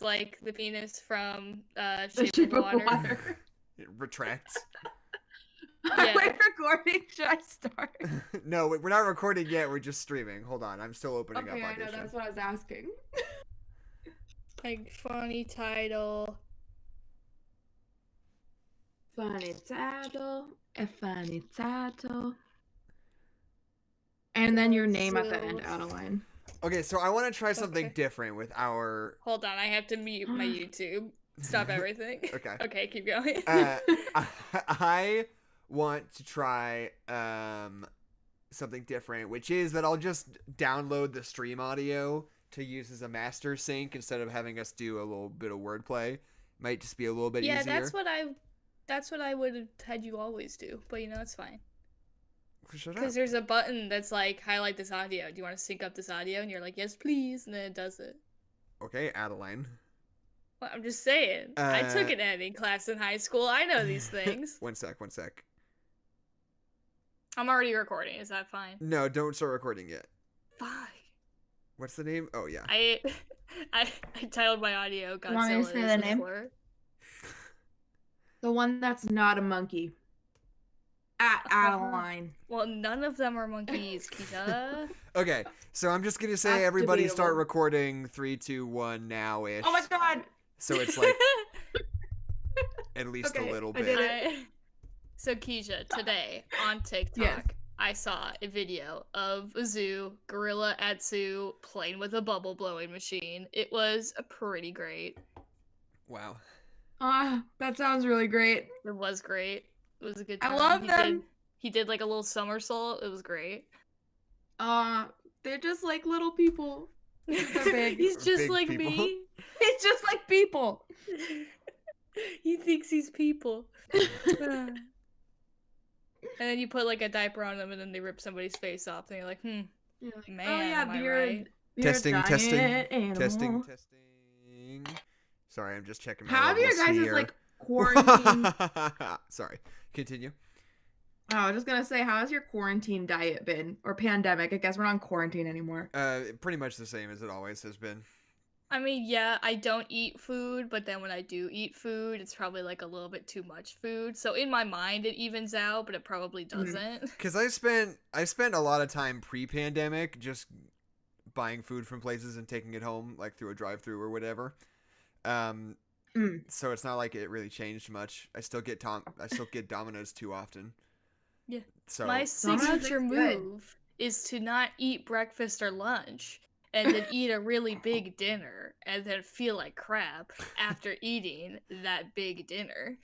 It's like the penis from The Shape of Water. It retracts. Yeah. We're recording. Should I start? No, we're not recording yet. We're just streaming. Hold on. I'm still opening up Okay, I know. Audition. That's what I was asking. Like, funny title. Funny title. A funny title. And then your name at the end, Adeline. Okay, so I want to try something Okay. different with our... Hold on, I have to mute my YouTube. Stop everything. Okay. Okay, keep going. I want to try something different, which is that I'll just download the stream audio to use as a master sync instead of having us do a little bit of wordplay. Might just be a little bit easier. Yeah, that's what I would have had you always do, but you know, it's fine. Shut up. Because there's a button that's like, highlight this audio. Do you want to sync up this audio? And you're like, yes, please. And then it does it. Okay, Adeline. Well, I'm just saying. I took an editing class in high school. I know these things. One sec. I'm already recording. Is that fine? No, don't start recording yet. Fuck. What's the name? Oh, yeah. I titled my audio Godzilla. Want me to say the name? Before. The one that's not a monkey. At Adeline. Well, none of them are monkeys, Kezia. Okay, so I'm just going to say That's everybody start debatable. recording 3, 2, 1 now-ish. Oh my god! So it's like at least Okay, a little I bit. did it. So Kezia, today on TikTok, Yes. I saw a video of a zoo, gorilla at zoo, playing with a bubble blowing machine. It was pretty great. Wow. That sounds really great. It was great. It was a good I time. love them. He did like a little somersault. It was great. They're just like little people. They're big. He's just Big like people. me. It's just like people. He thinks he's people. And then you put like a diaper on them and then they rip somebody's face off and you're like, You're like, man, oh yeah, am I you're, right? you're a Testing. giant animal. Sorry, I'm just checking my How have your levels guys' here. like quarantine? Sorry. Continue. Oh, I was just gonna say, how has your quarantine diet been, or pandemic? I guess we're not in quarantine anymore. Pretty much the same as it always has been. I mean, yeah, I don't eat food, but then when I do eat food, it's probably like a little bit too much food. So in my mind, it evens out, but it probably doesn't. Because I spent a lot of time pre-pandemic just buying food from places and taking it home, like through a drive-through or whatever. So it's not like it really changed much. I still get Domino's too often. Yeah. So My signature is good. move is to not eat breakfast or lunch and then eat a really big dinner and then feel like crap after eating that big dinner.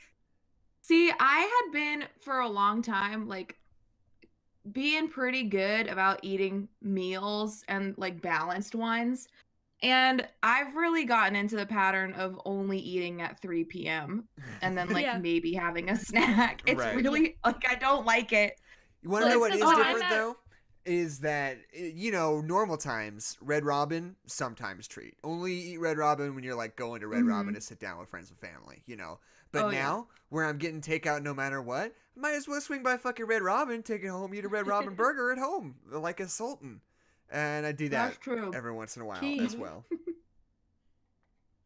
See, I had been for a long time like being pretty good about eating meals and like balanced ones. And I've really gotten into the pattern of only eating at 3 p.m. and then like Yeah. maybe having a snack. It's Right. really like I don't like it. You want to Well, know what it's is because different I'm though? Is that, you know, normal times, Red Robin, sometimes treat. Only eat Red Robin when you're like going to Red Robin to sit down with friends and family, you know. But Oh, yeah. now, where I'm getting takeout no matter what, might as well swing by fucking Red Robin, take it home, eat a Red Robin burger at home, like a sultan. And I do that That's true. every once in a while Key. as well.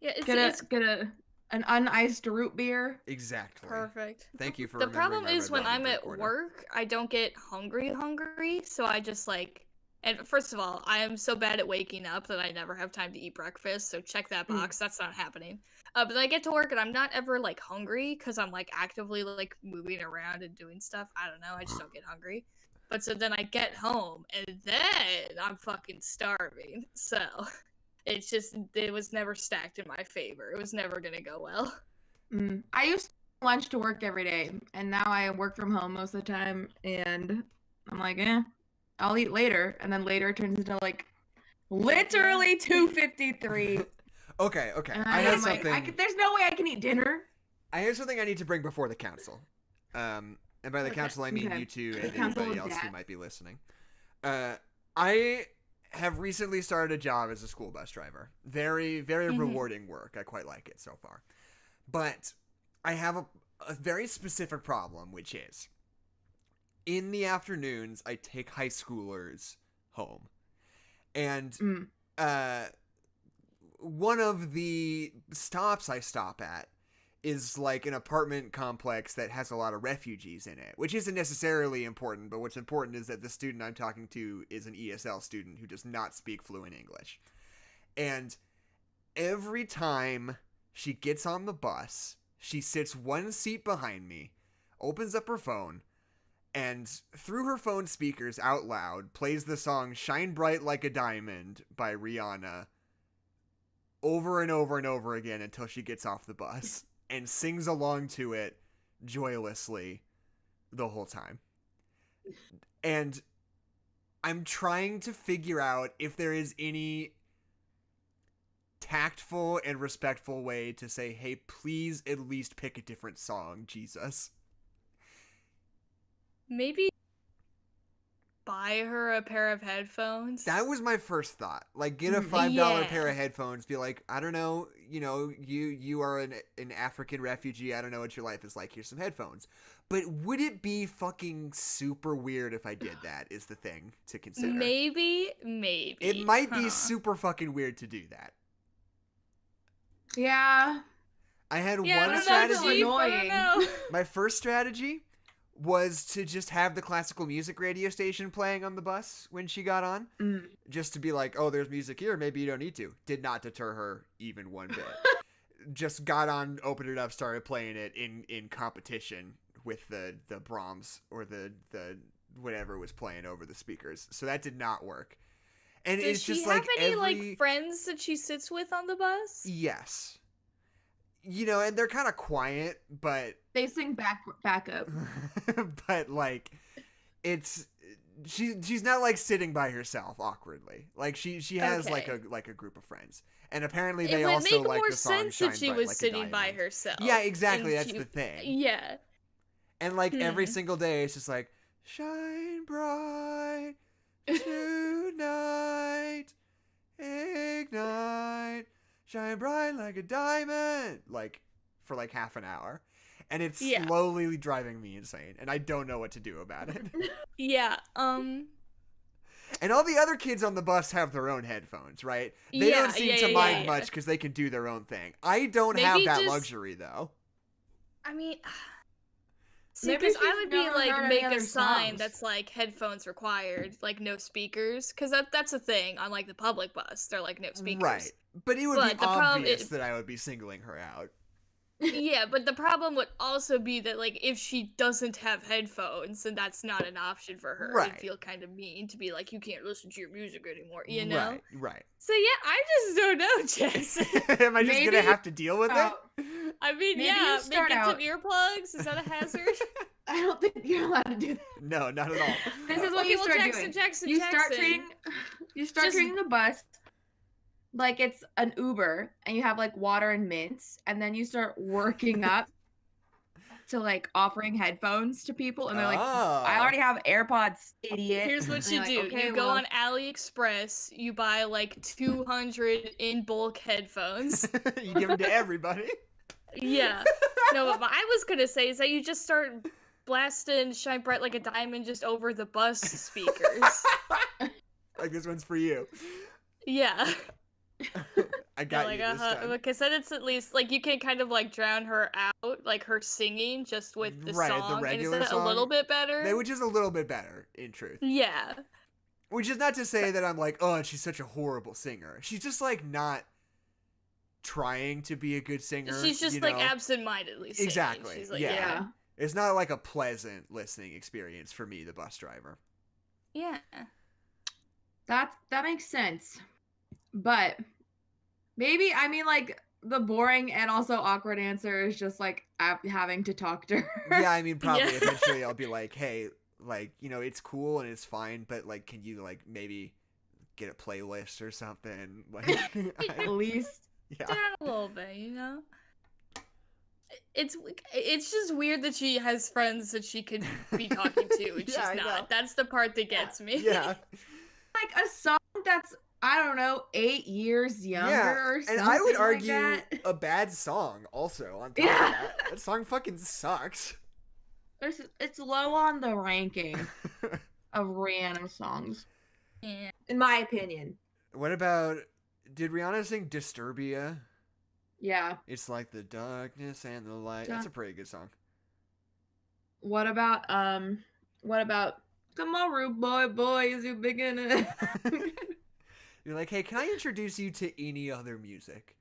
Yeah, it's Get an uniced root beer. Exactly. perfect. Thank you for The remembering problem my is Red when Robin I'm drink at order. work, I don't get hungry, so I just like. And first of all, I am so bad at waking up that I never have time to eat breakfast. So check that box. That's not happening. But then I get to work and I'm not ever like hungry because I'm like actively like moving around and doing stuff. I don't know. I just don't get hungry. But so then I get home and then I'm fucking starving. So it was never stacked in my favor. It was never gonna go well. I used to lunch to work every day, and now I work from home most of the time. And I'm like, I'll eat later, and then later turns into like literally 2:53. Okay. And I have I'm like, something. there's no way I can eat dinner. I have something I need to bring before the council. And by the Okay, council, I mean okay. you two The and council anybody of else who dads. might be listening. I have recently started a job as a school bus driver. Very, very rewarding work. I quite like it so far. But I have a very specific problem, which is in the afternoons, I take high schoolers home. And one of the stops I stop at is like an apartment complex that has a lot of refugees in it, which isn't necessarily important, but what's important is that the student I'm talking to is an ESL student who does not speak fluent English. And every time she gets on the bus, she sits one seat behind me, opens up her phone, and through her phone speakers out loud plays the song Shine Bright Like a Diamond by Rihanna over and over and over again until she gets off the bus and sings along to it joylessly the whole time. And I'm trying to figure out if there is any tactful and respectful way to say, hey, please at least pick a different song, Jesus. Maybe buy her a pair of headphones. That was my first thought. Like, get a $5 pair of headphones. Be like, I don't know, you are an African refugee. I don't know what your life is like. Here's some headphones. But would it be fucking super weird if I did that, is the thing to consider. Maybe. It might be super fucking weird to do that. Yeah. I had Yeah, one that's strategy. annoying. My first strategy was to just have the classical music radio station playing on the bus when she got on. Just to be like, oh, there's music here. Maybe you don't need to. Did not deter her even one bit. Just got on, opened it up, started playing it in competition with the Brahms or the whatever was playing over the speakers. So that did not work. And Does it's she just have like any like friends that she sits with on the bus? Yes. And they're kind of quiet, but They sing back up. but like she's not like sitting by herself awkwardly. Like she has like a group of friends. And apparently they also like the song Shine Bright Like a Diamond. It would make more sense if she was sitting by herself. Yeah, exactly. That's the thing. Yeah. And like every single day it's just like shine bright tonight, ignite, shine bright like a diamond, like for like half an hour. And it's slowly driving me insane, and I don't know what to do about it. Yeah. And all the other kids on the bus have their own headphones, right? They don't seem to mind much because they can do their own thing. I don't have that luxury, though. I mean, see, because I would be like, make a sign songs. that's like headphones required, like no speakers, because that's a thing on like the public bus. They're like no speakers. Right. But it would be obvious that I would be singling her out. Yeah, but the problem would also be that, like, if she doesn't have headphones, then that's not an option for her. Right. It'd feel kind of mean to be like, you can't listen to your music anymore, you know? Right. So, yeah, I just don't know, Jess. Am I just going to have to deal with it? I mean, maybe yeah, you start make out... some earplugs. Is that a hazard? I don't think you're allowed to do that. No, not at all. This is what you start doing. You start treating the bus like it's an Uber, and you have like water and mints, and then you start working up to like offering headphones to people, and they're like, I already have AirPods, idiot. Here's what you do. Okay, you go on AliExpress, you buy like 200 in bulk headphones. You give them to everybody. Yeah. No, but what I was gonna say is that you just start blasting Shine Bright Like a Diamond just over the bus speakers. Like, this one's for you. Yeah. I got you this time. Because then it's at least like you can kind of like drown her out, like her singing just with the song, the regular and is that song, a little bit better? Which is a little bit better, in truth. Yeah. Which is not to say that I'm like, oh, she's such a horrible singer. She's just like not trying to be a good singer. She's just like absent-mindedly singing. Exactly. She's like, yeah. It's not like a pleasant listening experience for me, the bus driver. Yeah. That makes sense. But maybe, I mean, like, the boring and also awkward answer is just, like, having to talk to her. Yeah, I mean, probably eventually I'll be like, hey, like, it's cool and it's fine, but, like, can you, like, maybe get a playlist or something? Like, at least. Yeah. Down a little bit, you know? It's just weird that she has friends that she could be talking to and she's not. That's the part that gets me. Yeah. Like, a song that's, I don't know, 8 years younger or something. And I would argue like a bad song also on top of that. That song fucking sucks. It's low on the ranking of Rihanna songs. Yeah. In my opinion. What about Did Rihanna sing Disturbia? Yeah. It's like the darkness and the light. That's a pretty good song. What about come on, rude boy, is you big enough? You're like, hey, can I introduce you to any other music?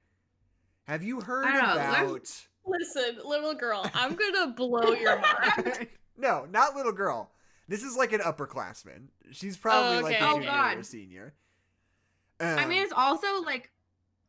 Have you heard I don't know, about... Listen, little girl, I'm gonna blow your mind. No, not little girl. This is like an upperclassman. She's probably like a okay. junior or a senior. I mean, it's also like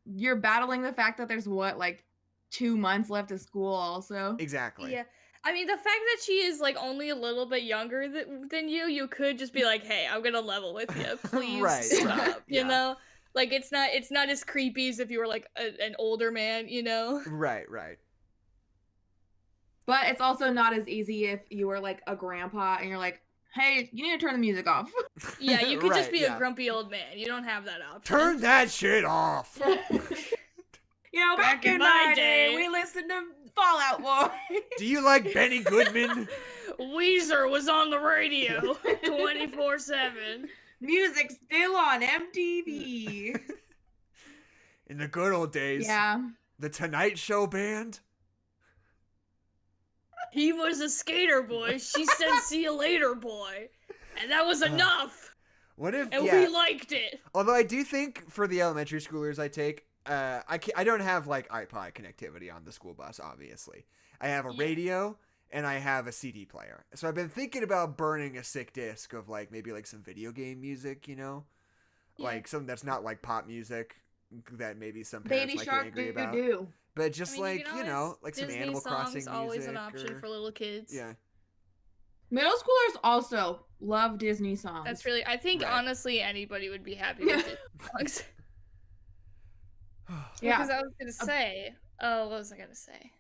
you're battling the fact that there's like 2 months left of school also. Exactly. Yeah. I mean, the fact that she is like only a little bit younger than you could just be like, "Hey, I'm gonna level with you. Please stop." Right. You know, like it's not as creepy as if you were like an older man. You know. Right. But it's also not as easy if you were like a grandpa and you're like, "Hey, you need to turn the music off." Yeah, you could just be a grumpy old man. You don't have that option. Turn that shit off. You know, back in my day, we listened to Fall Out Boy. Do you like Benny Goodman? Weezer was on the radio 24/7. Music still on MTV. In the good old days. Yeah. The Tonight Show band. He was a skater boy. She said, "See you later, boy," and that was enough. What if? And we liked it. Although I do think for the elementary schoolers I take, I don't have like iPod connectivity on the school bus. Obviously, I have a radio and I have a CD player. So I've been thinking about burning a sick disc of like maybe like some video game music, you know, like something that's not like pop music that maybe some parents might get angry about. Do. But just like you know, like Disney some Animal Crossing music. Always an option for little kids. Yeah. Middle schoolers also love Disney songs. That's really. I think honestly anybody would be happy with Disney songs. Yeah. Because I was gonna say. Oh, what was I gonna say?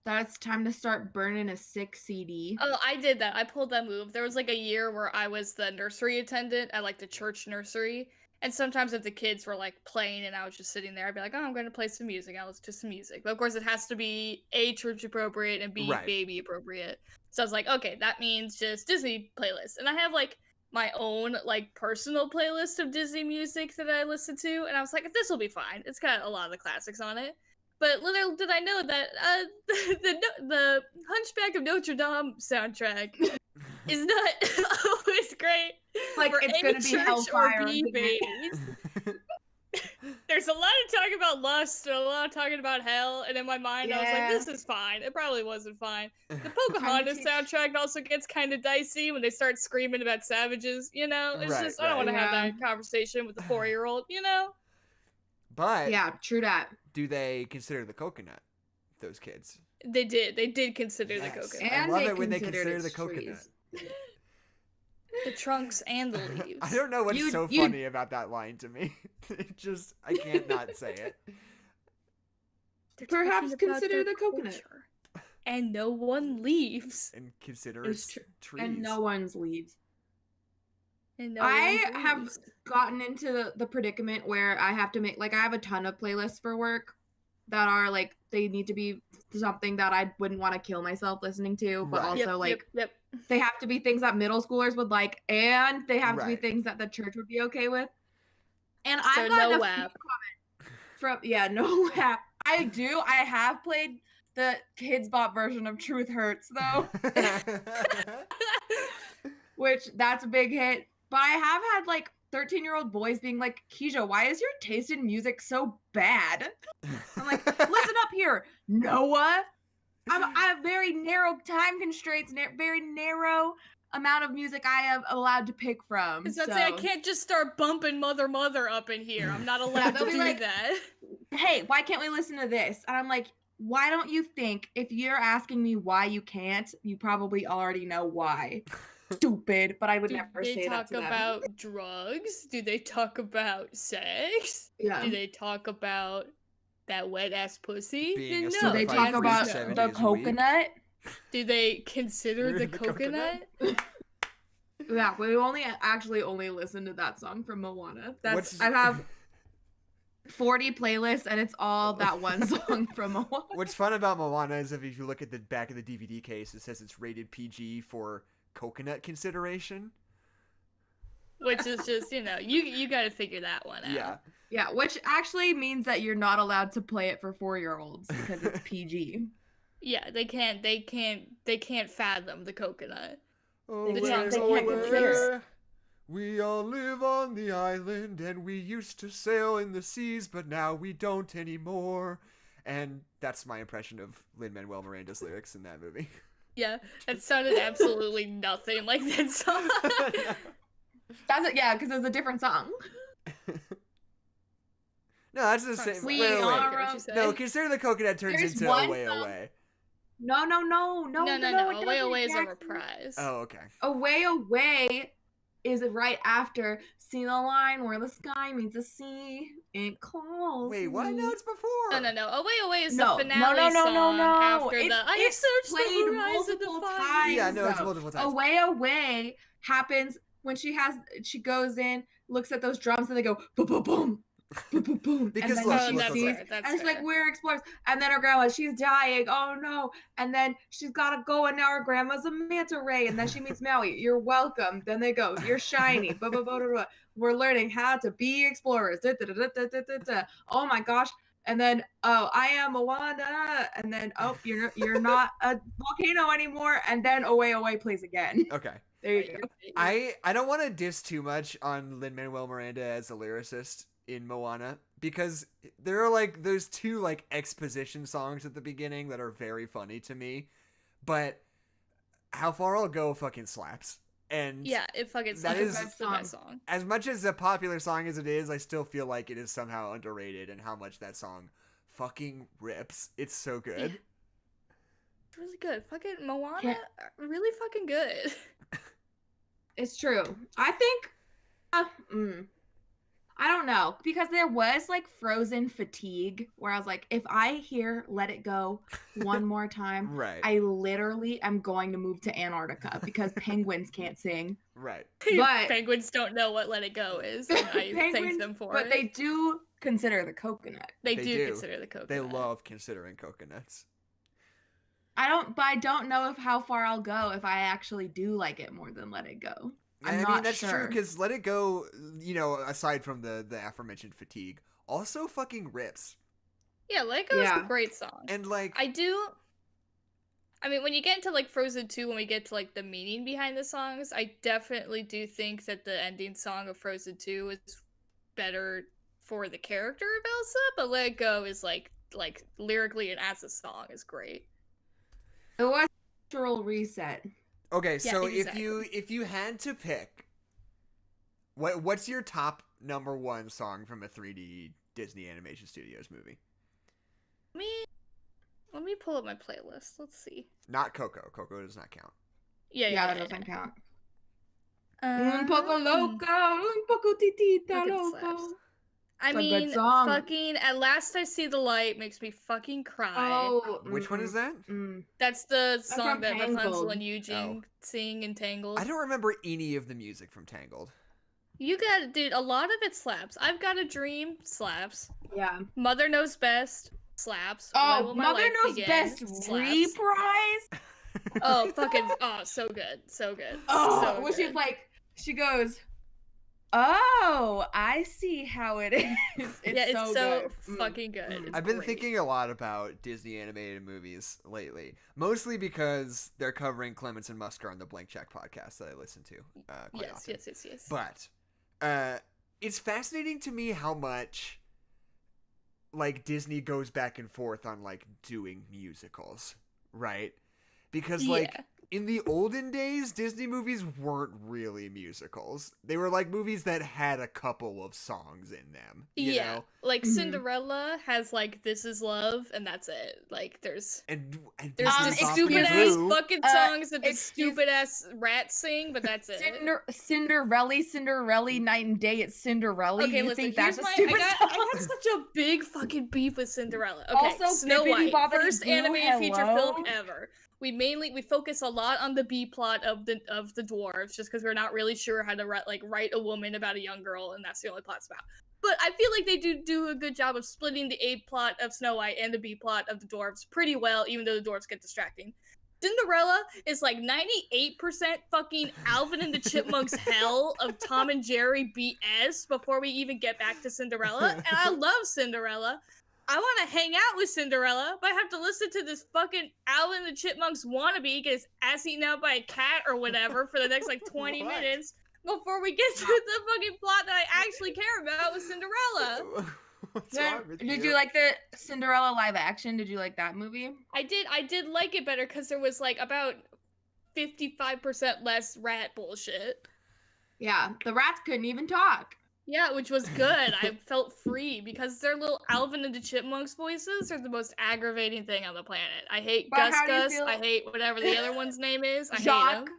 That's time to start burning a sick CD. Oh, I did that. I pulled that move. There was like a year where I was the nursery attendant at like the church nursery. And sometimes if the kids were like playing and I was just sitting there, I'd be like, "Oh, I'm going to play some music. I'll listen to some music." But of course, it has to be A, church appropriate, and B, baby appropriate. So I was like, okay, that means just Disney playlists. And I have like my own like personal playlist of Disney music that I listen to. And I was like, this will be fine. It's got a lot of the classics on it. But little did I know that the Hunchback of Notre Dame soundtrack is not always great. Like for it's gonna be hellfire. Babies. There's a lot of talk about lust and a lot of talking about hell, and in my mind I was like, this is fine. It probably wasn't fine. The Pocahontas soundtrack also gets kind of dicey when they start screaming about savages, you know? It's just, I don't want to have that conversation with a 4-year-old, you know? But yeah, true that. Do they consider the coconut, those kids? They did consider the coconut. And I love it when they consider the coconut. Trees. The trunks and the leaves. I don't know what's so funny about that line to me. It just, I can't not say it. Perhaps consider the coconut. And no one leaves. And considers trees. And no one's leaves. And no I have gotten into the predicament where I have to make, like, I have a ton of playlists for work that are, like, they need to be something that I wouldn't want to kill myself listening to, but also, they have to be things that middle schoolers would like, and they have to be things that the church would be okay with. And so I've gotten no a WAP. few comments from, no WAP. I have played the Kids Bop version of Truth Hurts, though. Which, that's a big hit. But I have had, like, 13-year-old boys being like, Kezia, why is your taste in music so bad? I'm like, listen up here, Noah. I have very narrow time constraints, very narrow amount of music I am allowed to pick from. I can't just start bumping Mother up in here. I'm not allowed to do that. Hey, why can't we listen to this? And I'm like, why don't you think, if you're asking me why you can't, you probably already know why. Stupid, but I would never say that to them. Do they talk about drugs? Do they talk about sex? Yeah. Do they talk about that wet ass pussy? Do they talk about the coconut? Do they consider the coconut? Yeah, we only listen to that song from Moana. I have 40 playlists and it's all that one song from Moana. What's fun about Moana is if you look at the back of the DVD case, it says it's rated PG for coconut consideration. which is just, you got to figure that one out. Yeah. Yeah, which actually means that you're not allowed to play it for 4-year-olds because it's PG. Yeah, they can't fathom the coconut. Oh, They can't consider it. We all live on the island, and we used to sail in the seas, but now we don't anymore. And that's my impression of Lin-Manuel Miranda's lyrics in that movie. Yeah, that sounded absolutely nothing like that song. That's it, yeah, because it's a different song. No, that's the same. We wait. are. No, consider the coconut turns There's into one Away song- Away. No. No. It Away doesn't, Away is a Jackson. reprise. Oh, okay. Away Away is right after See the Line Where the Sky Meets the Sea. It calls. Wait, what? me. No, it's before. No. Away Away is No, the finale no. song after It- the I have it's searched played the horizon to multiple find times. you. Yeah, no, it's though. multiple times. Away Away happens when she goes in, looks at those drums, and they go boom, boom, boom. Boom, boom, boom. Because and look, then she look, sees, look. That's and she's like, fair. "We're explorers." And then her grandma, she's dying. Oh no! And then she's gotta go, and now her grandma's a manta ray. And then she meets Maui. You're welcome. Then they go, "You're shiny." Blah, blah, blah, blah, blah. We're learning how to be explorers. Da, da, da, da, da, da, da. Oh my gosh! And then, oh, I am a Wanda. And then, oh, you're not a volcano anymore. And then Away Away plays again. Okay. There you go. I don't want to diss too much on Lin-Manuel Miranda as a lyricist in Moana, because there are like those two like exposition songs at the beginning that are very funny to me, but How Far I'll Go fucking slaps. And Yeah, it fucking That sucks. is- That's the best song. as much as a popular song as it is, I still feel like it is somehow underrated and how much that song fucking rips. It's so good. It's really good. Fucking Moana, Yeah. really fucking good. It's true. I think, I don't know, because there was like Frozen fatigue where I was like, if I hear Let It Go one more time, Right. I literally am going to move to Antarctica because penguins can't sing. Right. But Penguins don't know what Let It Go is, and I thank them for but it. they do consider the coconut. They They do do. consider the coconut. They love considering coconuts. But I don't know if How Far I'll Go if I actually do like it more than Let It Go. I'm I mean, not that's true, sure. because Let It Go, aside from the aforementioned fatigue, also fucking rips. Yeah, Let It Go is Yeah. a great song. And like, I mean, when you get into like Frozen 2, when we get to like the meaning behind the songs, I definitely do think that the ending song of Frozen 2 is better for the character of Elsa, but Let It Go is like lyrically and as a song is great. It was a cultural reset. okay, Yeah, so exactly. if you had to pick, what's your top number one song from a 3D Disney Animation Studios movie? Let me pull up my playlist. Let's see. Not Coco. Coco does not count. Yeah, that doesn't count. Um, Un poco loco, un poco titita Look at the loco. slaps. I It's a good mean, song. fucking At Last I See the Light makes me fucking cry. Oh, Which one is that? That's the from song that Rapunzel Tangled. and Eugene sing in Tangled. I don't remember any of the music from Tangled. You got, dude, a lot of it slaps. I've Got a Dream slaps. Yeah. Mother Knows Best slaps. When Oh, Will My Mother Life Knows Begin Best slaps. reprise. Oh, fucking, oh, so good. So good. Oh, so when good. she's like, she goes, "Oh, I see how it is." It's yeah, it's so good. fucking good. It's I've been great. thinking a lot about Disney animated movies lately, mostly because they're covering Clements and Musker on the Blank Check podcast that I listen to quite often. Yes. But it's fascinating to me how much like Disney goes back and forth on like doing musicals, right? Because like Yeah. in the olden days, Disney movies weren't really musicals. They were like movies that had a couple of songs in them. You know? Like Mhm. Cinderella has like This Is Love, and that's it. Like there's And there's Disney just Bop stupid and ass Boo. fucking songs that the excuse- stupid ass rats sing, but that's it. Cinderella, night and day. It's Cinderella. Okay, You listen, think here's that's a my stupid I song? got such a big fucking beef with Cinderella. Okay, Also, Snow Bippity White, Boppity first Boo, animated feature film hello? ever. We focus a lot on the B plot of the dwarves, just because we're not really sure how to write a woman about a young girl, and that's the only plot it's about. But I feel like they do a good job of splitting the A plot of Snow White and the B plot of the dwarves pretty well, even though the dwarves get distracting. Cinderella is like 98% fucking Alvin and the Chipmunks hell of Tom and Jerry BS before we even get back to Cinderella. And I love Cinderella. I want to hang out with Cinderella, but I have to listen to this fucking Alvin and the Chipmunks wannabe get his ass eaten out by a cat or whatever for the next like 20 minutes before we get to the fucking plot that I actually care about with Cinderella. What's wrong with Did you like the Cinderella live action? Did you like that movie? I did like it better because there was like about 55% less rat bullshit. Yeah, the rats couldn't even talk. Yeah, which was good. I felt free because their little Alvin and the Chipmunks voices are the most aggravating thing on the planet. I hate But how do you Gus. feel- I hate whatever the other one's name is. I hate Jacques. him.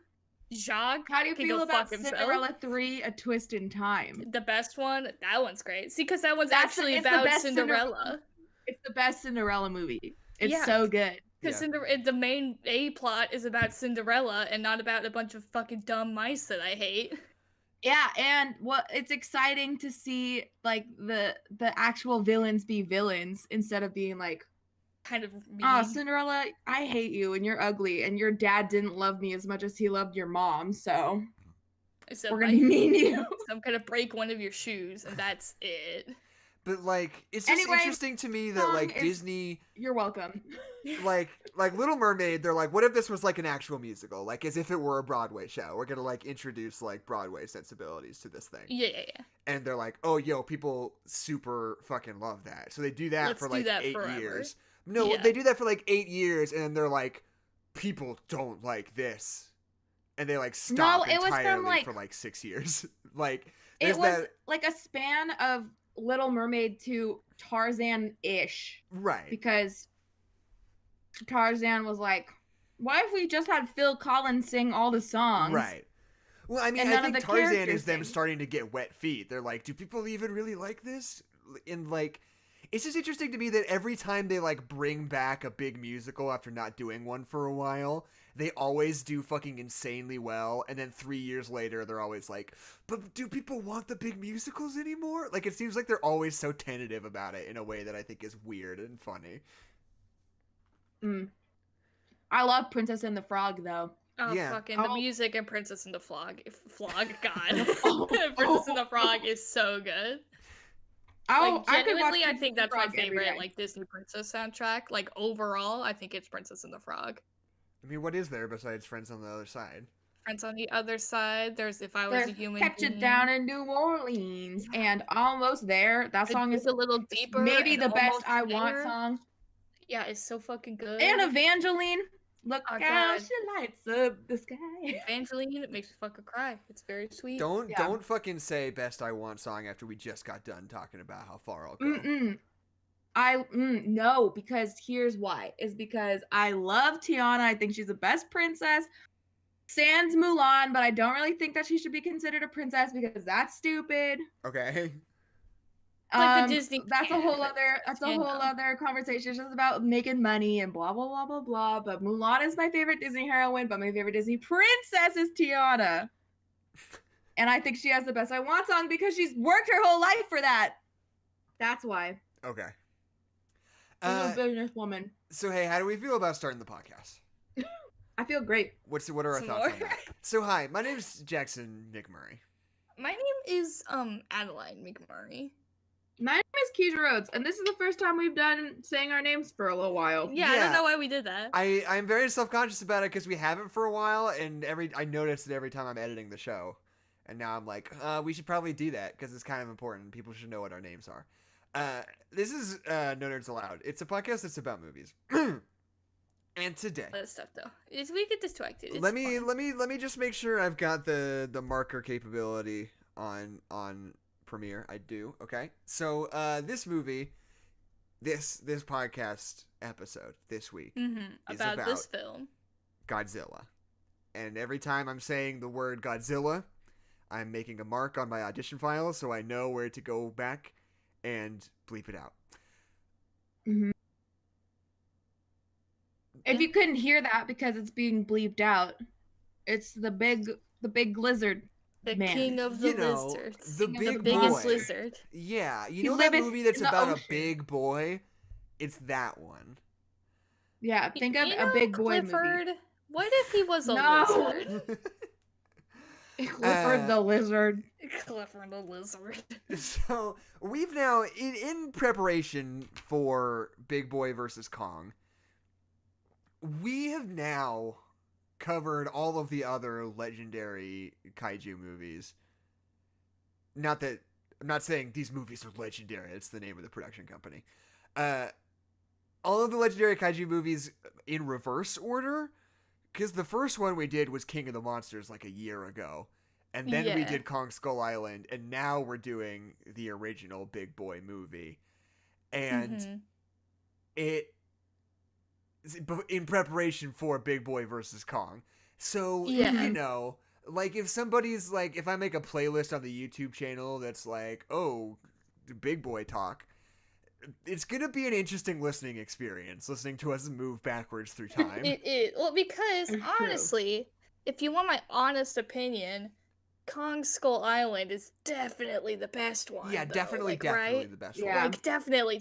Jacques. How do you can feel go about fuck himself. Cinderella 3: A Twist in Time? The best one? That one's great. See, because that one's It's actually the about best Cinderella. It's the best Cinderella movie. It's Yeah. so good. Because the main A plot is about Cinderella and not about a bunch of fucking dumb mice that I hate. Yeah, and it's exciting to see like the actual villains be villains instead of being like, Kind of mean. oh, Cinderella, I hate you and you're ugly and your dad didn't love me as much as he loved your mom, so So we're gonna be mean to you. So I'm gonna break one of your shoes and that's it. But like, it's just Anyway, interesting to me that like is- Disney, You're welcome. like Little Mermaid, they're like, what if this was like an actual musical, like as if it were a Broadway show? We're gonna like introduce like Broadway sensibilities to this thing. Yeah. And they're like, oh, yo, people super fucking love that. So they do that Let's for do like that 8 forever. years. No, Yeah. they do that for like 8 years, and they're like, people don't like this, and they like stop it was from, entirely like- for like 6 years. Like, It there's was that, like a span of Little Mermaid to Tarzan-ish, right? because Tarzan was like, what if we just had Phil Collins sing all the songs? Right. Well, I mean, And I none of think the Tarzan characters is them sing. starting to get wet feet. They're like, do people even really like this? And like, it's just interesting to me that every time they like bring back a big musical after not doing one for a while, they always do fucking insanely well. And then 3 years later, they're always like, but do people want the big musicals anymore? Like, it seems like they're always so tentative about it in a way that I think is weird and funny. I love Princess and the Frog, though. Oh, Yeah. fucking the Oh. music in Princess and the Frog. God. Oh. Princess and the Frog is so good. I Like, could watch genuinely, I Princess think and the that's my Frog every favorite, day. like, Disney princess soundtrack. Like, overall, I think it's Princess and the Frog. I mean, what is there besides Friends on the Other Side? Friends on the Other Side, there's If I Was There's a Human Catch Being. It Down in New Orleans and Almost There. That song It's is a little deeper. maybe and the best almost I Want there. song. Yeah, it's so fucking good. And Evangeline. Look Oh, out, God. she lights up the sky. Evangeline, it makes me fucking cry. It's very sweet. Don't Yeah. fucking say Best I Want song after we just got done talking about how far I'll go. No, because here's why. Is because I love Tiana. I think she's the best princess. Sans Mulan, but I don't really think that she should be considered a princess because that's stupid. Okay. Like the Disney That's a canon whole princess, other you know. other conversation. It's just about making money and blah blah blah blah blah. But Mulan is my favorite Disney heroine, but my favorite Disney princess is Tiana. And I think she has the best I Want song because she's worked her whole life for that. That's why. Okay. She's a businesswoman. So hey, how do we feel about starting the podcast? I feel great. What are our Some thoughts more? on that? So hi, my name's Jackson McMurray. My name is Adeline McMurray. My name is Kezia Rhodes, and this is the first time we've done saying our names for a little while. Yeah, I Yeah. don't know why we did that. I'm very self-conscious about it because we haven't for a while, and I noticed it every time I'm editing the show, and now I'm like, we should probably do that because it's kind of important. People should know what our names are. This is No Nerds Allowed. It's a podcast that's about movies. And today, That stuff though. We get distracted. It's let me fun. just make sure I've got the marker capability on Premiere. I do. Okay. So this movie, this podcast episode this week is About this film. Godzilla. And every time I'm saying the word Godzilla, I'm making a mark on my audition file so I know where to go back and bleep it out. If you couldn't hear that because it's being bleeped out, it's the big lizard. The Man. king of the You know, lizards. the the big biggest boy. lizard. Yeah, you He know that liveth movie that's in the about ocean. a big boy? It's that one. Yeah, think of You a know big boy Clifford movie. What if he was a No. lizard? Clifford the lizard. Clifford the lizard. So we've now, in preparation for Big Boy versus Kong, we have now covered all of the other legendary kaiju movies. Not that I'm not saying these movies are legendary. It's the name of the production company. All of the legendary kaiju movies in reverse order, because the first one we did was King of the Monsters like a year ago, and then we did Kong Skull Island, and now we're doing the original Big Boy movie, and it in preparation for Big Boy versus Kong. So you know, like if somebody's like, if I make a playlist on the YouTube channel that's like, oh, Big Boy talk, it's gonna be an interesting listening experience, listening to us move backwards through time. It is. Well, because honestly, if you want my honest opinion, Kong Skull Island is definitely the best one. Yeah, though. definitely, like, definitely right? the best Yeah. one. Like definitely.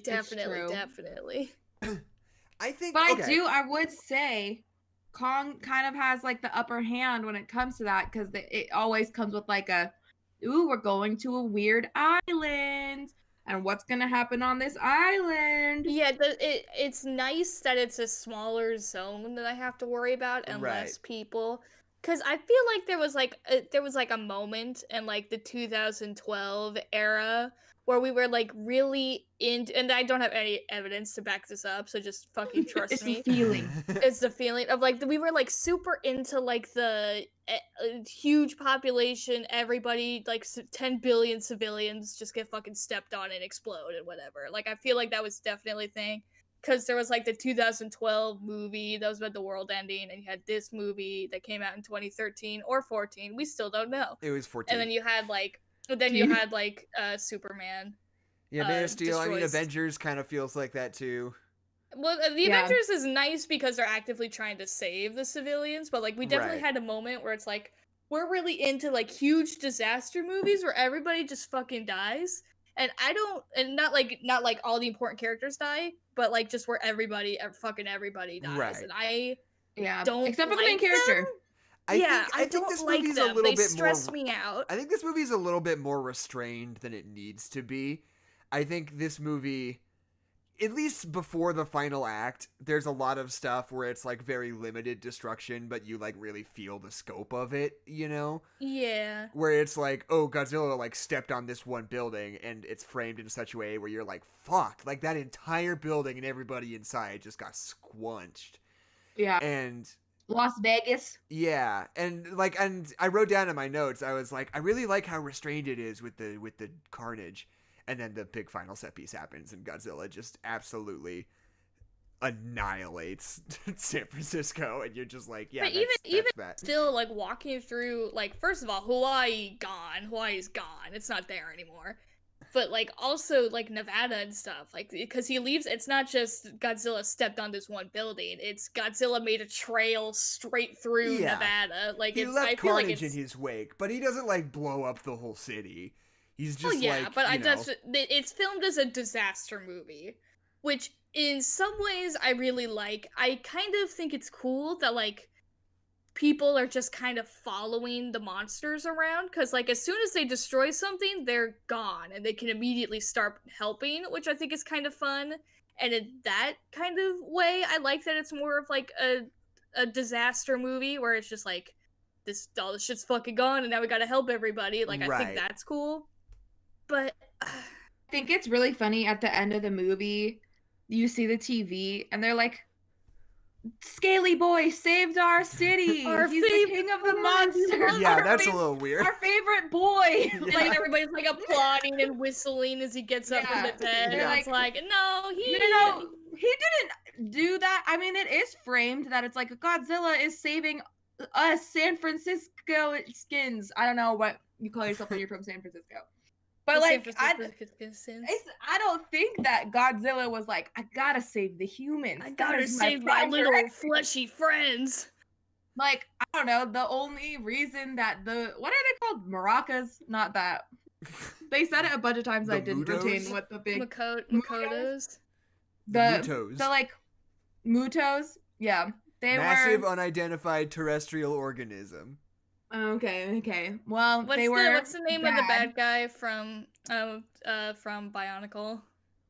I think, But okay. I would say Kong kind of has like the upper hand when it comes to that, because it always comes with like we're going to a weird island, and what's gonna happen on this island? Yeah, it's nice that it's a smaller zone that I have to worry about and less people. Because I feel like there was like a moment in like the 2012 era where we were like really into, and I don't have any evidence to back this up, so just fucking trust It's me. a feeling. It's the feeling of like we were like super into like the huge population, everybody like 10 billion civilians just get fucking stepped on and explode and whatever. Like I feel like that was definitely a thing. Because there was like the 2012 movie that was about the world ending, and you had this movie that came out in 2013 or 14. We still don't know. It was 14. And then you had like, Superman. Yeah, Man of Steel. I mean, destroys- Avengers kind of feels like that too. Well, the Avengers is nice because they're actively trying to save the civilians, but like we definitely had a moment where it's like we're really into like huge disaster movies where everybody just fucking dies. And not like all the important characters die, but like just where everybody dies. Right. And I don't except for the main character. I think this movie's a little bit stress me out. I think this movie's a little bit more restrained than it needs to be. I think this movie, at least before the final act, there's a lot of stuff where it's like very limited destruction, but you like really feel the scope of it, you know? Yeah. Where it's like, oh, Godzilla like stepped on this one building, and it's framed in such a way where you're like, fuck, like that entire building and everybody inside just got squunched. Yeah. And Las Vegas. Yeah, and I wrote down in my notes, I was like, I really like how restrained it is with the carnage. And then the big final set piece happens, and Godzilla just absolutely annihilates San Francisco, and you're just like, yeah, but that's even that. Still, like walking through, like first of all, Hawaii's gone. It's not there anymore. But like also like Nevada and stuff, like because he leaves. It's not just Godzilla stepped on this one building. It's Godzilla made a trail straight through Nevada. Like he it's left I feel carnage like in his wake, but he doesn't like blow up the whole city. He's just it's filmed as a disaster movie, which in some ways I really like. I kind of think it's cool that like people are just kind of following the monsters around, because like as soon as they destroy something, they're gone and they can immediately start helping, which I think is kind of fun. And in that kind of way, I like that it's more of like a disaster movie where it's just like all this shit's fucking gone and now we gotta help everybody. Like I think that's cool. But I think it's really funny at the end of the movie, you see the TV and they're like, Scaly Boy saved our city. He's the king of the monsters. Yeah, that's a little weird. Our favorite boy. Yeah. Like everybody's like applauding and whistling as he gets up from the dead. They're It's like, no, he didn't do that. I mean, it is framed that it's like Godzilla is saving us San Franciscoans. I don't know what you call yourself when you're from San Francisco. But like, I don't think that Godzilla was like, I gotta save the humans. I gotta save my little fleshy friends. Like, I don't know. The only reason that what are they called? Maracas? Not that. They said it a bunch of times. I didn't retain what the big Makotos. The like Mutos. Yeah. Massive unidentified terrestrial organism. Okay. Well, what's the name of the bad guy from Bionicle?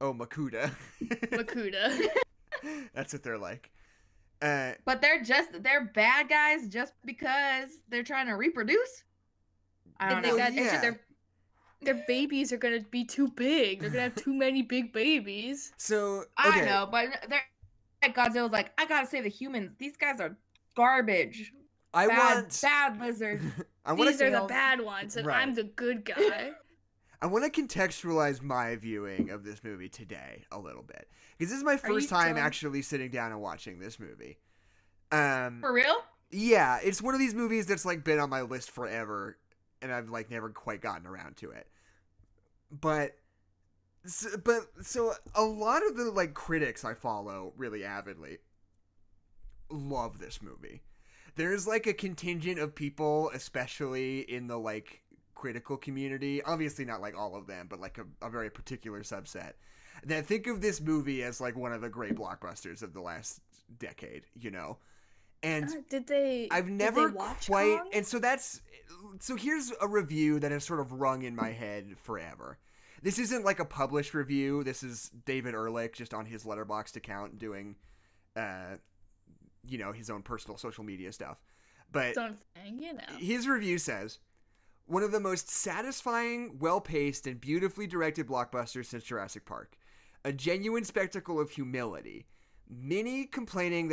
Oh, Makuta. Makuta. That's what they're like. But they're bad guys just because they're trying to reproduce. I don't know. Their babies are gonna be too big. They're gonna have too many big babies. So I know, but Godzilla's like, I gotta save the humans. These guys are garbage. Bad lizards. These are the bad ones, and I'm the good guy. I want to contextualize my viewing of this movie today a little bit, because this is my first time actually sitting down and watching this movie. For real? Yeah, it's one of these movies that's like been on my list forever, and I've like never quite gotten around to it. But a lot of the like critics I follow really avidly love this movie. There's like a contingent of people, especially in the like critical community, obviously not like all of them, but like a very particular subset, that think of this movie as like one of the great blockbusters of the last decade, you know? And I've never quite, Kong? And so here's a review that has sort of rung in my head forever. This isn't like a published review. This is David Ehrlich just on his Letterboxd account doing, his own personal social media stuff. But his review says, one of the most satisfying, well-paced, and beautifully directed blockbusters since Jurassic Park. A genuine spectacle of humility. Many are complaining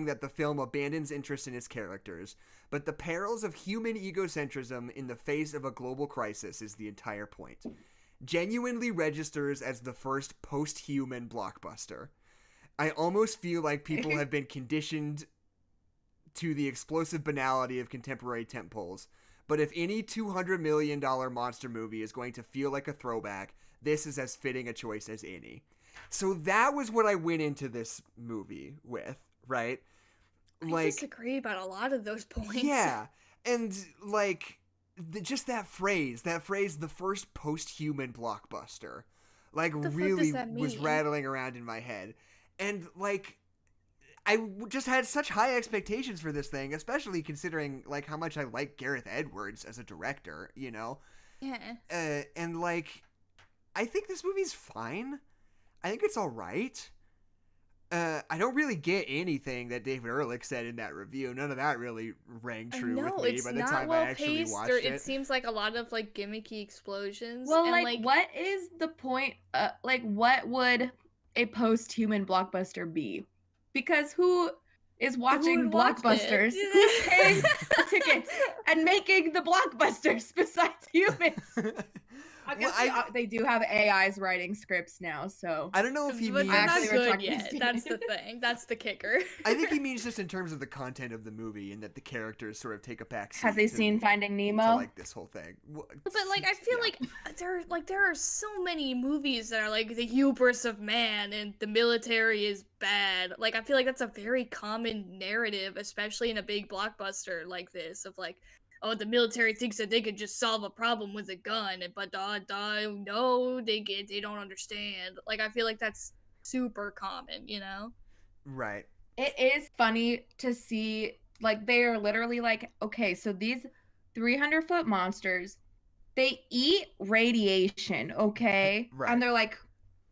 that the film abandons interest in its characters, but the perils of human egocentrism in the face of a global crisis is the entire point. Genuinely registers as the first post-human blockbuster. I almost feel like people have been conditioned to the explosive banality of contemporary tentpoles, but if any $200 million monster movie is going to feel like a throwback, this is as fitting a choice as any. So that was what I went into this movie with, right? I disagree about a lot of those points. Yeah, and like just that phrase, the first post-human blockbuster, like really was rattling around in my head. And like I just had such high expectations for this thing, especially considering like how much I like Gareth Edwards as a director, you know? Yeah. And like I think this movie's fine. I think it's all right. I don't really get anything that David Ehrlich said in that review. None of that really rang true with me by the time I actually watched it. It seems like a lot of like gimmicky explosions. Well, and, like what is the point? Like what would a post-human blockbuster be? Because who is watching blockbusters? Who's paying the tickets and making the blockbusters besides humans? I guess they do have AIs writing scripts now, so I don't know if he means not good yet. That's the thing. That's the kicker. I think he means just in terms of the content of the movie and that the characters sort of take a back seat. Has he seen Finding Nemo? To, like this whole thing. But like I feel like there are so many movies that are like the hubris of man and the military is bad. Like I feel like that's a very common narrative, especially in a big blockbuster like this, of like, oh, the military thinks that they could just solve a problem with a gun, but no, they don't understand. Like, I feel like that's super common, you know? Right. It is funny to see, like, they are literally like, okay, so these 300-foot monsters, they eat radiation, okay? Right. And they're like,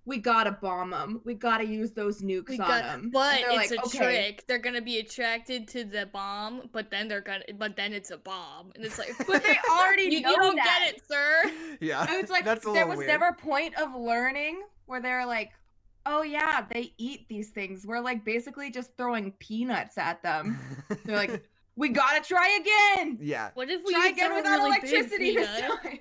we gotta bomb them. We gotta use those nukes on them. But it's a trick. They're gonna be attracted to the bomb, but then it's a bomb, and it's like, but they already know you don't that. get it, sir. Yeah, it's like there was never a point of learning where they're like, oh yeah, they eat these things. We're like basically just throwing peanuts at them. They're like, we gotta try again. Yeah. What if we try again without really electricity this time?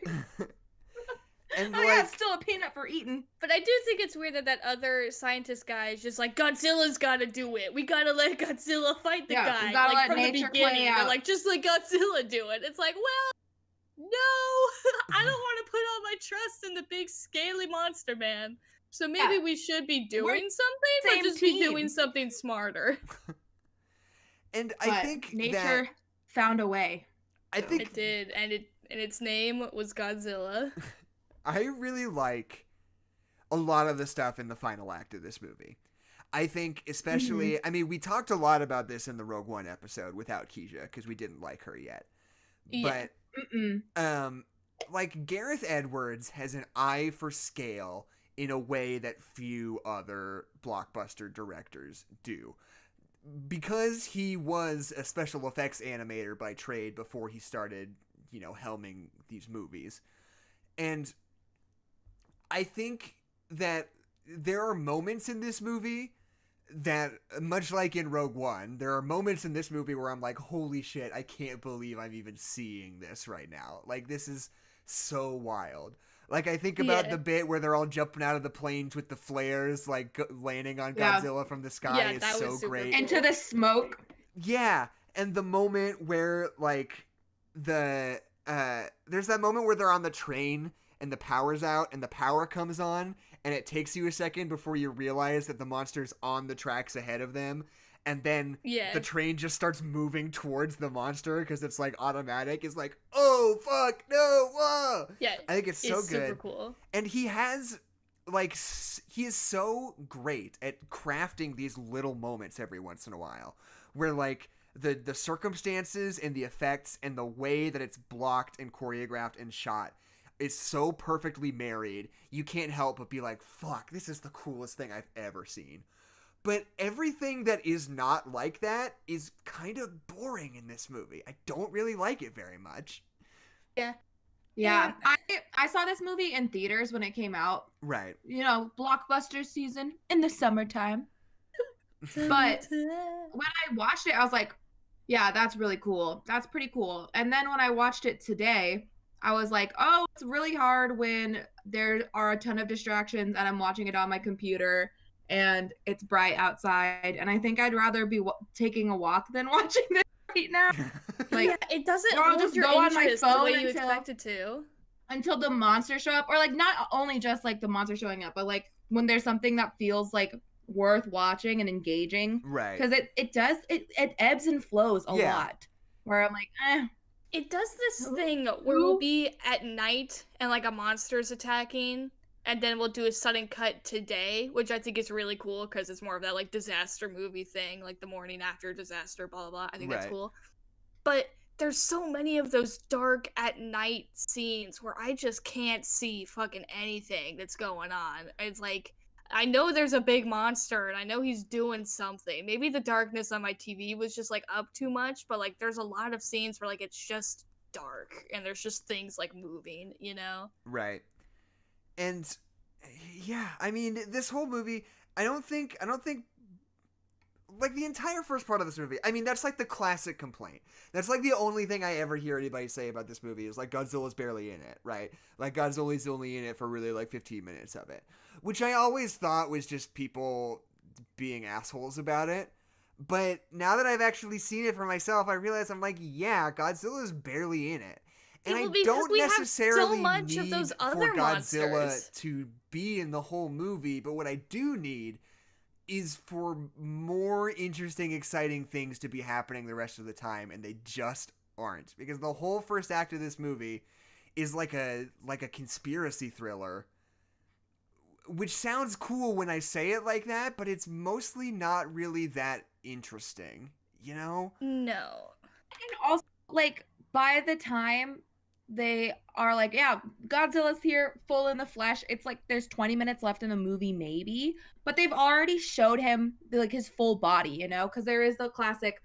And it's still a peanut for eating. But I do think it's weird that other scientist guy is just like, Godzilla's gotta do it. We gotta let Godzilla fight the guy. We gotta like, let from nature the beginning. play out. They're like, just let Godzilla do it. It's like, well, no, I don't want to put all my trust in the big scaly monster man. So maybe we should be doing something, but just be doing something smarter. And I think nature found a way. I think it did, and its name was Godzilla. I really like a lot of the stuff in the final act of this movie. I think especially, I mean, we talked a lot about this in the Rogue One episode without Kezia because we didn't like her yet. Yeah. But, like, Gareth Edwards has an eye for scale in a way that few other blockbuster directors do. Because he was a special effects animator by trade before he started, you know, helming these movies. And I think that there are moments in this movie that, much like in Rogue One, there are moments in this movie where I'm like, holy shit, I can't believe I'm even seeing this right now. Like, this is so wild. Like, I think about the bit where they're all jumping out of the planes with the flares, like, landing on Godzilla from the sky is so great. Cool. Into the smoke. Yeah, and the moment where, like, there's that moment where they're on the train and the power's out and the power comes on and it takes you a second before you realize that the monster's on the tracks ahead of them, and then the train just starts moving towards the monster because it's like automatic. It's like, oh fuck, no, whoa. Yeah, I think it's so good. Super cool. And he has, like, he is so great at crafting these little moments every once in a while where, like, the circumstances and the effects and the way that it's blocked and choreographed and shot is so perfectly married, you can't help but be like, fuck, this is the coolest thing I've ever seen. But everything that is not like that is kind of boring in this movie. I don't really like it very much. Yeah. I saw this movie in theaters when it came out. Right. You know, blockbuster season in the summertime. But when I watched it, I was like, yeah, that's really cool. That's pretty cool. And then when I watched it today, I was like, oh, it's really hard when there are a ton of distractions and I'm watching it on my computer and it's bright outside. And I think I'd rather be taking a walk than watching this right now. Like, yeah, it doesn't I'll hold just your go on my interest phone the way you until- expect it to. Until the monsters show up. Or, like, not only just, like, the monster showing up, but, like, when there's something that feels, like, worth watching and engaging. Right. Because it ebbs and flows a lot. Where I'm like, It does this thing where we'll be at night and, like, a monster's attacking, and then we'll do a sudden cut today, which I think is really cool because it's more of that, like, disaster movie thing, like the morning after disaster, blah, blah, blah. I think that's cool. But there's so many of those dark at night scenes where I just can't see fucking anything that's going on. It's like, I know there's a big monster and I know he's doing something. Maybe the darkness on my TV was just, like, up too much, but, like, there's a lot of scenes where, like, it's just dark and there's just things, like, moving, you know? Right. And yeah, I mean, this whole movie, I don't think like the entire first part of this movie, I mean, that's like the classic complaint. That's like the only thing I ever hear anybody say about this movie is like Godzilla's barely in it, right? Like Godzilla's only in it for really like 15 minutes of it, which I always thought was just people being assholes about it. But now that I've actually seen it for myself, I realize I'm like, yeah, Godzilla's barely in it. And I don't necessarily need of those other for Godzilla monsters to be in the whole movie, but what I do need is for more interesting, exciting things to be happening the rest of the time, and they just aren't. Because the whole first act of this movie is like a conspiracy thriller, which sounds cool when I say it like that, but it's mostly not really that interesting, you know? No. and also, like, by the time they are like, yeah, Godzilla's here, full in the flesh, it's like there's 20 minutes left in the movie, maybe, but they've already showed him, like, his full body, you know, because there is the classic,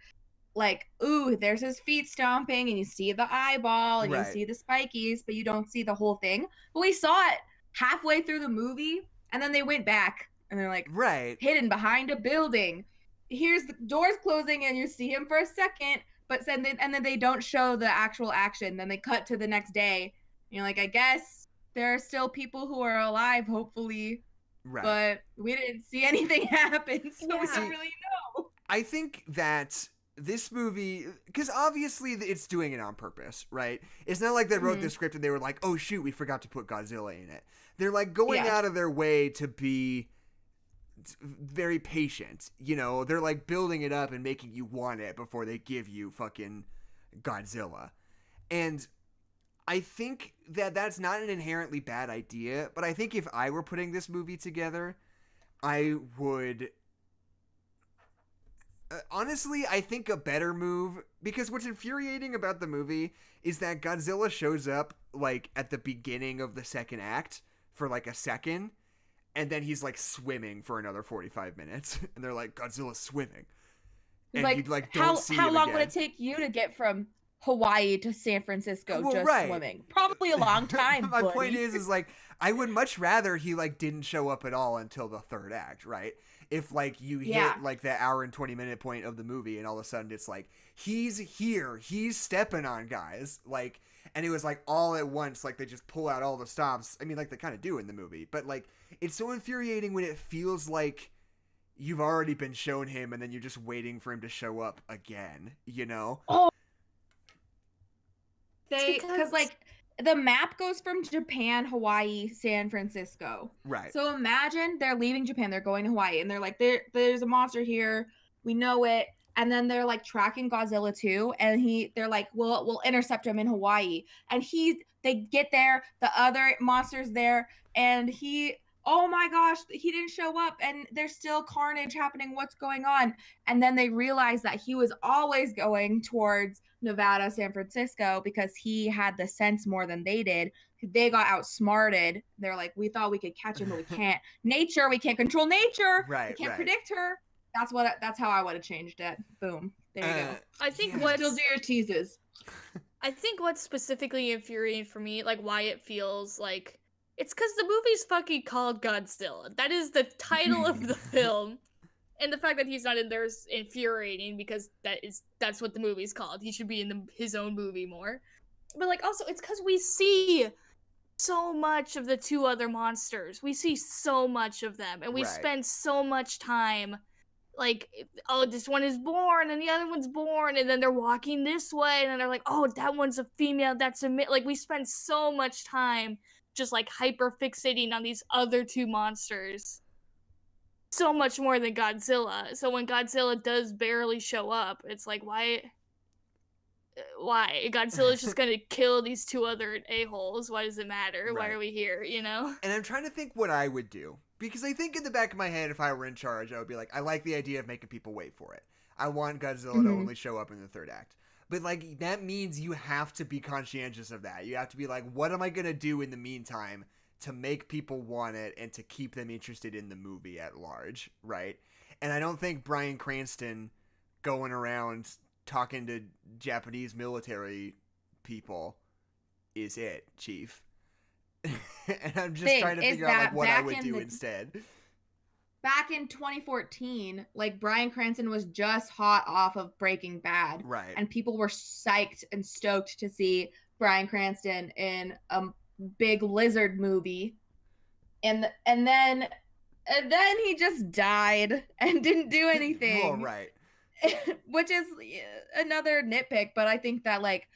like, ooh, there's his feet stomping, and you see the eyeball, and you see the spikies, but you don't see the whole thing. But we saw it halfway through the movie, and then they went back, and they're like, hidden behind a building. Here's the doors closing, and you see him for a second, but then they don't show the actual action. Then they cut to the next day. And you're like, I guess there are still people who are alive, hopefully. But we didn't see anything happen, so we don't really know. I think that this movie, because obviously it's doing it on purpose, right? It's not like they wrote the script and they were like, oh shoot, we forgot to put Godzilla in it. They're like going out of their way to be very patient, you know? They're like building it up and making you want it before they give you fucking Godzilla. And I think that that's not an inherently bad idea, but I think if I were putting this movie together, I would Honestly, I think a better move, because what's infuriating about the movie is that Godzilla shows up, like, at the beginning of the second act for, like, a second, and then he's, like, swimming for another 45 minutes, and they're like, Godzilla's swimming. And Like, you, like, don't see him how long again. would it take you to get from Hawaii to San Francisco Well, just right. swimming? Probably a long time, My buddy. point is, like, I would much rather he, like, didn't show up at all until the third act, right? If, like, you hit, like, the hour and 20-minute point of the movie, and all of a sudden it's like, he's here, he's stepping on guys, like, and it was, like, all at once, like, they just pull out all the stops. I mean, like, they kind of do in the movie, but, like, it's so infuriating when it feels like you've already been shown him, and then you're just waiting for him to show up again, you know? Oh, because like the map goes from Japan, Hawaii, San Francisco. Right. So imagine they're leaving Japan, they're going to Hawaii, and they're like, there's a monster here, we know it. And then they're like tracking Godzilla too, and they're like, we'll intercept him in Hawaii. And they get there, the other monster's there, and oh my gosh, he didn't show up, and there's still carnage happening. What's going on? And then they realize that he was always going towards Nevada, San Francisco, because he had the sense more than they did. They got outsmarted. They're like, we thought we could catch him, but we can't. Nature, we can't control nature. Right. We can't predict her. That's how I would have changed it. Boom. There you go. I think Still do your teases. I think what's specifically infuriating for me, like why it feels like it's because the movie's fucking called Godzilla. That is the title of the film. And the fact that he's not in there is infuriating because that's what the movie's called. He should be in his own movie more. But like also it's because we see so much of the two other monsters. We see so much of them, and we spend so much time like, oh, this one is born and the other one's born, and then they're walking this way, and then they're like, oh, that one's a female, that's a male. Like, we spend so much time just like hyper fixating on these other two monsters, so much more than Godzilla. So when Godzilla does barely show up, it's like, why Godzilla's just gonna kill these two other a-holes? Why does it matter? Why are we here, you know? And I'm trying to think what I would do, because I think in the back of my head, if I were in charge, I would be like, I like the idea of making people wait for it. I want Godzilla to only show up in the third act. But like, that means you have to be conscientious of that. You have to be like, what am I gonna do in the meantime to make people want it and to keep them interested in the movie at large, right? And I don't think Bryan Cranston going around talking to Japanese military people is it, Chief. And I'm just trying to figure out like what I would do instead. Back in 2014, like Bryan Cranston was just hot off of Breaking Bad. Right. And people were psyched and stoked to see Bryan Cranston in a big lizard movie. And then he just died and didn't do anything. Oh, right. Which is another nitpick, but I think that like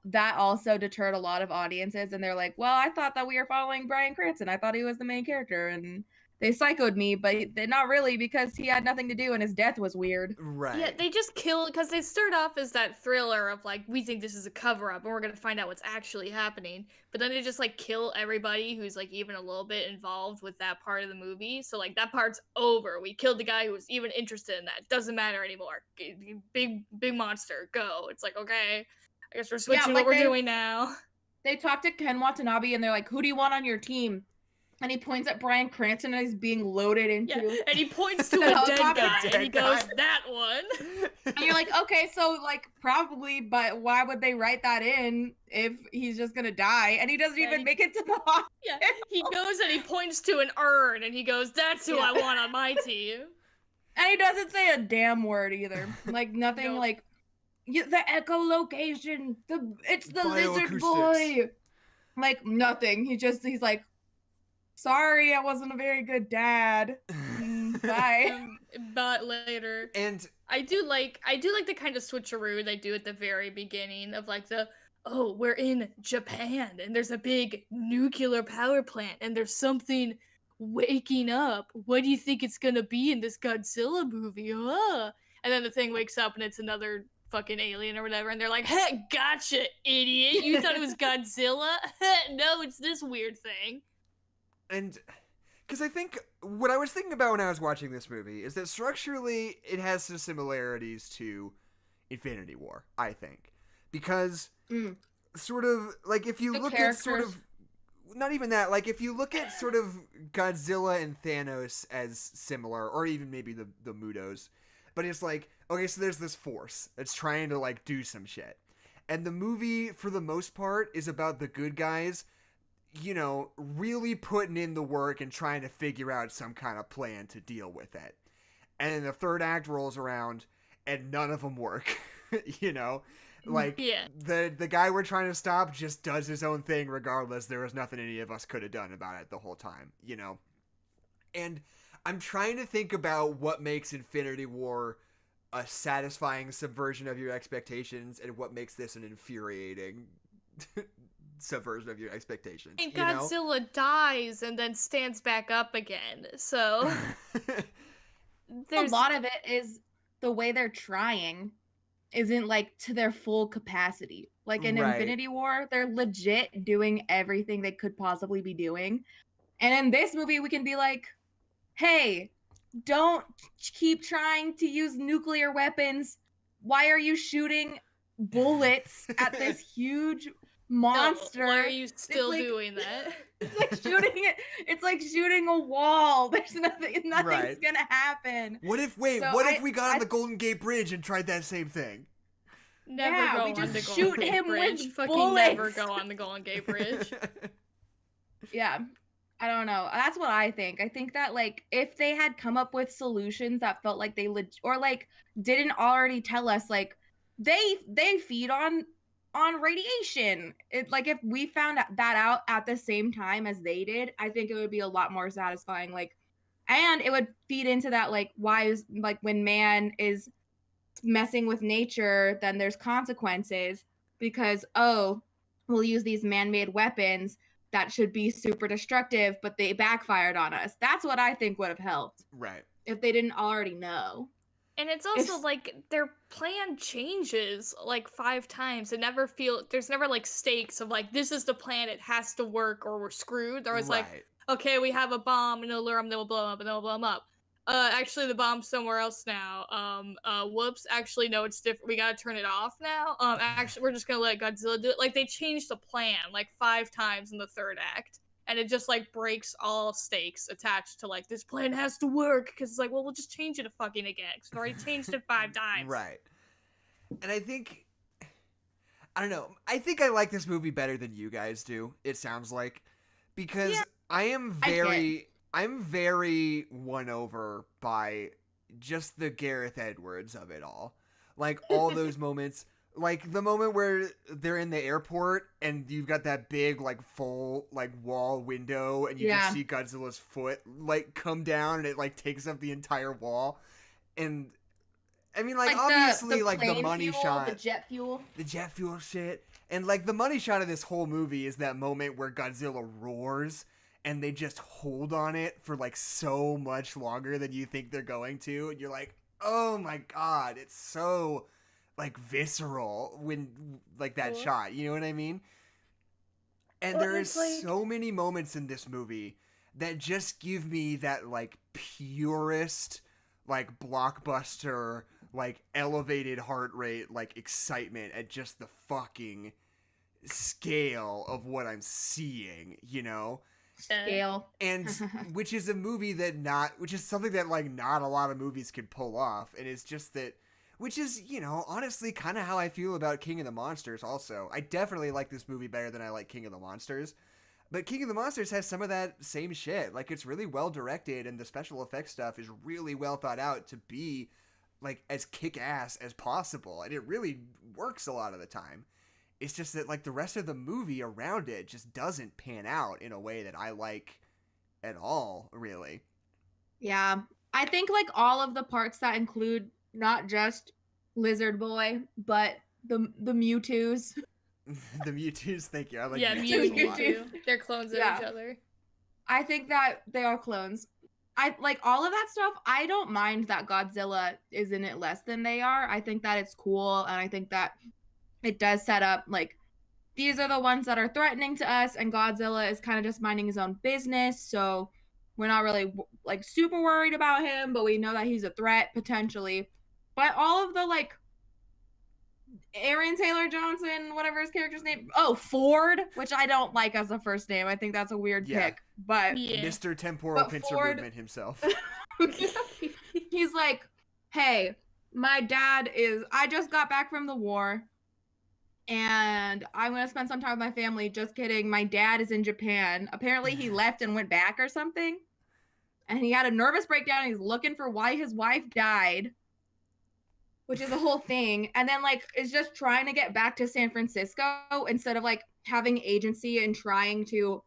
that also deterred a lot of audiences, and they're like, well, I thought that we were following Bryan Cranston. I thought he was the main character, and they psychoed me, but they're not really, because he had nothing to do and his death was weird. Right. Yeah, they just kill, because they start off as that thriller of like, we think this is a cover-up and we're gonna find out what's actually happening, but then they just like kill everybody who's like even a little bit involved with that part of the movie. So like that part's over. We killed the guy who was even interested in that. Doesn't matter anymore. Big monster, go. It's like, okay, I guess we're switching what we're doing now. They talked to Ken Watanabe and they're like, who do you want on your team? And he points at Bryan Cranston and he's being loaded into. Yeah, and he points to a dead guy and he goes, that one. And you're like, okay, so like probably, but why would they write that in if he's just gonna die? And he doesn't even make it to the hospital. Yeah, he goes and he points to an urn and he goes, that's who I want on my team. And he doesn't say a damn word either. Like nothing like, the echolocation, it's the lizard boy. Like nothing. He's like, sorry, I wasn't a very good dad. Bye. But later. And I do like the kind of switcheroo they do at the very beginning of like we're in Japan and there's a big nuclear power plant and there's something waking up. What do you think it's gonna be in this Godzilla movie? And then the thing wakes up and it's another fucking alien or whatever, and they're like, hey, gotcha, idiot. You thought it was Godzilla? No, it's this weird thing. And Because I think what I was thinking about when I was watching this movie is that structurally it has some similarities to Infinity War, I think. Because sort of, like, if you look at sort of, not even that, like, if you look at sort of Godzilla and Thanos as similar, or even maybe the Mutos, but it's like, okay, so there's this force that's trying to, like, do some shit. And the movie, for the most part, is about the good guys, you know, really putting in the work and trying to figure out some kind of plan to deal with it. And then the third act rolls around, and none of them work, you know? Like, the guy we're trying to stop just does his own thing regardless. There was nothing any of us could have done about it the whole time, you know? And I'm trying to think about what makes Infinity War a satisfying subversion of your expectations and what makes this an infuriating subversion of your expectations. And Godzilla dies and then stands back up again, so... A lot of it is the way they're trying isn't, like, to their full capacity. Like, in Infinity War, they're legit doing everything they could possibly be doing. And in this movie, we can be like, hey, don't keep trying to use nuclear weapons. Why are you shooting bullets at this huge monster? Why are you still doing that? It's like shooting it. It's like shooting a wall. There's nothing's gonna happen. What if we got on the Golden Gate Bridge and tried that same thing? Never go on the Golden Gate Bridge. Fucking never go on the Golden Gate Bridge. Yeah. I don't know. That's what I think. I think that, like, if they had come up with solutions that felt like they or like didn't already tell us, like, they feed on radiation. Like, if we found that out at the same time as they did, I think it would be a lot more satisfying. Like, and it would feed into that, like, why is, like, when man is messing with nature, then there's consequences because, oh, we'll use these man-made weapons that should be super destructive, but they backfired on us. That's what I think would have helped. Right. If they didn't already know. And it's also like their plan changes like 5 times. There's never like stakes of like, this is the plan, it has to work or we're screwed. There was like, okay, we have a bomb and it'll lure them, then we'll blow them up and then we'll blow them up. Actually the bomb's somewhere else now. Whoops, actually no, it's different. We gotta turn it off now. Actually we're just gonna let Godzilla do it. Like, they changed the plan like 5 times in the third act. And it just, like, breaks all stakes attached to, like, this plan has to work. Because it's like, well, we'll just change it fucking again. Because we've already changed it 5 times. Right. And I think... I don't know. I think I like this movie better than you guys do, it sounds like. Because I'm very won over by just the Gareth Edwards of it all. Like, all those moments... Like, the moment where they're in the airport and you've got that big, like, full, like, wall window and you just see Godzilla's foot, like, come down and it, like, takes up the entire wall. And, I mean, like obviously, the like, the money shot. The jet fuel. The jet fuel shit. And, like, the money shot of this whole movie is that moment where Godzilla roars and they just hold on it for, like, so much longer than you think they're going to. And you're like, oh my god, it's so... like visceral when like that shot, you know what I mean? And there is so many moments in this movie that just give me that like purest like blockbuster like elevated heart rate like excitement at just the fucking scale of what I'm seeing, you know? Scale. And which is a movie which is something that like not a lot of movies can pull off, and it's just that. Which is, you know, honestly kind of how I feel about King of the Monsters also. I definitely like this movie better than I like King of the Monsters. But King of the Monsters has some of that same shit. Like, it's really well directed and the special effects stuff is really well thought out to be, like, as kick-ass as possible. And it really works a lot of the time. It's just that, like, the rest of the movie around it just doesn't pan out in a way that I like at all, really. Yeah. I think, like, all of the parts that include... not just Lizard Boy, but the Mewtwo's. The Mewtwo's, thank you. I like Mewtwo. They're clones of each other. I think that they are clones. I like all of that stuff. I don't mind that Godzilla is in it less than they are. I think that it's cool, and I think that it does set up like these are the ones that are threatening to us, and Godzilla is kind of just minding his own business. So we're not really like super worried about him, but we know that he's a threat potentially. But all of the like Aaron Taylor Johnson, whatever his character's name, Ford, which I don't like as a first name. I think that's a weird pick. But Mr. Temporal Pincer Ford, Movement himself. He's like, hey, my dad I just got back from the war and I'm going to spend some time with my family. Just kidding. My dad is in Japan. Apparently he left and went back or something. And he had a nervous breakdown. He's looking for why his wife died, which is a whole thing. And then like is just trying to get back to San Francisco instead of like having agency and trying to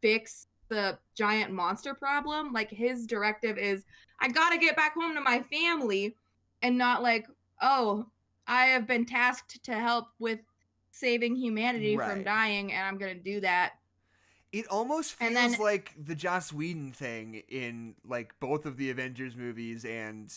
fix the giant monster problem. Like his directive is, I gotta get back home to my family, and not like, oh, I have been tasked to help with saving humanity from dying, and I'm gonna do that. It almost feels like the Joss Whedon thing in like both of the Avengers movies and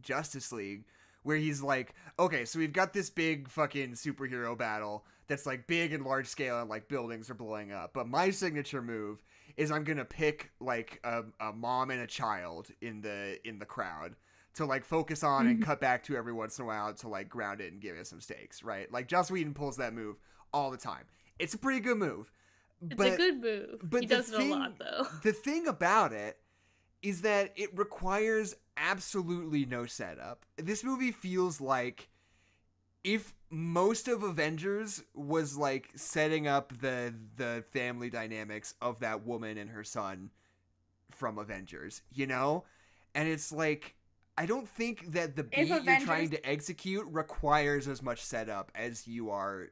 Justice League, where he's like, okay, so we've got this big fucking superhero battle that's like big and large scale and like buildings are blowing up, but my signature move is I'm gonna pick like a mom and a child in the crowd to like focus on and cut back to every once in a while to like ground it and give it some stakes, right? Like Joss Whedon pulls that move all the time. It's a pretty good move. It's a good move. But he does it a lot though. The thing about it is that it requires absolutely no setup. This movie feels like if most of Avengers was like setting up the family dynamics of that woman and her son from Avengers, you know? And it's like, I don't think that the beat you're trying to execute requires as much setup as you are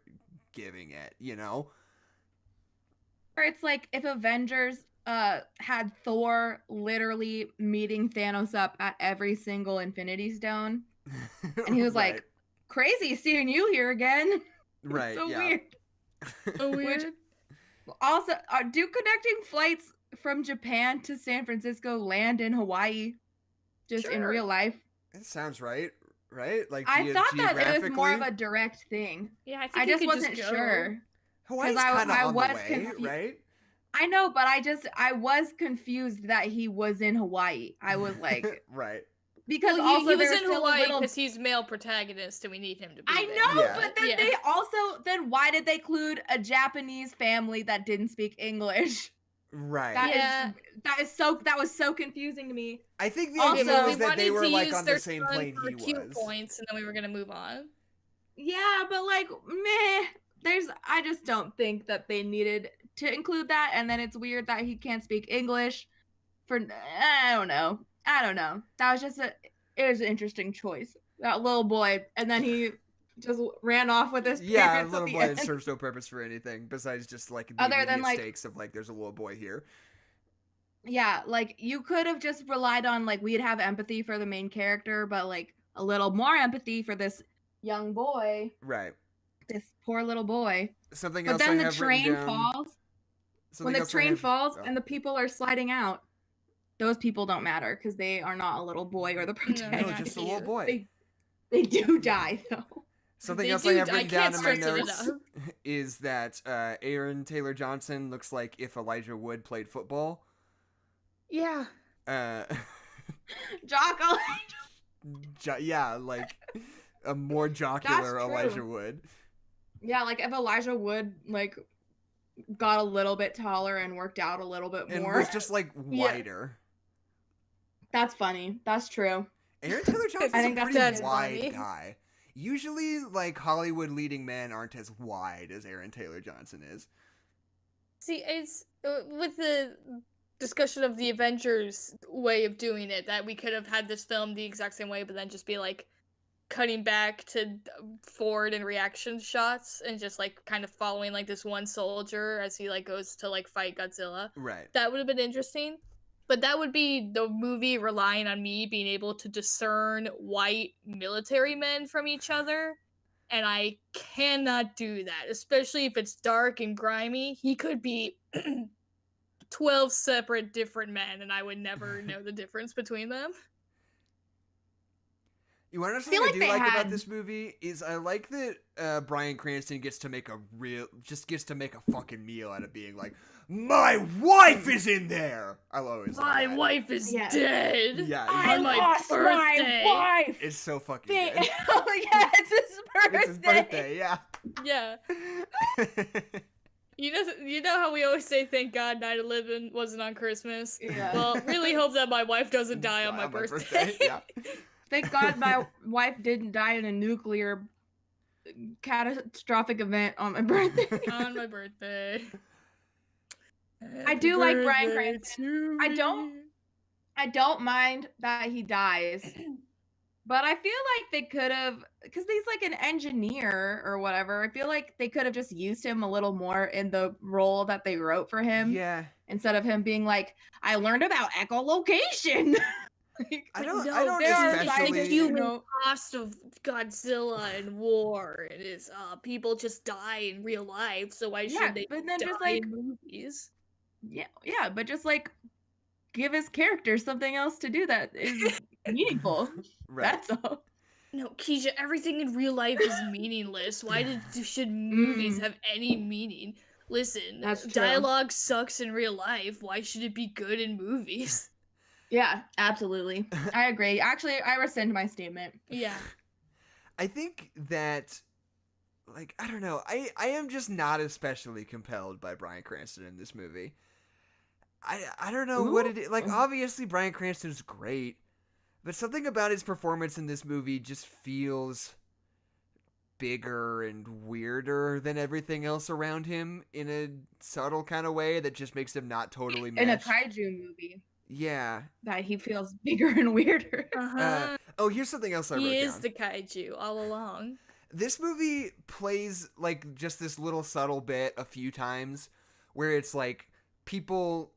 giving it, you know? Or it's like if Avengers had Thor literally meeting Thanos up at every single Infinity Stone, and he was like, crazy seeing you here again. Right. So weird. So weird. Which, also, do connecting flights from Japan to San Francisco land in Hawaii? Just in real life? It sounds right. Like I thought that it was more of a direct thing. Yeah, I just wasn't sure. Hawaii's kind of on the way, right? I know, but I was confused that he was in Hawaii. I was like, right. Because he also was in Hawaii because he's male protagonist and we need him to be I know, but then they also, then why did they include a Japanese family that didn't speak English? Right. That was so confusing to me. I think the idea was that they were like on the same plane he was. Points and then we were gonna move on. Yeah, but like, meh. I just don't think that they needed to include that, and then it's weird that he can't speak English. I don't know. That was it was an interesting choice. That little boy, and then he just ran off with his parents. Little boy serves no purpose for anything besides just like the immediate stakes of like there's a little boy here. Yeah, like you could have just relied on like we'd have empathy for the main character, but like a little more empathy for this young boy. Right. This poor little boy. Something else. But then the train falls. When the train falls and the people are sliding out, those people don't matter because they are not a little boy or the protagonist. No, just a little boy. They do die though. Something else I have written down in my notes is that Aaron Taylor Johnson looks like if Elijah Wood played football. Yeah. Jock yeah, like a more jocular Elijah Wood. Yeah, like if Elijah Wood like got a little bit taller and worked out a little bit more. And was just like whiter. Yeah. That's funny. That's true. Aaron Taylor Johnson's a pretty wide guy. Usually, like, Hollywood leading men aren't as wide as Aaron Taylor Johnson is. See, it's with the discussion of the Avengers way of doing it, that we could have had this film the exact same way, but then just be, like, cutting back to forward and reaction shots and just, like, kind of following, like, this one soldier as he, like, goes to, like, fight Godzilla. Right. That would have been interesting. But that would be the movie relying on me being able to discern white military men from each other. And I cannot do that, especially if it's dark and grimy. He could be 12 separate different men, and I would never know the difference between them. You want to know feel something I like do they like about had- this movie is I like that Bryan Cranston gets to make a fucking meal out of being like, my wife is in there. I always love My that. wife is Yeah. dead. Yeah, I on my lost birthday. my wife. It's so fucking They- good. oh yeah, it's his birthday. It's his birthday, yeah. Yeah. You know how we always say thank God 9/11 wasn't on Christmas? Yeah. Well, really hope that my wife doesn't die on my birthday. Yeah. Thank God my wife didn't die in a nuclear catastrophic event on my birthday. On my birthday. I do like Bryan Happy Cranston. birthday I to don't- me. I don't mind that he dies, but I feel like they could have, because he's like an engineer or whatever. I feel like they could have just used him a little more in the role that they wrote for him, Yeah. instead of him being like, I learned about echolocation. Like, I don't there are especially scientists the who human know- cost of Godzilla and war. It is people just die in real life, so why Yeah, should they but then die just, like- in movies? yeah, but just like give his character something else to do that is meaningful. Right. That's all. No, Kezia, everything in real life is meaningless. Why should movies have any meaning? Listen, That's true. dialogue sucks in real life. Why should it be good in movies? Yeah, absolutely. I agree. Actually, I rescind my statement. Yeah. I think that, like, I don't know. I am just not especially compelled by Bryan Cranston in this movie. I don't know what it is. Like, obviously, Bryan Cranston's great, but something about his performance in this movie just feels bigger and weirder than everything else around him in a subtle kind of way that just makes him not totally mesh. In a kaiju movie, Yeah. that he feels bigger and weirder. Uh-huh. Oh, here's something else I wrote He is down. the kaiju all along. This movie plays like just this little subtle bit a few times where it's like people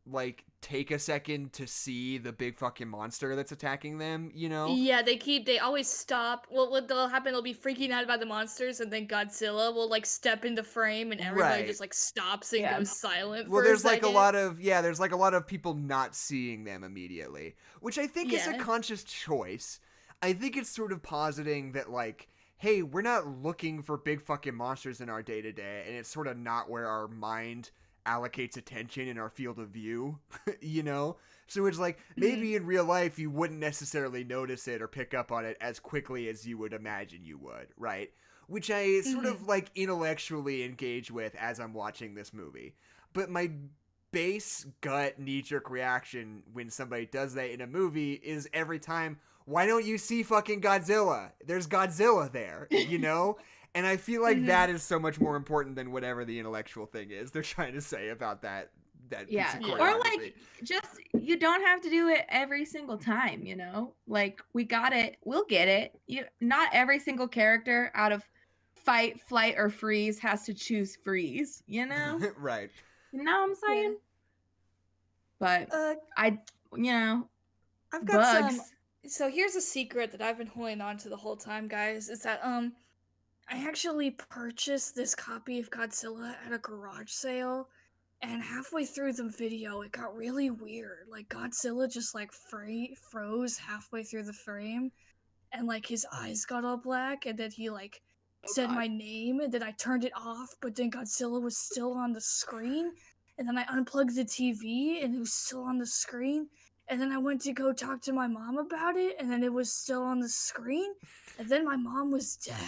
like take a second to see the big fucking monster that's attacking them, you know? Yeah, they always stop. Well, what'll happen, they'll be freaking out about the monsters, and then Godzilla will, like, step into frame, and everybody Right. just, like, stops and Yeah. goes silent Well, for there's a like a second. lot of there's like a lot of people not seeing them immediately, which I think is a Yeah. conscious choice. I think it's sort of positing that like, hey, we're not looking for big fucking monsters in our day to day, and it's sort of not where our mind allocates attention in our field of view, you know? So it's like maybe in real life you wouldn't necessarily notice it or pick up on it as quickly as you would imagine you would, right? Which I sort of like intellectually engage with as I'm watching this movie. But my base gut knee-jerk reaction when somebody does that in a movie is every time, why don't you see fucking Godzilla? There's Godzilla there, you know? And I feel like that is so much more important than whatever the intellectual thing is they're trying to say about that Yeah. piece of Yeah. Or choreography. like, just, you don't have to do it every single time, you know? Like, we got it. We'll get it. Not every single character out of fight, flight, or freeze has to choose freeze, you know? Right. You know what I'm saying? But you know, I've got bugs. some. So here's a secret that I've been holding on to the whole time, guys. Is that I actually purchased this copy of Godzilla at a garage sale, and halfway through the video, it got really weird. Like Godzilla just like froze halfway through the frame, and like his eyes got all black, and then he like said God. my name, and then I turned it off, but then Godzilla was still on the screen, and then I unplugged the TV, and it was still on the screen. And then I went to go talk to my mom about it, and then it was still on the screen, and then my mom was dead.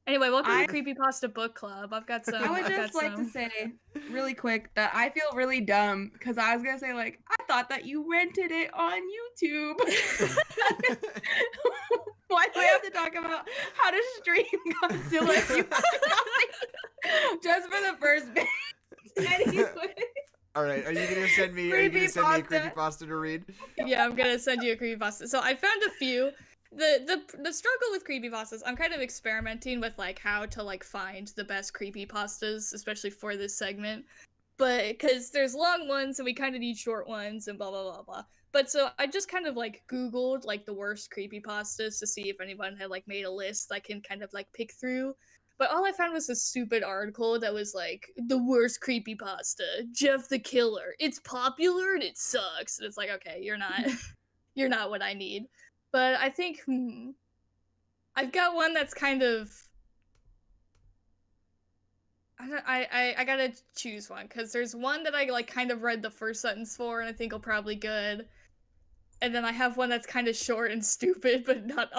Anyway, welcome I- to Creepypasta Book Club. I've got some. I would I've just got like some. to say really quick that I feel really dumb because I was gonna say like I thought that you rented it on YouTube. Why do we have to talk about how to stream Godzilla if you just for the first bit? Anyway, All right, are you gonna send me a Creepypasta. creepypasta to read? Yeah, I'm gonna send you a creepypasta. So I found a few. The struggle with creepypastas, I'm kind of experimenting with like how to like find the best creepypastas, especially for this segment. But because there's long ones and we kind of need short ones and blah blah blah blah. But so I just kind of like Googled like the worst creepypastas to see if anyone had like made a list I can kind of like pick through. But all I found was a stupid article that was like, the worst creepypasta, Jeff the Killer. It's popular and it sucks. And it's like, okay, you're not you're not what I need. But I think I've got one that's kind of. I gotta choose one because there's one that I like kind of read the first sentence for and I think will probably good, and then I have one that's kind of short and stupid but not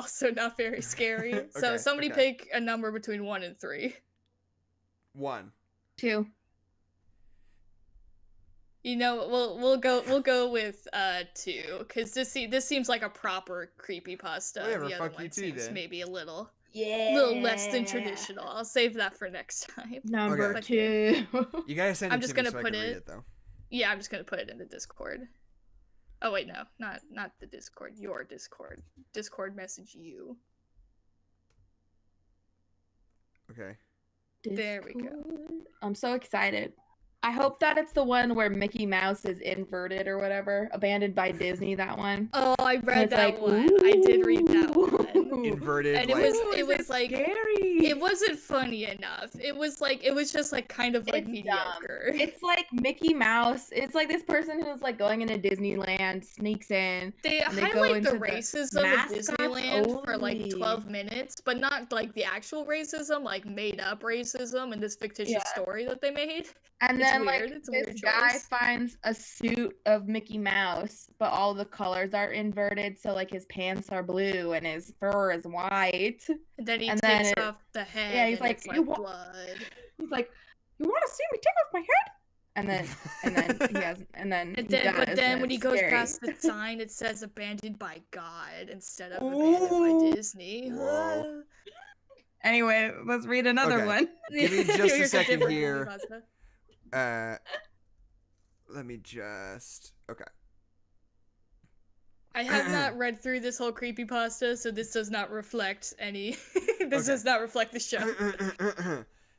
very scary. So Okay, somebody okay. pick a number between 1 and 3. 1. 2. You know, we'll go with 2 because this seems like a proper creepypasta. Whatever, The other fuck you one too, seems then. maybe a little less than Yeah. traditional. I'll save that for next time. Number Okay. 2. You gotta send it I'm to just me gonna so I put can read it- it, though. Yeah, I'm just gonna put it in the Discord. Oh wait, no, not the Discord. Your Discord. Discord message you. Okay. There we go. Discord. I'm so excited. I hope that it's the one where Mickey Mouse is inverted or whatever. Abandoned by Disney, that one. Oh, I And read it's that one. I did read that one. Inverted, And it like... was like scary. it wasn't funny enough. It was just like kind of like It's mediocre. dumb. It's like Mickey Mouse. It's like this person who's like going into Disneyland, sneaks in. They and they go highlight into the the racism of mascots Disneyland for like only. 12 minutes, but not like the actual racism, like made up racism in this fictitious Yeah. story that they made. And It's then weird. like It's a this weird guy choice. finds a suit of Mickey Mouse, but all the colors are inverted, so like his pants are blue and his fur is white. And then he And takes then off the head. yeah, he's and like, it's "You like wa- blood. He's like, "You want to see me take off my head?" And then he has, and then And he then, does, but then and when he it's goes scary. past the sign, it says "abandoned by God" instead of "abandoned by Ooh. Disney." Whoa. Anyway, let's read another Okay. one. Give me just a Here's second different here. creepypasta. Let me just... Okay. I have not read through this whole creepypasta, so this does not reflect any. This Okay. does not reflect the show.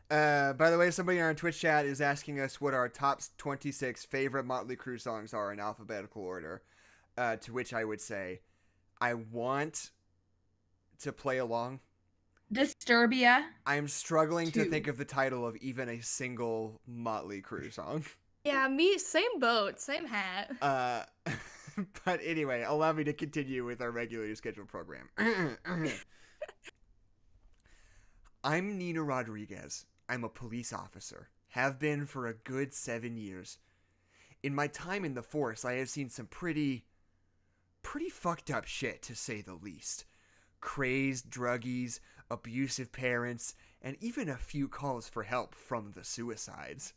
By the way, somebody in our Twitch chat is asking us what our top 26 favorite Motley Crue songs are in alphabetical order. To which I would say, I want to play along. Disturbia. I'm struggling to 2. think of the title of even a single Motley Crue song. Yeah, me, same boat, same hat. But anyway, allow me to continue with our regularly scheduled program. I'm Nina Rodriguez. I'm a police officer. Have been for a good 7 years. In my time in the force, I have seen some pretty fucked up shit, to say the least. Crazed druggies, abusive parents, and even a few calls for help from the suicides.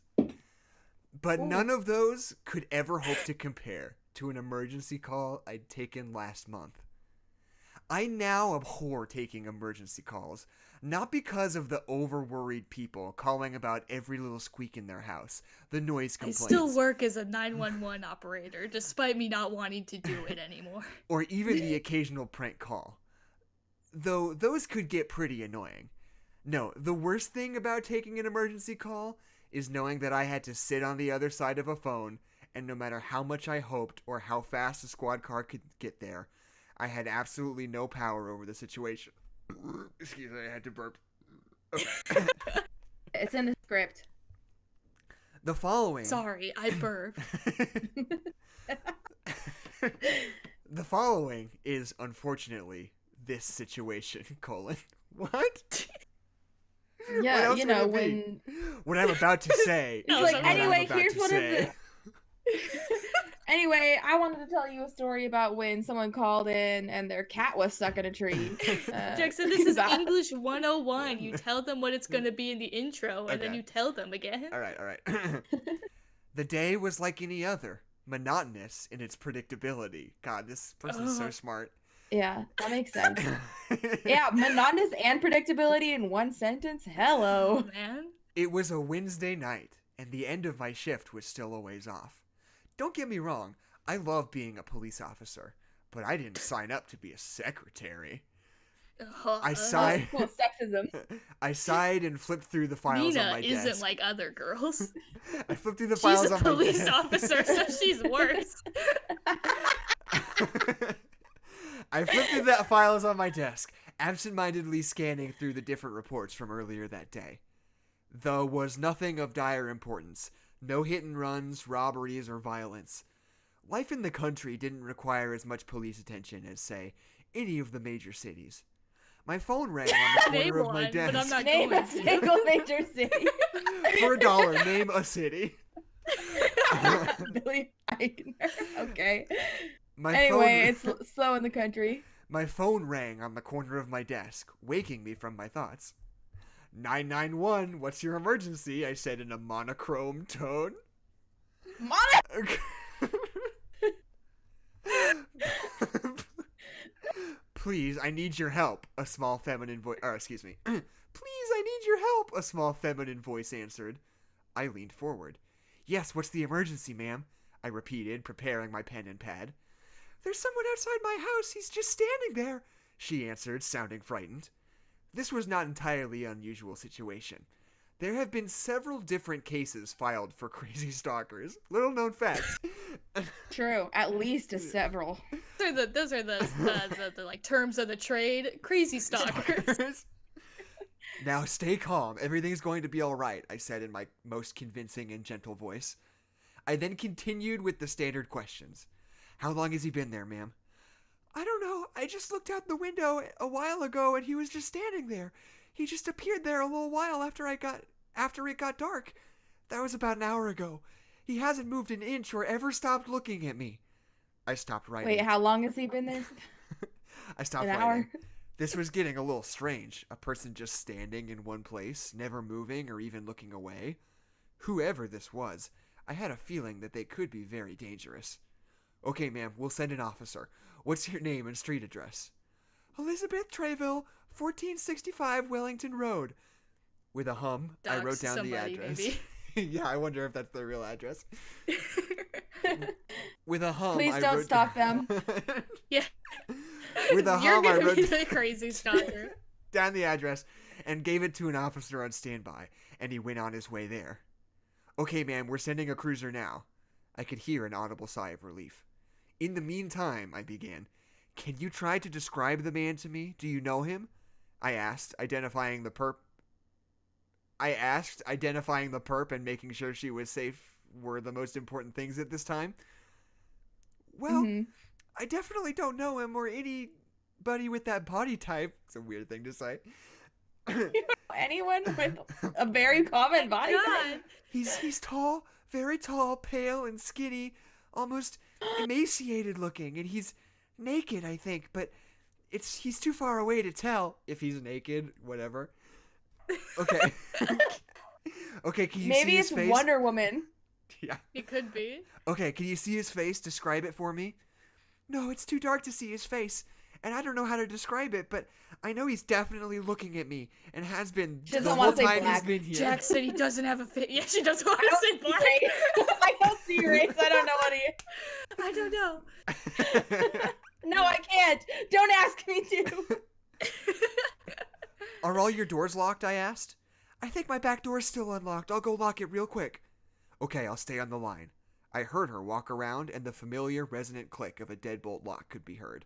But none of those could ever hope to compare to an emergency call I'd taken last month. I now abhor taking emergency calls, not because of the over-worried people calling about every little squeak in their house, the noise I complaints, still work as a 911 operator, despite me not wanting to do it anymore. or even the occasional prank call. Though those could get pretty annoying. No, the worst thing about taking an emergency call is knowing that I had to sit on the other side of a phone, and no matter how much I hoped or how fast a squad car could get there, I had absolutely no power over the situation. Excuse me, I had to burp. Okay. It's in the script. The following... Sorry, I burped. The following is, unfortunately, this situation, : What? What Yeah, else you would know, it be? when What I'm about to say It's is like, what I'm anyway, about here's to one of say. Anyway, I wanted to tell you a story about when someone called in and their cat was stuck in a tree. Jackson, this is that- English 101. You tell them what it's gonna be in the intro, and then Okay. you tell them again. All right. The day was like any other, monotonous in its predictability. God, this person's so smart. Yeah, that makes sense. Yeah, monotonous and predictability in one sentence. Hello. Oh, man. It was a Wednesday night, and the end of my shift was still a ways off. Don't get me wrong, I love being a police officer, but I didn't sign up to be a secretary. I sighed. Cool sexism. I sighed and flipped through the files on Nina my isn't desk. like other girls. I flipped through the She's files a on my police desk. officer, so she's worse. I flipped through the files on my desk, absent-mindedly scanning through the different reports from earlier that day. Though was nothing of dire importance. No hit-and-runs, robberies, or violence. Life in the country didn't require as much police attention as, say, any of the major cities. My phone rang on the Name corner of my one, desk. but I'm not Name going a to. single major city. For $1, name a city. Billy Eichner. Okay. My Anyway, phone, it's slow in the country. my phone rang on the corner of my desk, waking me from my thoughts. 911, what's your emergency? I said in a monochrome tone. Please, I need your help, a small feminine voice, excuse me. Please, I need your help, a small feminine voice answered. I leaned forward. Yes, what's the emergency, ma'am? I repeated, preparing my pen and pad. There's someone outside my house, he's just standing there, she answered, sounding frightened. This was not entirely an unusual situation. There have been several different cases filed for crazy stalkers. Little known facts. True. At least several. Those are the like terms of the trade. Crazy stalkers. Now stay calm. Everything's going to be all right, I said in my most convincing and gentle voice. I then continued with the standard questions. How long has he been there, ma'am? I don't know. I just looked out the window a while ago and he was just standing there. He just appeared there a little while after it got dark. That was about an hour ago. He hasn't moved an inch or ever stopped looking at me. I stopped writing. Wait, how long has he been there? I stopped An writing. hour? This was getting a little strange. A person just standing in one place, never moving or even looking away. Whoever this was, I had a feeling that they could be very dangerous. Okay, ma'am, we'll send an officer. What's your name and street address? Elizabeth Treville, 1465 Wellington Road. With a hum, I wrote down the address. Yeah, I wonder if that's their real address. With a hum, Please I don't wrote stalk them. Yeah. With a You're hum, I gonna wrote be the crazy stalker. down the address and gave it to an officer on standby, and he went on his way there. Okay, ma'am, we're sending a cruiser now. I could hear an audible sigh of relief. In the meantime, I began, can you try to describe the man to me? Do you know him? I asked, identifying the perp and making sure she was safe were the most important things at this time. Well, I definitely don't know him or anybody with that body type. It's a weird thing to say. Anyone with a very common body type? God. He's tall, very tall, pale and skinny, almost emaciated looking, and he's naked, I think, but he's too far away to tell if he's naked, whatever. Okay. Okay, can you see his face? Maybe it's Wonder Woman. Yeah. It could be. Okay, can you see his face? Describe it for me. No, it's too dark to see his face, and I don't know how to describe it, but I know he's definitely looking at me and has been She doesn't the whole want to say time black. he's been here. Jack said he doesn't have a face. Yeah, she doesn't want to say black. I don't see race. I don't know what he is. I don't know. No, I can't. Don't ask me to. Are all your doors locked? I asked. I think my back door's still unlocked. I'll go lock it real quick. Okay, I'll stay on the line. I heard her walk around, and the familiar resonant click of a deadbolt lock could be heard.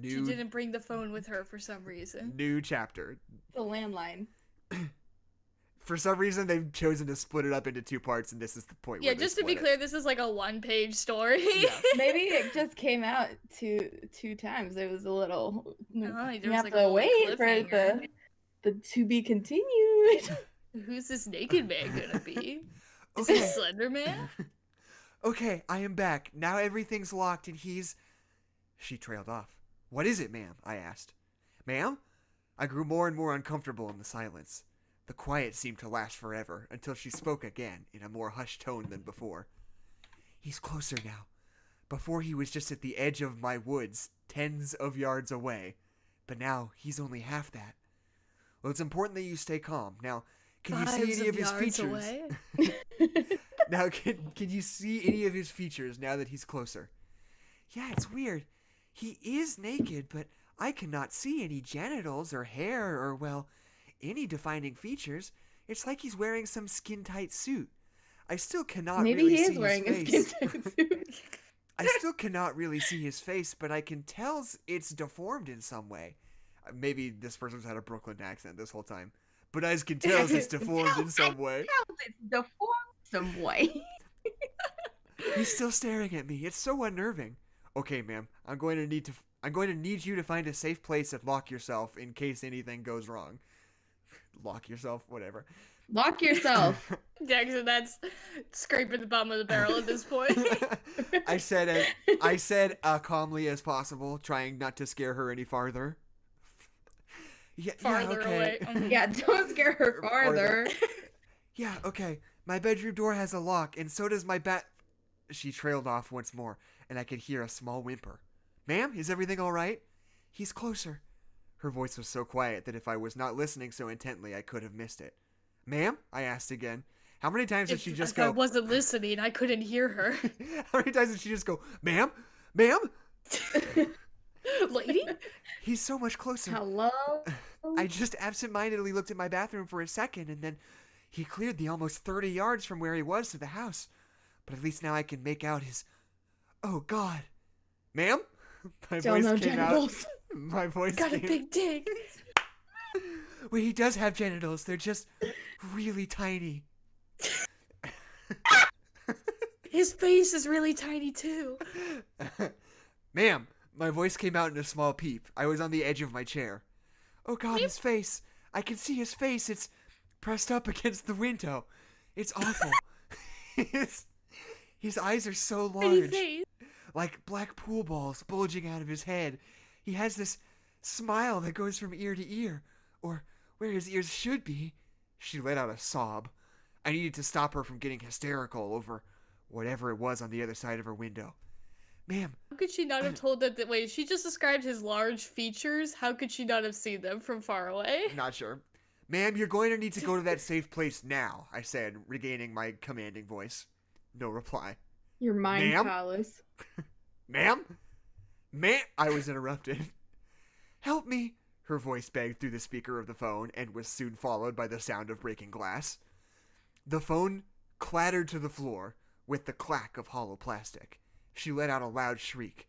She didn't bring the phone with her for some reason. New chapter. The landline. For some reason, they've chosen to split it up into two parts, and this is the point Yeah, where they just to be split it. clear, this is like a one-page story. Yeah. Maybe it just came out two times. It was a little. there you was have like to a little wait for cliffhanger. the to be continued. Who's this naked man gonna be? Is Okay. he Slender Man? Okay, I am back. Now everything's locked, and he's... She trailed off. What is it, ma'am? I asked. Ma'am? I grew more and more uncomfortable in the silence. The quiet seemed to last forever, until she spoke again, in a more hushed tone than before. He's closer now. Before he was just at the edge of my woods, tens of yards away. But now, he's only half that. Well, it's important that you stay calm. Now, can you see any of his features? Away? Now, can you see any of his features now that he's closer? Yeah, it's weird. He is naked, but I cannot see any genitals or hair or, well, any defining features. It's like he's wearing some skin-tight suit. I still cannot Maybe really he see is wearing a his face. skin tight suit. I still cannot really see his face, but I can tell it's deformed in some way. Maybe this person's had a Brooklyn accent this whole time. But I can tell it's deformed in some way. It's deformed some way. He's still staring at me. It's so unnerving. Okay, ma'am. I'm going to need to I'm going to need you to find a safe place and lock yourself in case anything goes wrong. Lock yourself, whatever. Lock yourself. Jackson, that's scraping the bottom of the barrel at this point. I said calmly as possible, trying not to scare her any farther. Farther away. Yeah, don't scare her farther. Yeah, okay. My bedroom door has a lock, and so does my bat. She trailed off once more, and I could hear a small whimper. Ma'am, is everything all right? He's closer. Her voice was so quiet that if I was not listening so intently, I could have missed it. Ma'am? I asked again. How many times did she just go... If I wasn't listening, I couldn't hear her. How many times did she just go, ma'am? Ma'am? Lady? He's so much closer. Hello? I just absentmindedly looked at my bathroom for a second, and then he cleared the almost 30 yards from where he was to the house. But at least now I can make out his... Oh, God. Ma'am? My Still no voice came genitals. out. My voice Got a came... big dick. Well, he does have genitals. They're just really tiny. His face is really tiny, too. Ma'am, my voice came out in a small peep. I was on the edge of my chair. Oh, God, his face. I can see his face. It's pressed up against the window. It's awful. His eyes are so large. Like black pool balls bulging out of his head. He has this smile that goes from ear to ear. Or where his ears should be. She let out a sob. I needed to stop her from getting hysterical over whatever it was on the other side of her window. Ma'am. How could she not have told that? Wait, she just described his large features. How could she not have seen them from far away? Not sure. Ma'am, you're going to need to go to that safe place now, I said, regaining my commanding voice. No reply. Your mind Ma'am? palace. Ma'am? Ma'am? I was interrupted. Help me, her voice begged through the speaker of the phone and was soon followed by the sound of breaking glass. The phone clattered to the floor with the clack of hollow plastic. She let out a loud shriek.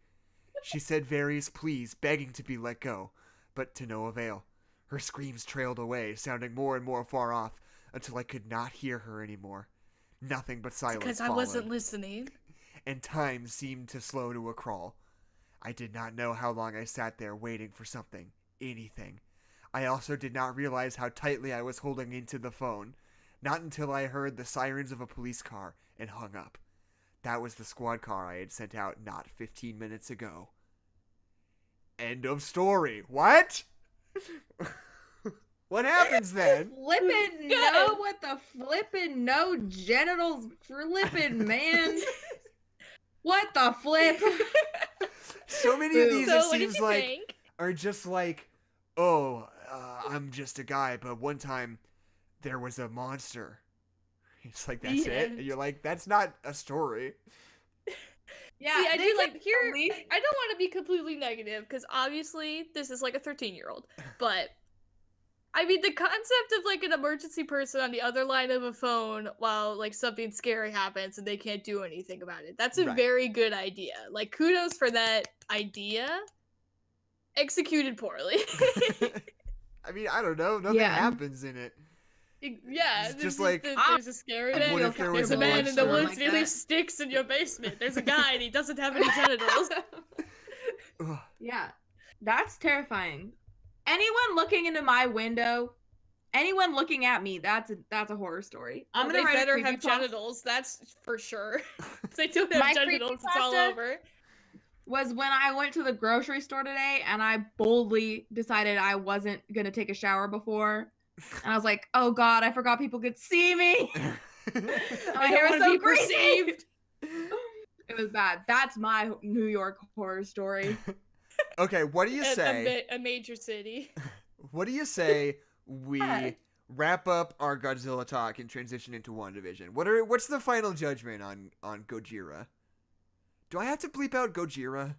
She said various pleas, begging to be let go, but to no avail. Her screams trailed away, sounding more and more far off, until I could not hear her anymore. Nothing but silence Because I followed, wasn't listening. and time seemed to slow to a crawl. I did not know how long I sat there waiting for something, anything. I also did not realize how tightly I was holding into the phone, not until I heard the sirens of a police car and hung up. That was the squad car I had sent out not 15 minutes ago. End of story. What? What happens then? Flippin' no, what the flippin' no genitals flippin' man. What the flip? So many of these, So it what did seems you like, think? are just like, oh, I'm just a guy, but one time there was a monster. It's like, that's it? And you're like, that's not a story. Yeah, See, I they do like could here. at least- I don't want to be completely negative because obviously this is like a 13-year-old, but I mean the concept of like an emergency person on the other line of a phone while like something scary happens and they can't do anything about it. That's a Right. very good idea. Like kudos for that idea. Executed poorly. I mean, I don't know. Nothing Yeah. happens in it. Yeah, It's there's just like, there's a scary what man. if there was There's a man in the monster? woods Like and he leaves that. sticks in your basement. There's a guy and he doesn't have any genitals. Ugh. Yeah, that's terrifying. Anyone looking into my window, anyone looking at me, that's a horror story. I'm Well, gonna they write better a have creepypasta. genitals, that's for sure. If they don't have My genitals, it's all creepypasta- over. Was when I went to the grocery store today and I boldly decided I wasn't gonna take a shower before. And I was like, oh God, I forgot people could see me. My I hair don't was wanna so be greasy. perceived. It was bad. That's my New York horror story. Okay, what do you say? A major city. What do you say we Yeah. wrap up our Godzilla talk and transition into WandaVision? What's the final judgment on Gojira? Do I have to bleep out Gojira?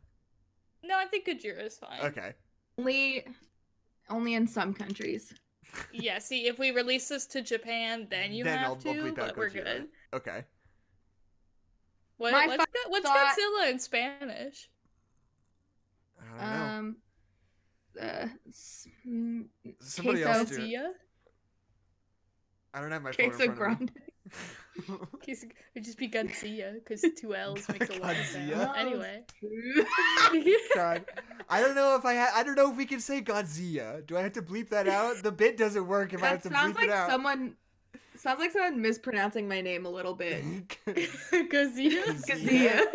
No, I think Gojira is fine. Okay. Only in some countries. Yeah, see, if we release this to Japan, then you Then have I'll to, bleep out but we're Gojira. good. Okay. My What's thought- Godzilla in Spanish? I don't know. Somebody queso. else do it. Godzilla? I don't have my phone in Queso front of me. grande. It'd just be Godzilla, because 2 L's makes a lot of Godzilla? sound. Anyway. God. I don't know if we can say Godzilla. Do I have to bleep that out? The bit doesn't work if I have That to sounds bleep like it out. someone mispronouncing my name a little bit. Godzilla? Kezia.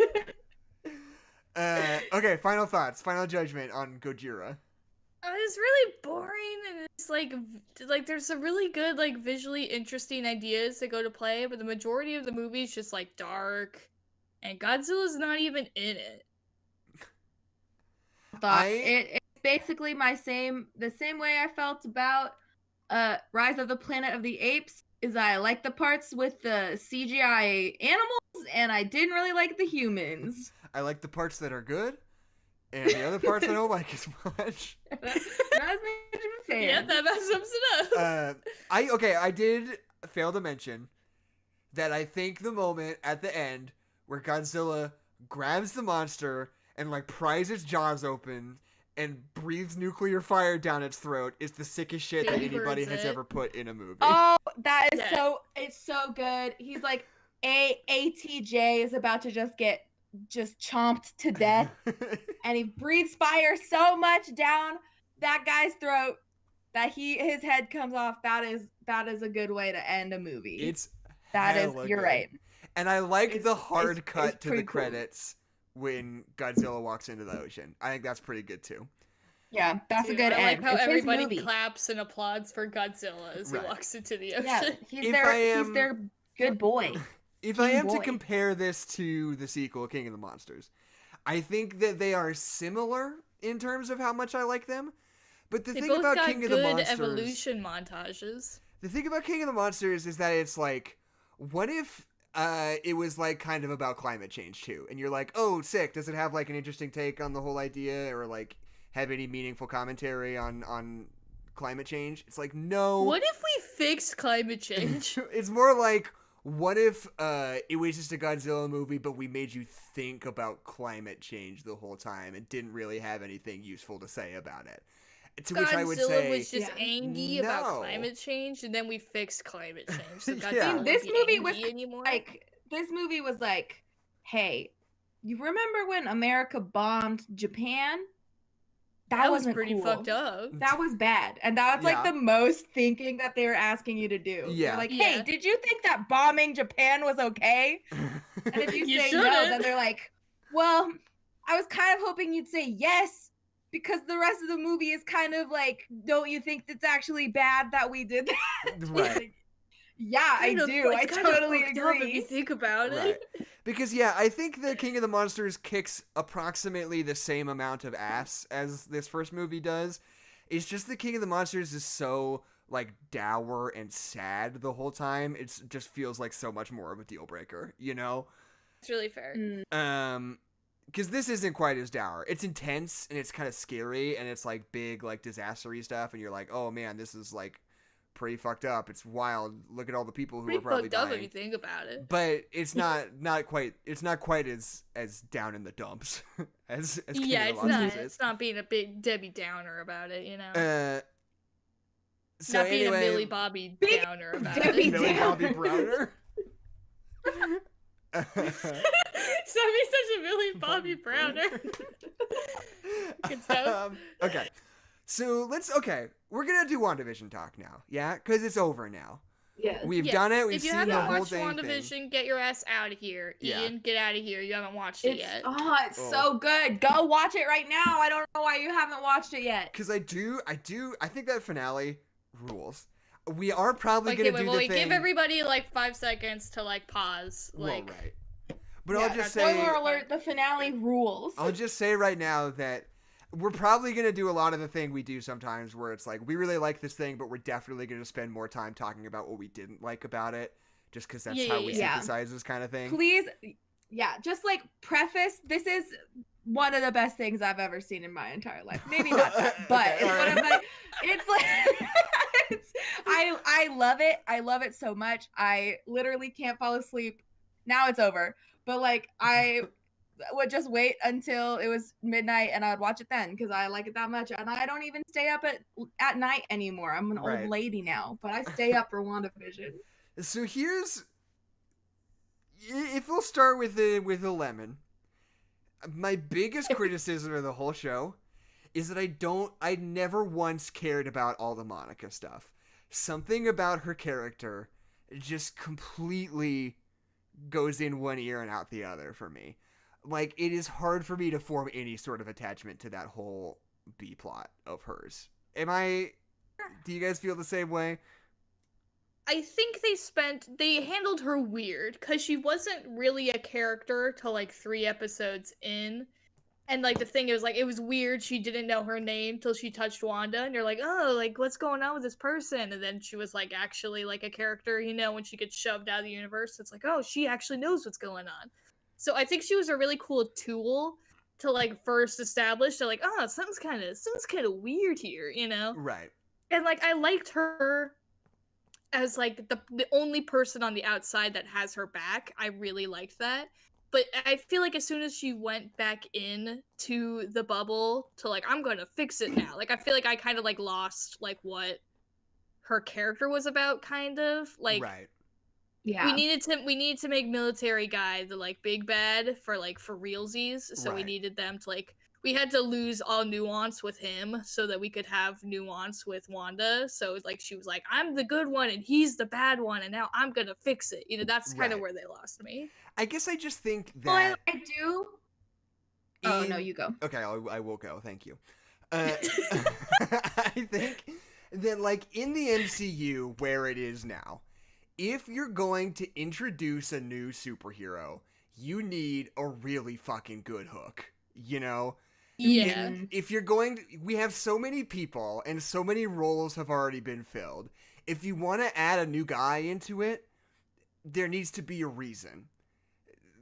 Okay, final thoughts, final judgment on Gojira. It's really boring, and it's like there's some really good, like, visually interesting ideas that go to play, but the majority of the movie is just like dark, and Godzilla's not even in it. It's basically the same way I felt about Rise of the Planet of the Apes. Is I like the parts with the CGI animals, and I didn't really like the humans. I like the parts that are good, and the other parts I don't like as much. Not as much of a fan. Yeah, that sums it up. I did fail to mention that I think the moment at the end where Godzilla grabs the monster and like pries its jaws open and breathes nuclear fire down its throat is the sickest shit that anybody has ever put in a movie. Oh, that is it's so good. He's like, ATJ is about to just get chomped to death. And he breathes fire so much down that guy's throat that his head comes off. That is a good way to end a movie. You're right. And I like the hard cut to the credits when Godzilla walks into the ocean. I think that's pretty good too. Yeah, that's a good I end. like how it's everybody claps and applauds for Godzilla as he walks into the ocean. Yeah, he's their good boy. If I am to compare this to the sequel, King of the Monsters, I think that they are similar in terms of how much I like them. But the thing about King of the Monsters, evolution montages. The thing about King of the Monsters is that it's like, what if it was like kind of about climate change too? And you're like, oh, sick. Does it have like an interesting take on the whole idea, or like have any meaningful commentary on climate change? It's like, no. What if we fixed climate change? It's more like, what if it was just a Godzilla movie, but we made you think about climate change the whole time and didn't really have anything useful to say about it? To which I would say, Godzilla was just angry about climate change, and then we fixed climate change. So Godzilla this movie was anymore. This movie was like, hey, you remember when America bombed Japan? That was wasn't pretty cool. fucked up. That was bad. And that's like the most thinking that they were asking you to do. Yeah. They're like, hey, did you think that bombing Japan was okay? And if you say no, then they're like, well, I was kind of hoping you'd say yes, because the rest of the movie is kind of like, don't you think it's actually bad that we did that? Right. Like, yeah, I do. I totally agree. If you think about it. Because, yeah, I think the King of the Monsters kicks approximately the same amount of ass as this first movie does. It's just the King of the Monsters is so, like, dour and sad the whole time. It just feels like so much more of a deal breaker, you know? It's really fair. Because this isn't quite as dour. It's intense, and it's kind of scary, and it's, like, big, like, disaster-y stuff, and you're like, oh, man, this is, like, pretty fucked up. It's wild. Look at all the people who are probably dying. If you think about it. But it's not quite as down in the dumps as King of the Monsters is. It's not being a big Debbie Downer about it, you know. So not being anyway, a Millie Bobby Downer about Debbie it. Millie Bobby Browner. Stop being such a Millie Bobby Browner. Good stuff. Okay. So we're gonna do WandaVision talk now, yeah? Because it's over now. Yeah. We've done it, we've seen the whole thing. If you haven't watched WandaVision, get your ass out of here. Ian, get out of here. You haven't watched it yet. Oh, it's so good. Go watch it right now. I don't know why you haven't watched it yet. Because I think that finale rules. We are probably gonna do the thing. Give everybody like 5 seconds to like pause. Like, well, right. But I'll just say, spoiler alert, the finale rules. I'll just say right now that we're probably going to do a lot of the thing we do sometimes where it's like, we really like this thing, but we're definitely going to spend more time talking about what we didn't like about it, just because that's how we synthesize this kind of thing. Please, just like preface, this is one of the best things I've ever seen in my entire life. Maybe not that, but it's one of my, it's like, I love it. I love it so much. I literally can't fall asleep. Now it's over. But like, I would just wait until it was midnight and I would watch it then because I like it that much. And I don't even stay up at night anymore. I'm an old lady now, but I stay up for WandaVision. So here's if we'll start with a lemon, my biggest criticism of the whole show is that I never once cared about all the Monica stuff. Something about her character just completely goes in one ear and out the other for me. Like, it is hard for me to form any sort of attachment to that whole B plot of hers. Do you guys feel the same way? I think they handled her weird, because she wasn't really a character till like 3 episodes in. And like the thing is, like, it was weird, she didn't know her name till she touched Wanda, and you're like, oh, like, what's going on with this person? And then she was like actually like a character, when she gets shoved out of the universe, it's like, oh, she actually knows what's going on. So I think she was a really cool tool to like first establish that, like, oh, something's kind of weird here, Right. And like I liked her as like the only person on the outside that has her back. I really liked that. But I feel like as soon as she went back in to the bubble to like, I'm going to fix it now. Like, I feel like I kind of like lost like what her character was about, kind of. Like, right. Yeah. We needed to make military guy the like big bad for realsies. So we needed them to like, we had to lose all nuance with him so that we could have nuance with Wanda. So like she was like, I'm the good one and he's the bad one, and now I'm gonna fix it. That's kind of where they lost me. I guess I just think that. Well, I do. Oh no, you go. Okay, I will go. Thank you. I think that like in the MCU where it is now, if you're going to introduce a new superhero, you need a really fucking good hook. Yeah. And if you're going to, we have so many people and so many roles have already been filled. If you want to add a new guy into it, there needs to be a reason.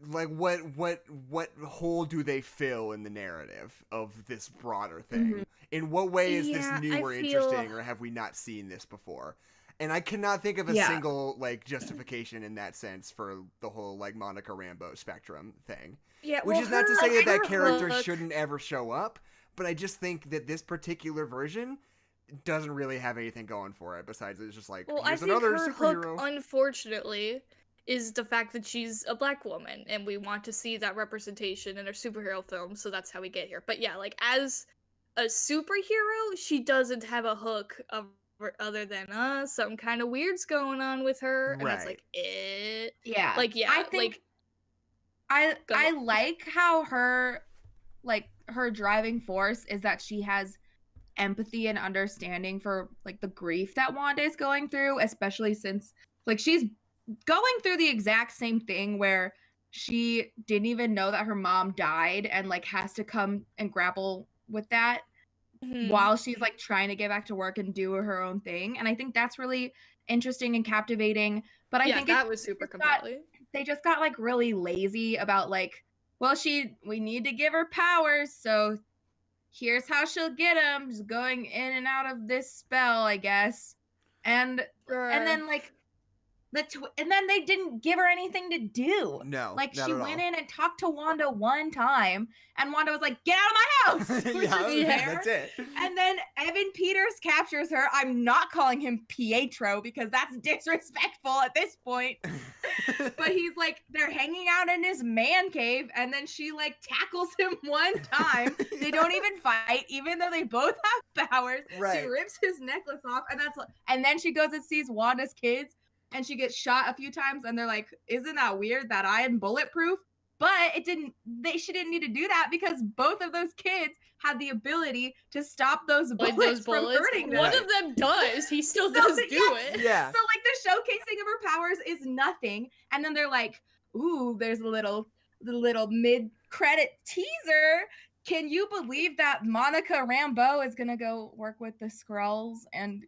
Like what hole do they fill in the narrative of this broader thing? Mm-hmm. In what way is this new or interesting, or have we not seen this before? And I cannot think of a single like justification in that sense for the whole like Monica Rambeau spectrum thing. Yeah, which is not to say that character shouldn't ever show up, but I just think that this particular version doesn't really have anything going for it besides it's just like, here's another superhero. Hook, unfortunately, is the fact that she's a black woman, and we want to see that representation in a superhero film, so that's how we get here. But yeah, like as a superhero, she doesn't have a hook other than something kind of weird's going on with her, and that's like it. Yeah, like I think I like how her driving force is that she has empathy and understanding for like the grief that Wanda is going through, especially since like she's going through the exact same thing where she didn't even know that her mom died and like has to come and grapple with that while she's like trying to get back to work and do her own thing. And I think that's really interesting and captivating. But I think that was super compelling. They just got like really lazy about like, well, we need to give her powers, so here's how she'll get them, just going in and out of this spell, I guess. And then like and then they didn't give her anything to do. No, like she went in and talked to Wanda one time, and Wanda was like, "Get out of my house!" That's it. And then Evan Peters captures her. I'm not calling him Pietro because that's disrespectful at this point. But he's like, they're hanging out in his man cave, and then she like tackles him one time. They don't even fight, even though they both have powers. Right. She rips his necklace off, and then she goes and sees Wanda's kids. And she gets shot a few times, and they're like, "Isn't that weird that I am bulletproof?" But she didn't need to do that because both of those kids had the ability to stop those bullets from hurting them. One of them does. He still does do it. Yeah. So like the showcasing of her powers is nothing, and then they're like, "Ooh, there's the little mid-credit teaser. Can you believe that Monica Rambeau is gonna go work with the Skrulls and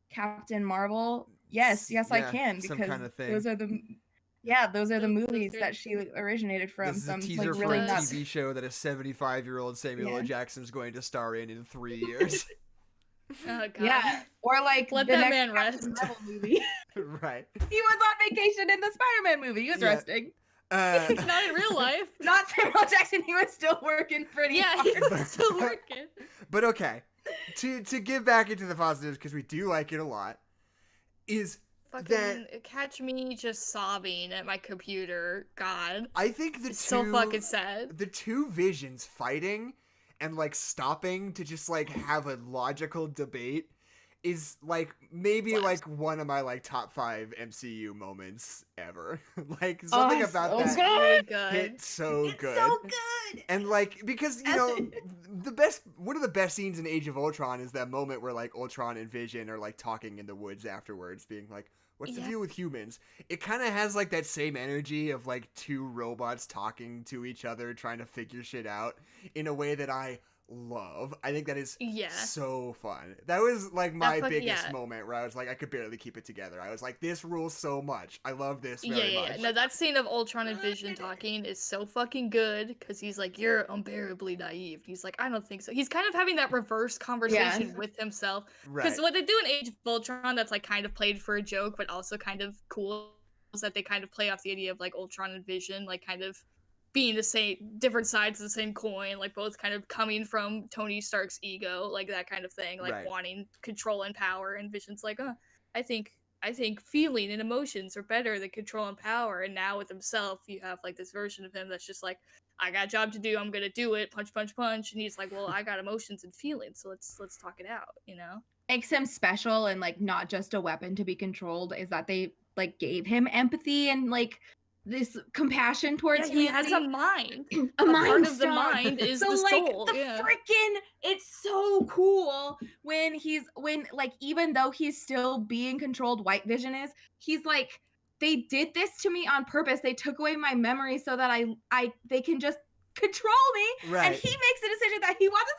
Captain Marvel?" Yes, I can, because kind of those are the movies that she originated from. This is a teaser for a TV show that a 75-year-old Samuel L. Jackson is going to star in 3 years. Oh god. Yeah, or like let that man rest. Marvel movie. Right. He was on vacation in the Spider-Man movie. He was resting. Not in real life. Not Samuel L. Jackson. He was still working pretty hard. He was still working. But okay, to get back into the positives, because we do like it a lot. Is Fucking catch me just sobbing at my computer. God. I think It's so fucking sad. the two visions fighting and like stopping to just like have a logical debate is like maybe like one of my like top 5 MCU moments ever. Like something about so that Good. hit so It's good. so good. And like because you know one of the best scenes in Age of Ultron is that moment where like Ultron and Vision are like talking in the woods afterwards, being like, "What's the deal with humans?" It kind of has like that same energy of like two robots talking to each other, trying to figure shit out in a way that I love. I think that is so fun. That was like my biggest moment where I was like, I could barely keep it together. I was like, this rules so much. I love this very much. No, that scene of Ultron and Vision talking is so fucking good because he's like, "You're unbearably naive." He's like, "I don't think so." He's kind of having that reverse conversation with himself. Because what they do in Age of Ultron that's like kind of played for a joke, but also kind of cool, is that they kind of play off the idea of like Ultron and Vision, like kind of being the same, different sides of the same coin, like both kind of coming from Tony Stark's ego, like that kind of thing, like wanting control and power. And Vision's like, I think feeling and emotions are better than control and power. And now with himself, you have like this version of him that's just like, I got a job to do, I'm gonna do it, punch, punch, punch. And he's like, well, I got emotions and feelings, so let's talk it out, you know? Makes him special and like not just a weapon to be controlled is that they like gave him empathy and like this compassion towards he has a mind. A mind part of the stone. mind is so the like soul. the freaking it's so cool when like even though he's still being controlled, White Vision is, he's like, they did this to me on purpose. They took away my memory so that they can just control me. And he makes the decision that he wants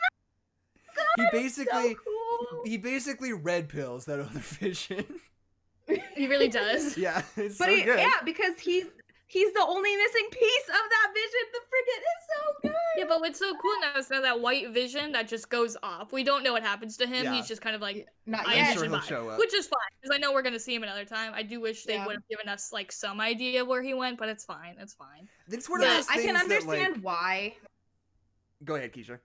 He basically red pills that other Vision. He really does. Yeah, it's but so good. Yeah, because he's the only missing piece of that Vision. The friggin' is so good. Yeah, but what's so cool now is now that White Vision that just goes off. We don't know what happens to him. He's just kind of like, not I'm yet. sure he'll show up. Which is fine, because I know we're gonna see him another time. I do wish they would have given us like some idea where he went, but it's fine. It's fine. It's one of those things I can understand that, like... why. Go ahead, Keisha.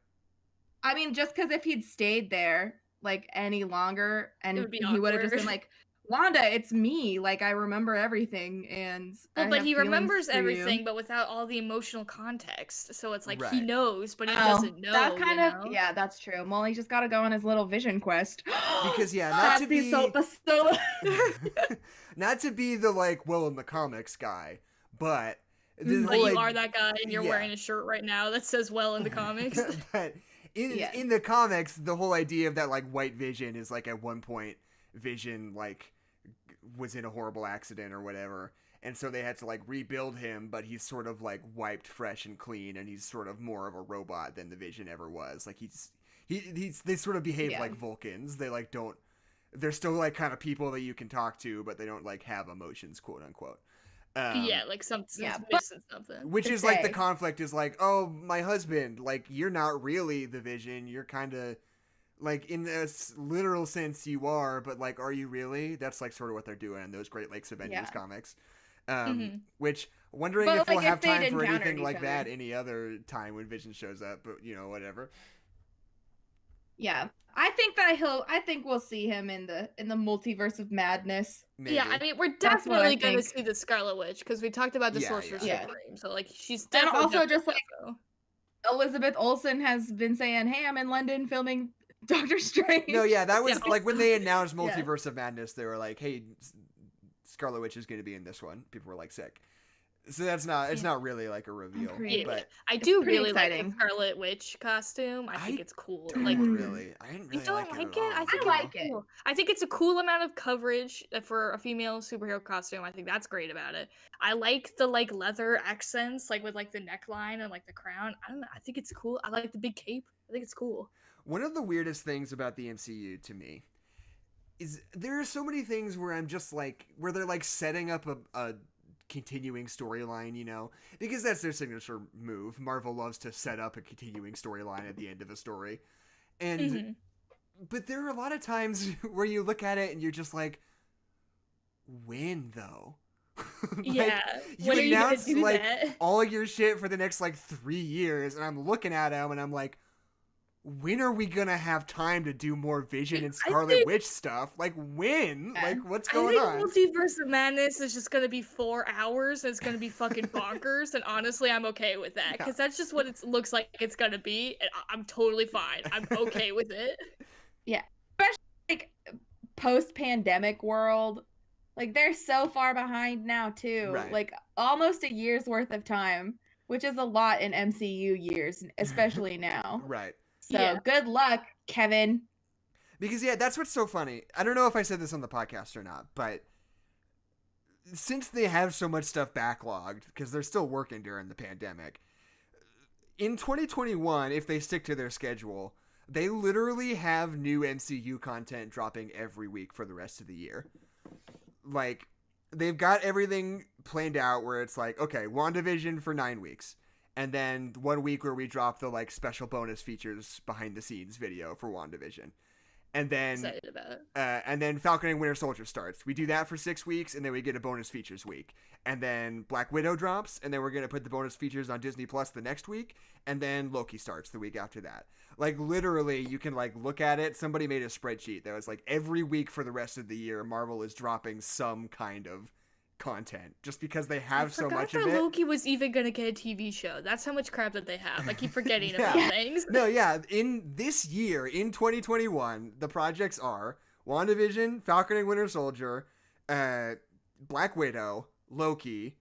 I mean, just because if he'd stayed there like any longer, and he would have just been like, Wanda, it's me. Like, I remember everything, and but he remembers everything, but without all the emotional context. So it's like he knows, but he doesn't know. That's kind of that's true. Molly's just got to go on his little vision quest. Because not to be not to be the like in the comics guy, but you are that guy, and you're wearing a shirt right now that says "well" in the comics. But in the comics, the whole idea of that like White Vision is like at one point Vision like was in a horrible accident or whatever, and so they had to like rebuild him, but he's sort of like wiped fresh and clean, and he's sort of more of a robot than the Vision ever was. Like they sort of behave like Vulcans. They like they're still like kind of people that you can talk to, but they don't like have emotions, quote unquote. Like something. Which is like the conflict is like, oh, my husband, like you're not really the Vision, you're kind of like in a literal sense you are, but like, are you really? That's like sort of what they're doing in those Great Lakes Avengers comics. Which wondering if we'll have time for anything like that any other time when Vision shows up, but you know, whatever. Yeah. I think we'll see him in the multiverse of madness. Maybe. Yeah, I mean, we're definitely gonna see the Scarlet Witch because we talked about the Sorcerer's Supreme. So like, she's definitely. And also just like Elizabeth Olsen has been saying, "Hey, I'm in London filming Doctor Strange." No, that was like when they announced Multiverse of Madness, they were like, "Hey, Scarlet Witch is going to be in this one." People were like, "Sick." So that's not it's not really like a reveal, but I do really like the Scarlet Witch costume. I think it's cool. I didn't really like it. I like it. Cool. I think it's a cool amount of coverage for a female superhero costume. I think that's great about it. I like the like leather accents, like with like the neckline and like the crown. I don't know. I think it's cool. I like the big cape. I think it's cool. One of the weirdest things about the MCU to me is there are so many things where I'm just like where they're like setting up a continuing storyline, you know, because that's their signature move. Marvel loves to set up a continuing storyline at the end of a story. And but there are a lot of times where you look at it and you're just like, when though? Yeah. You announced like all your shit for the next like 3 years, and I'm looking at them and I'm like, when are we gonna have time to do more Vision and I Scarlet think- Witch stuff? Like when? Yeah. Like what's I going think on? Multiverse of Madness is just gonna be 4 hours and it's gonna be fucking bonkers, and honestly, I'm okay with that Yeah. because that's just what it looks like it's gonna be, and I'm totally fine. I'm okay with it. Like post-pandemic world, like they're so far behind now too. Right. Like almost a year's worth of time, which is a lot in MCU years, especially now. Right. So Yeah. good luck, Kevin. Because yeah, that's what's so funny. I don't know if I said this on the podcast or not, but since they have so much stuff backlogged because they're still working during the pandemic, in 2021, if they stick to their schedule, they literally have new MCU content dropping every week for the rest of the year. Like, they've got everything planned out where it's like, okay, WandaVision for 9 weeks. And then 1 week where we drop the, like, special bonus features behind the scenes video for WandaVision. And then, Excited about it. and then Falcon and Winter Soldier starts. We do that for 6 weeks, and then we get a bonus features week. And then Black Widow drops, and then we're going to put the bonus features on Disney Plus the next week. And then Loki starts the week after that. Like, literally, you can, like, look at it. Somebody made a spreadsheet that was, like, every week for the rest of the year, Marvel is dropping some kind of content. Just because they have so much of that it. Loki was even gonna get a TV show. That's how much crap that they have. I keep forgetting Yeah. about things. No, yeah. In this year, in 2021, the projects are WandaVision, Falcon and Winter Soldier, Black Widow, Loki,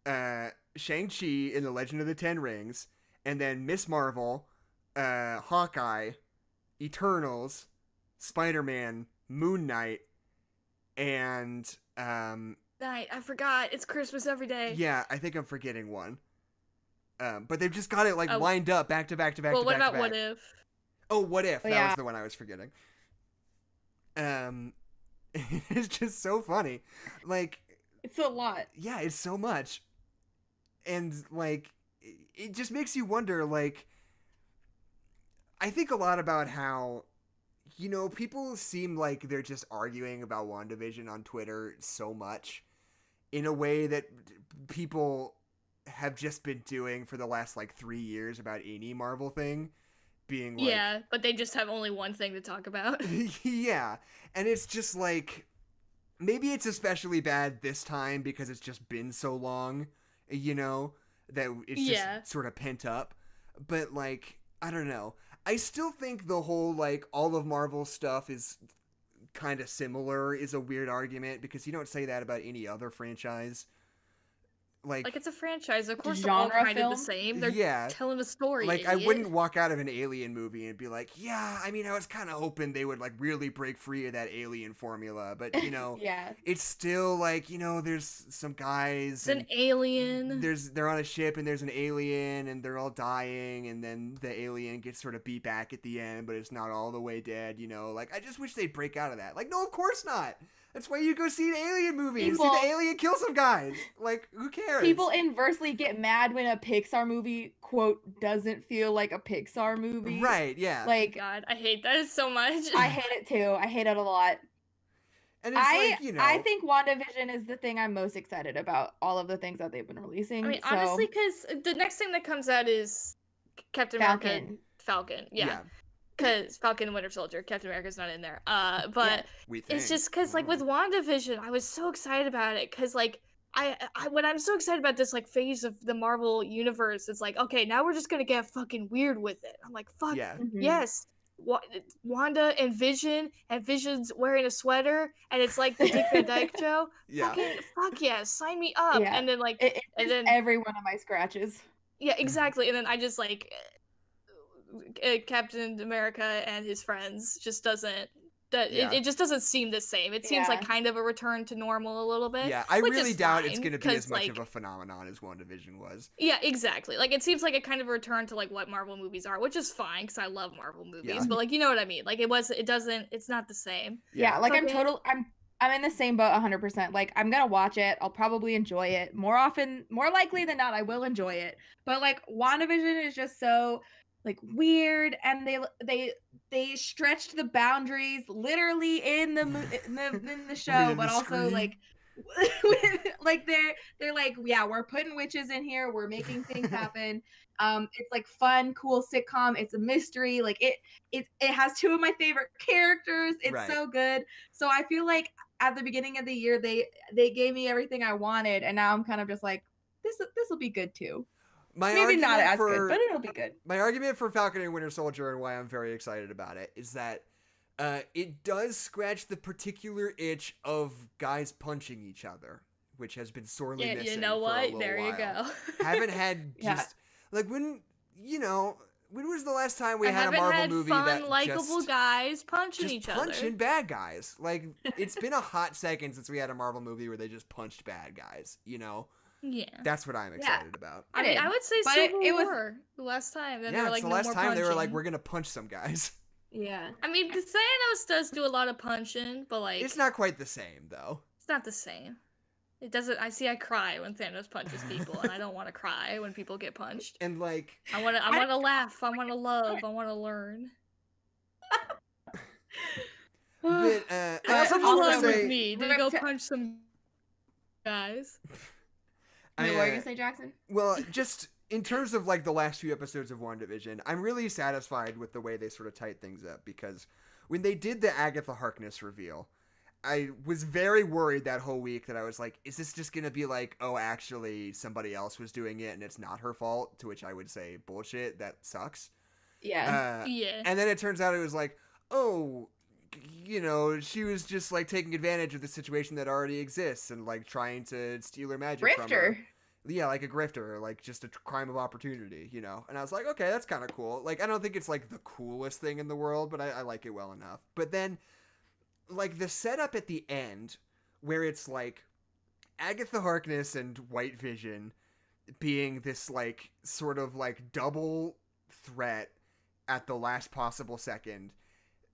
Shang-Chi in the Legend of the Ten Rings, and then Miss Marvel, Hawkeye, Eternals, Spider-Man, Moon Knight, and Night, I forgot. It's Christmas every day. yeah, I think I'm forgetting one. But they've just got it like Oh. lined up back to back to back Well, to what back to about back. What If? Oh, What If? Oh, That yeah. was the one I was forgetting. It's just so funny. Like, It's a lot. yeah, it's so much. And, like, it just makes you wonder, like, I think a lot about how, you know, people seem like they're just arguing about WandaVision on Twitter so much in a way that people have just been doing for the last, like, 3 years about any Marvel thing. Being like, Yeah, but they just have only one thing to talk about. yeah. And it's just like, maybe it's especially bad this time because it's just been so long, you know, that it's Yeah. just sort of pent up. But, like, I don't know. I still think the whole, like, all of Marvel stuff is kind of similar is a weird argument because you don't say that about any other franchise. Like, it's a franchise. Of course, they're all Genre kind of the film? same. They're yeah. telling a story. Like, I idiot. wouldn't walk out of an Alien movie and be like, yeah, I mean, I was kind of hoping they would, like, really break free of that Alien formula. But, you know, Yeah. it's still, like, you know, there's some guys. It's an alien. They're on a ship and there's an alien and they're all dying. And then the alien gets sort of beat back at the end, but it's not all the way dead, you know. Like, I just wish they'd break out of that. Like, no, of course not. That's why you go see an alien movie and see People- the alien kill some guys. Like, who cares? People inversely get mad when a Pixar movie, quote, doesn't feel like a Pixar movie. Right, yeah. Like, God, I hate that so much. I hate it too. I hate it a lot. and it's like, you know. I think WandaVision is the thing I'm most excited about, all of the things that they've been releasing. I mean, so, honestly, because the next thing that comes out is Captain America, Falcon. Yeah, because Falcon and Winter Soldier. Captain America's not in there. But we think. it's just because, like, with WandaVision, I was so excited about it because, like, I when I'm so excited about this, like, phase of the Marvel universe, it's like, okay, now we're just gonna get fucking weird with it. I'm like, fuck Yeah. Mhm. yes. Wanda and Vision's wearing a sweater, and it's like the Dick Van Dyke show. Yeah. Fucking fuck yes, sign me up. Yeah. And then, like, It and is then every one of my scratches. yeah, exactly. And then I just like Captain America and his friends just doesn't. Yeah. It just doesn't seem the same. It seems like Yeah. kind of a return to normal a little bit. Yeah, I which really is doubt it's fine, going to be 'cause, as much like, of a phenomenon as WandaVision was. Yeah, exactly. Like, it seems like a kind of a return to, like, what Marvel movies are, which is fine because I love Marvel movies. Yeah. But, like, you know what I mean? Like, it's not the same. Yeah, like Fucking- I'm in the same boat 100%. Like, I'm gonna watch it. I'll probably enjoy it. More likely than not, I will enjoy it. But, like, WandaVision is just so, like, weird, and they stretched the boundaries literally in the show, Read but the also screen. like like they're like, yeah, we're putting witches in here, we're making things happen. It's like fun, cool sitcom. It's a mystery. Like it has two of my favorite characters. It's Right. so good. So I feel like at the beginning of the year they gave me everything I wanted, and now I'm kind of just like, this will be good too. Maybe not as good, but it'll be good. My argument for Falcon and Winter Soldier and why I'm very excited about it is that it does scratch the particular itch of guys punching each other, which has been sorely missing. You know for what? A little There while. you go. Haven't had just like when was the last time we had a haven't Marvel had movie fun, that likable just guys punching just each punching other? bad guys? Like it's been a hot second since we had a Marvel movie where they just punched bad guys. You know. Yeah. That's what I'm excited about. I mean, I would say But Civil it was- War the last time. Then Yeah, they were it's like, the no last more time punching. they were like, we're gonna punch some guys. Yeah. I mean, Thanos does do a lot of punching, but like, It's not quite the same though. it's not the same. It doesn't. I cry when Thanos punches people, and I don't want to cry when people get punched. And like, I want to laugh. I want to love. I want to learn. but I also Come just want along to with say, me. To go punch some guys. What were you gonna say, Jackson? Well, just in terms of like the last few episodes of WandaVision, I'm really satisfied with the way they sort of tied things up, because when they did the Agatha Harkness reveal, I was very worried that whole week that I was like, is this just gonna be like, oh, actually somebody else was doing it and it's not her fault? To which I would say, bullshit, that sucks. Yeah. Yeah. And then it turns out it was like, oh, she was just like taking advantage of the situation that already exists and like trying to steal her magic from her. Grifter. Yeah, like a grifter, like just a crime of opportunity, And I was like, okay, that's kind of cool. Like, I don't think it's like the coolest thing in the world, but I like it well enough. But then, like, the setup at the end, where it's like Agatha Harkness and White Vision being this like sort of like double threat at the last possible second,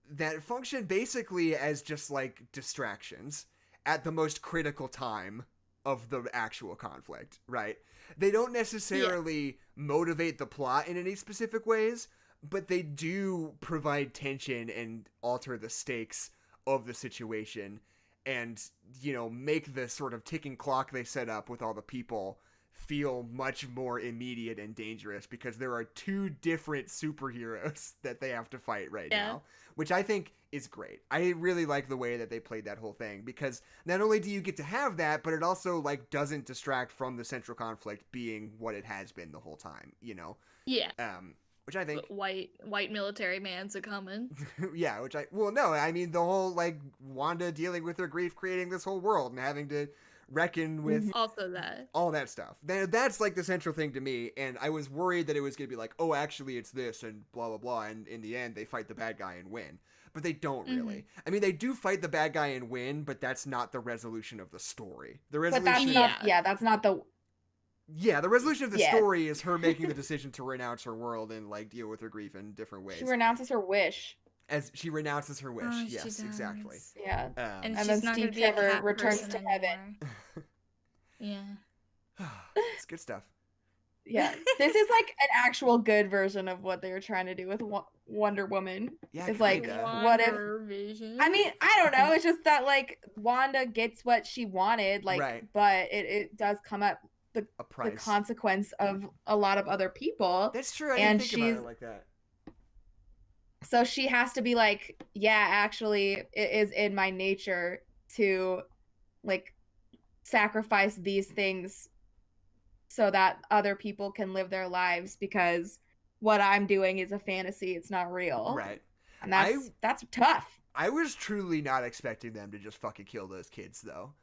that function basically as just like distractions at the most critical time of the actual conflict, right? They don't necessarily motivate the plot in any specific ways, but they do provide tension and alter the stakes of the situation and, make the sort of ticking clock they set up with all the people feel much more immediate and dangerous, because there are two different superheroes that they have to fight right now, which I think is great. I really like the way that they played that whole thing, because not only do you get to have that, but it also like doesn't distract from the central conflict being what it has been the whole time, Yeah. Which I think White military man's a coming. yeah, the whole like Wanda dealing with her grief, creating this whole world and having to reckon with Also that. all that stuff. That's like the central thing to me, and I was worried that it was going to be like, oh, actually it's this and blah blah blah, and in the end they fight the bad guy and win. But they don't really. I mean, they do fight the bad guy and win, but that's not the resolution of the story. The resolution that's not the the resolution of the story is her making the decision to renounce her world and like deal with her grief in different ways. She renounces her wish. As she renounces her wish. Oh, yes, she does. exactly. Yeah. And then she's not Steve gonna be a Trevor cat returns person to heaven. Yeah. It's good stuff. Yeah. This is like an actual good version of what they were trying to do with Wonder Woman. Yeah, It's like, kinda. what if... WandaVision. I mean, I don't know. It's just that like Wanda gets what she wanted, like, Right. but it does come at A the price. consequence of a lot of other people. That's true. I and didn't think about she's- it like that. So she has to be like, yeah, actually, it is in my nature to like sacrifice these things so that other people can live their lives, because what I'm doing is a fantasy. It's not real. Right. And that's tough. I was truly not expecting them to just fucking kill those kids, though.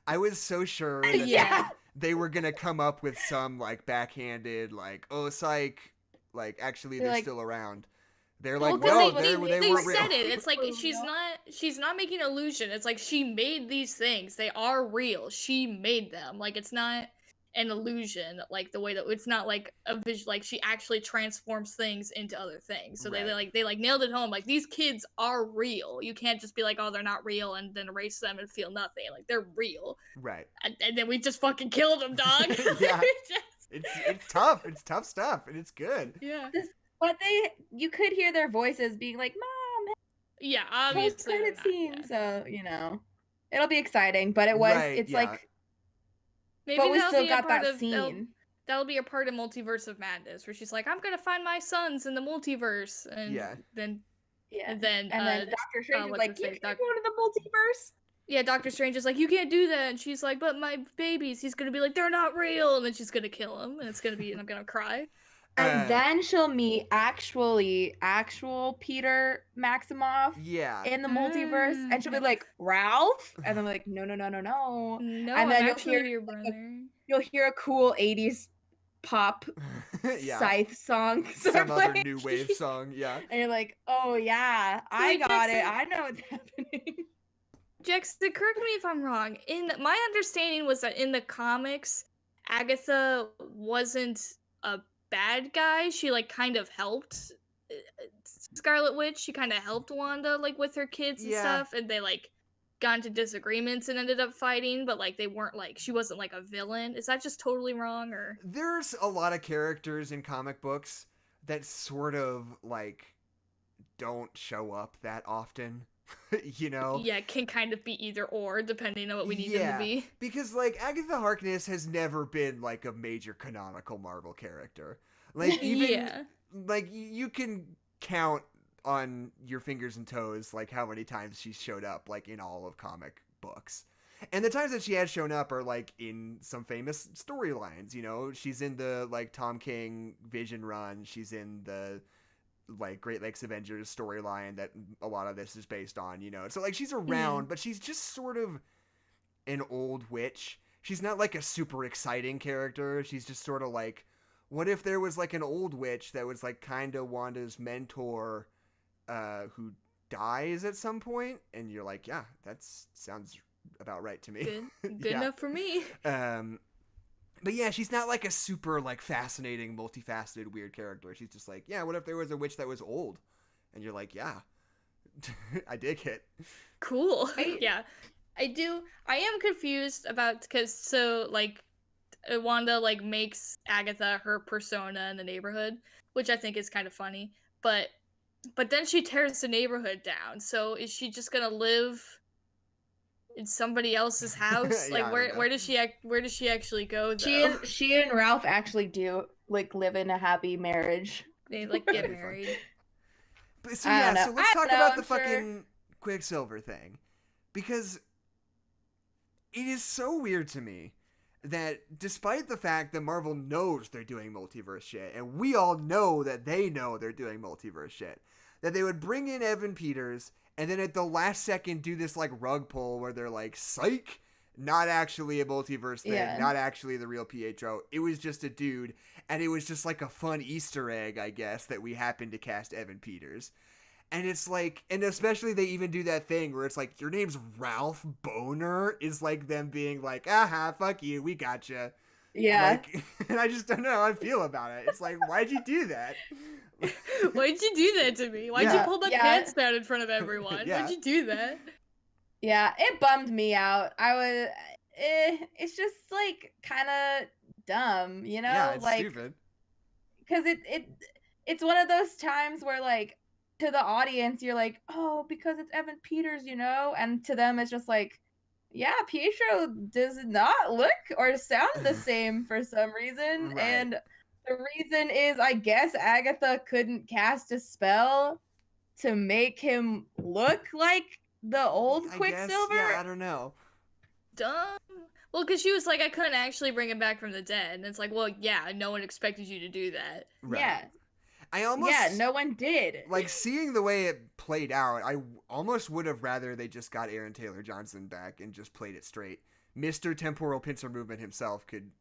I was so sure that Yeah. they were gonna come up with some like backhanded, like, oh, psych, like actually they're like- still around. They're Well, like, 'cause no, they they weren't real. said it. It's like she's not making an illusion. It's like she made these things. They are real. She made them. Like, it's not an illusion, like the way that it's not like a vision. Like, she actually transforms things into other things. So Right. they nailed it home. Like, these kids are real. You can't just be like, oh, they're not real, and then erase them and feel nothing. Like, they're real. Right. And then we just fucking killed them, dog. Yeah. Just- It's tough. It's tough stuff, and it's good. yeah. But you could hear their voices being like, "Mom, Yeah. post Obviously. they're credit not, scene." yeah. So It'll be exciting, but it's yeah. like, Maybe but we that'll still be a got part that of scene. that'll be a part of Multiverse of Madness, where she's like, I'm gonna find my sons in the multiverse, and Yeah. then Yeah. then Doctor Strange is what's like, his you face? can't go to the multiverse. Yeah, Doctor Strange is like, you can't do that, and she's like, but my babies. He's gonna be like, they're not real, and then she's gonna kill him, and and I'm gonna cry. And then she'll meet actual Peter Maximoff Yeah. in the multiverse, and she'll be like, Ralph, and I'm like, no. No, And I'm then actually your brother. you'll hear a cool 80s pop Yeah. scythe song Some start other playing. new wave song, yeah. And you're like, oh yeah, I wait, got it. Jackson- I know what's happening. Jackson, correct me if I'm wrong. My understanding was that in the comics, Agatha wasn't a bad guy. She like kind of helped Scarlet Witch. She kind of helped Wanda like with her kids and Yeah. stuff, and they like got into disagreements and ended up fighting. But like they weren't like she wasn't like a villain. Is that just totally wrong or? There's a lot of characters in comic books that sort of like don't show up that often. You know? Yeah, it can kind of be either or depending on what we need them Yeah, to be. because like Agatha Harkness has never been like a major canonical Marvel character. Like even Yeah. like you can count on your fingers and toes like how many times she's showed up like in all of comic books. And the times that she has shown up are like in some famous storylines, you know. She's in the like Tom King Vision run, she's in the like Great Lakes Avengers storyline that a lot of this is based on, you know. So like she's around, but she's just sort of an old witch. She's not like a super exciting character. She's just sort of like, what if there was like an old witch that was like kind of Wanda's mentor who dies at some point? And you're like, yeah, that sounds about right to me. Good Yeah. enough for me. But yeah, she's not like a super like fascinating, multifaceted, weird character. She's just like, yeah, what if there was a witch that was old? And you're like, yeah, I dig it. Cool. Yeah. I am confused about because so like Wanda like makes Agatha her persona in the neighborhood, which I think is kind of funny. But then she tears the neighborhood down. So is she just gonna live in somebody else's house? Yeah, Like I don't know. where does she actually go though? She and Ralph actually do like live in a happy marriage. They like get married. But so I yeah, don't know. so let's I talk don't know, about the I'm sure. fucking Quicksilver thing. Because it is so weird to me that despite the fact that Marvel knows they're doing multiverse shit, and we all know that they know they're doing multiverse shit, that they would bring in Evan Peters and then at the last second do this like rug pull where they're like, psych, not actually a multiverse thing, Yeah. not actually the real Pietro. It was just a dude, and it was just like a fun Easter egg, I guess, that we happened to cast Evan Peters. And it's like, and especially they even do that thing where it's like, your name's Ralph Boner, is like them being like, aha, fuck you, we gotcha. Yeah. Like, and I just don't know how I feel about it. It's like, why'd you do that? Why'd you do that to me? Why'd you Yeah. pull my Yeah. pants down in front of everyone? Yeah. Why'd you do that? Yeah, it bummed me out. It's just like kind of dumb, you know? Yeah, it's like, stupid. because it's one of those times where like to the audience you're like, oh, because it's Evan Peters, you know, and to them it's just like, yeah, Pietro does not look or sound the same for some reason. Right. And the reason is, I guess Agatha couldn't cast a spell to make him look like the old I Quicksilver. guess, yeah, I don't know. Dumb. Well, because she was like, I couldn't actually bring him back from the dead. And it's like, well, yeah, no one expected you to do that. Right. Yeah. I almost, Yeah, no one did. like, seeing the way it played out, I almost would have rather they just got Aaron Taylor Johnson back and just played it straight. Mr. Temporal Pincer Movement himself could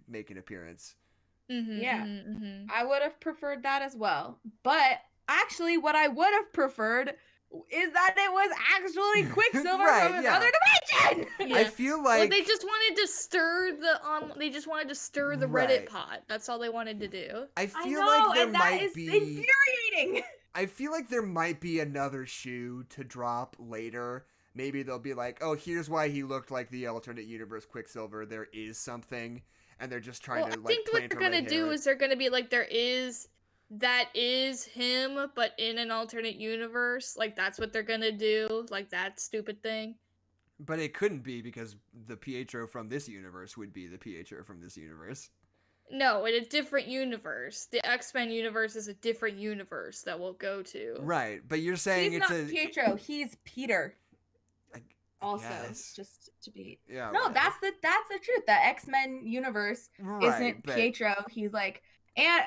make an appearance. Mm-hmm, Yeah. mm-hmm. I would have preferred that as well. But actually, what I would have preferred is that it was actually Quicksilver Right, from yeah. another dimension. Yeah. I feel Well, like they just wanted to stir the Right. Reddit pot. That's all they wanted to do. I I feel know, like there and that might is be infuriating. I feel like there might be another shoe to drop later. Maybe they'll be like, "Oh, here's why he looked like the alternate universe Quicksilver. There is something," and they're just trying Well, to I like think what plant they're a red gonna do herring. is they're gonna be like, that is him, but in an alternate universe. Like that's what they're gonna do. Like that stupid thing. But it couldn't be because the Pietro from this universe would be the Pietro from this universe. No, in a different universe. The X-Men universe is a different universe that we'll go to. Right, but you're saying He's it's not Pietro. He's Peter. I Also, guess. just to be Yeah. no, whatever. that's the truth. The X-Men universe isn't but- Pietro. He's like, and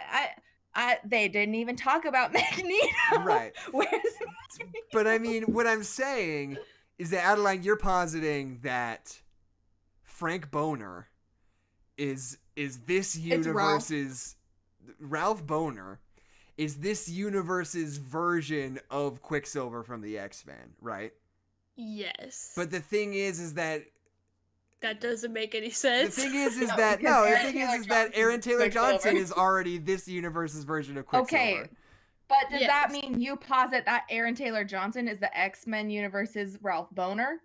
they didn't even talk about Magneto. Right. Where's Magneto? But I mean, what I'm saying is that, Adeline, you're positing that Frank Boner is this universe's Ralph Boner is this universe's version of Quicksilver from the X-Men, right? Yes. But the thing is that that doesn't make any the sense. thing is No, that because no, the Aaron thing Taylor is that Aaron Johnson's Taylor Johnson Quicksilver. is already this universe's version of Quicksilver. Okay, but does that Yes. mean you posit that Aaron Taylor Johnson is the X-Men universe's Ralph Boner?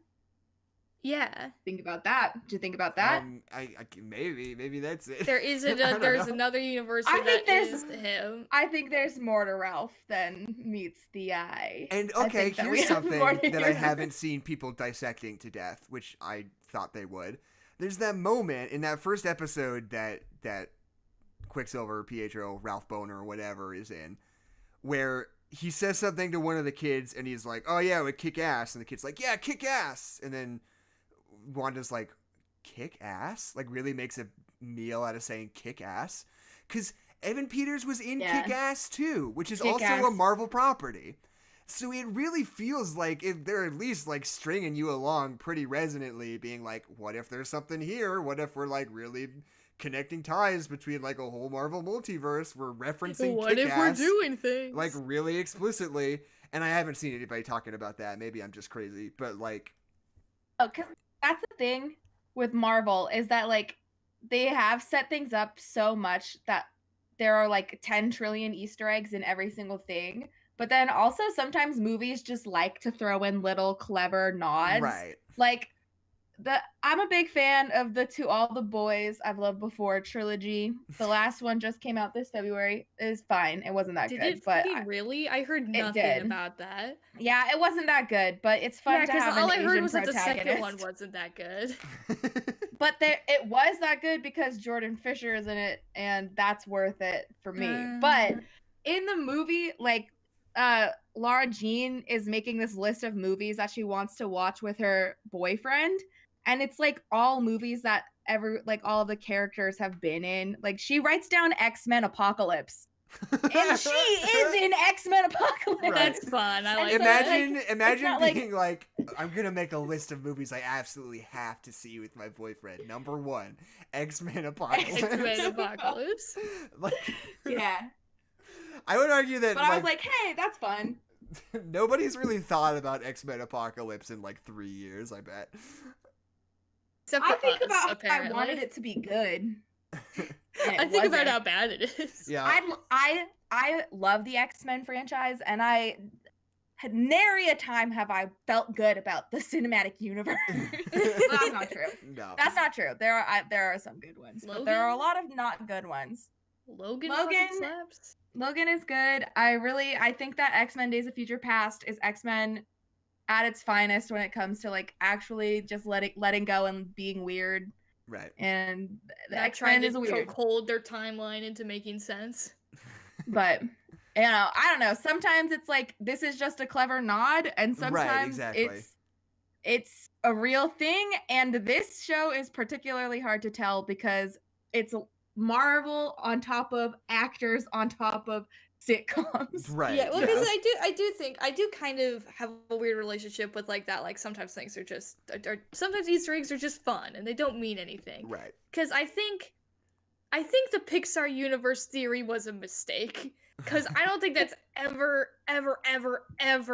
Yeah. Think about that. Do you think about that? I maybe that's it. There is I don't there's know. another universe I where think that there's- is him. I think there's more to Ralph than meets the eye. And I okay, think that we here's have something more to that I hear. haven't seen people dissecting to death, which I thought they would. There's that moment in that first episode that Quicksilver, Pietro, Ralph Boner, or whatever is in, where he says something to one of the kids and he's like, "Oh yeah, it would kick ass," and the kid's like, "Yeah, kick ass," and then Wanda's like, "Kick ass?" Like really makes a meal out of saying kick ass, because Evan Peters was in Yeah. Kick Ass too, which is Kick-Ass. also a Marvel property. So it really feels like they're at least like stringing you along pretty resonantly, being like, what if there's something here? What if we're like really connecting ties between like a whole Marvel multiverse? We're referencing What if we're Kick-Ass, doing things? like really explicitly. And I haven't seen anybody talking about that. Maybe I'm just crazy, but like, Oh, because that's the thing with Marvel is that like they have set things up so much that there are like 10 trillion Easter eggs in every single thing. But then also sometimes movies just like to throw in little clever nods. right. Like I'm a big fan of the To All the Boys I've Loved Before trilogy. The last one just came out this February. It was fine. It wasn't that Did good, it but fucking really? I heard nothing did. about that. yeah, it wasn't that good. But it's fun Yeah, to because have all an I heard Asian was that the second one protagonist. wasn't that good. But it was that good because Jordan Fisher is in it, and that's worth it for me. But in the movie, like Laura Jean is making this list of movies that she wants to watch with her boyfriend, and it's like all movies that all of the characters have been in. Like she writes down X-Men Apocalypse, and she is in X-Men Apocalypse. Right. That's fun. I And like so, that. Imagine not like- being like, I'm gonna make a list of movies I absolutely have to see with my boyfriend. Number 1, X-Men Apocalypse. X-Men Apocalypse. Like, Yeah, I would argue that but I was like, hey, that's fun. nobody's really thought about X-Men Apocalypse in like 3 years, I bet. Except I for think us, about how I apparently. wanted it to be good. I think about how bad it is. Yeah. I love the X-Men franchise, and I had nary a time have I felt good about the cinematic universe. That's not true. No. That's not true. There are some good ones, but there are a lot of not good ones. Logan Logan- fucking slaps. Logan is good. I think that X-Men Days of Future Past is X-Men at its finest when it comes to like actually just letting go and being weird. Right. And the Not X-Men trying is to weird. hold their timeline into making sense. But you know, I don't know. Sometimes it's like this is just a clever nod, and sometimes exactly. it's a real thing. And this show is particularly hard to tell because it's Marvel on top of actors on top of sitcoms. Right. Yeah, well, because I do kind of have a weird relationship with like that. Like sometimes things are just, sometimes Easter eggs are just fun and they don't mean anything. Right. Because I think the Pixar universe theory was a mistake. Because I don't think that's ever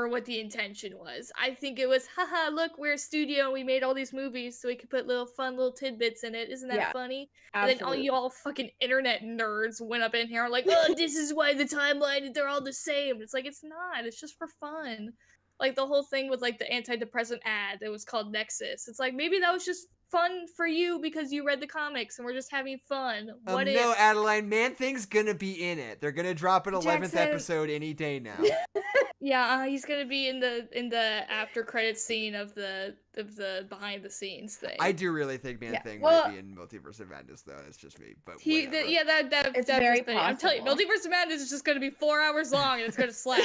what the intention was. I think it was, haha, look, we're a studio and we made all these movies so we could put fun little tidbits in it. Isn't that Yeah, funny? And then all y'all fucking internet nerds went up in here and like, oh, this is why the timeline, they're all the same. It's like, it's not. It's just for fun. Like the whole thing with like the antidepressant ad that was called Nexus. It's like, maybe that was just fun for you because you read the comics and we're just having fun. What if? No, Adeline, Man-Thing's gonna be in it. They're gonna drop an 11th Jackson- episode any day now. Yeah, he's gonna be in the after credit scene of the behind the scenes thing. I do really think Man-Thing well- might be in Multiverse of Madness, though. That's just me. But whatever. It's that's very just I'm telling you, possible. Multiverse of Madness is just gonna be 4 hours long and it's gonna slap.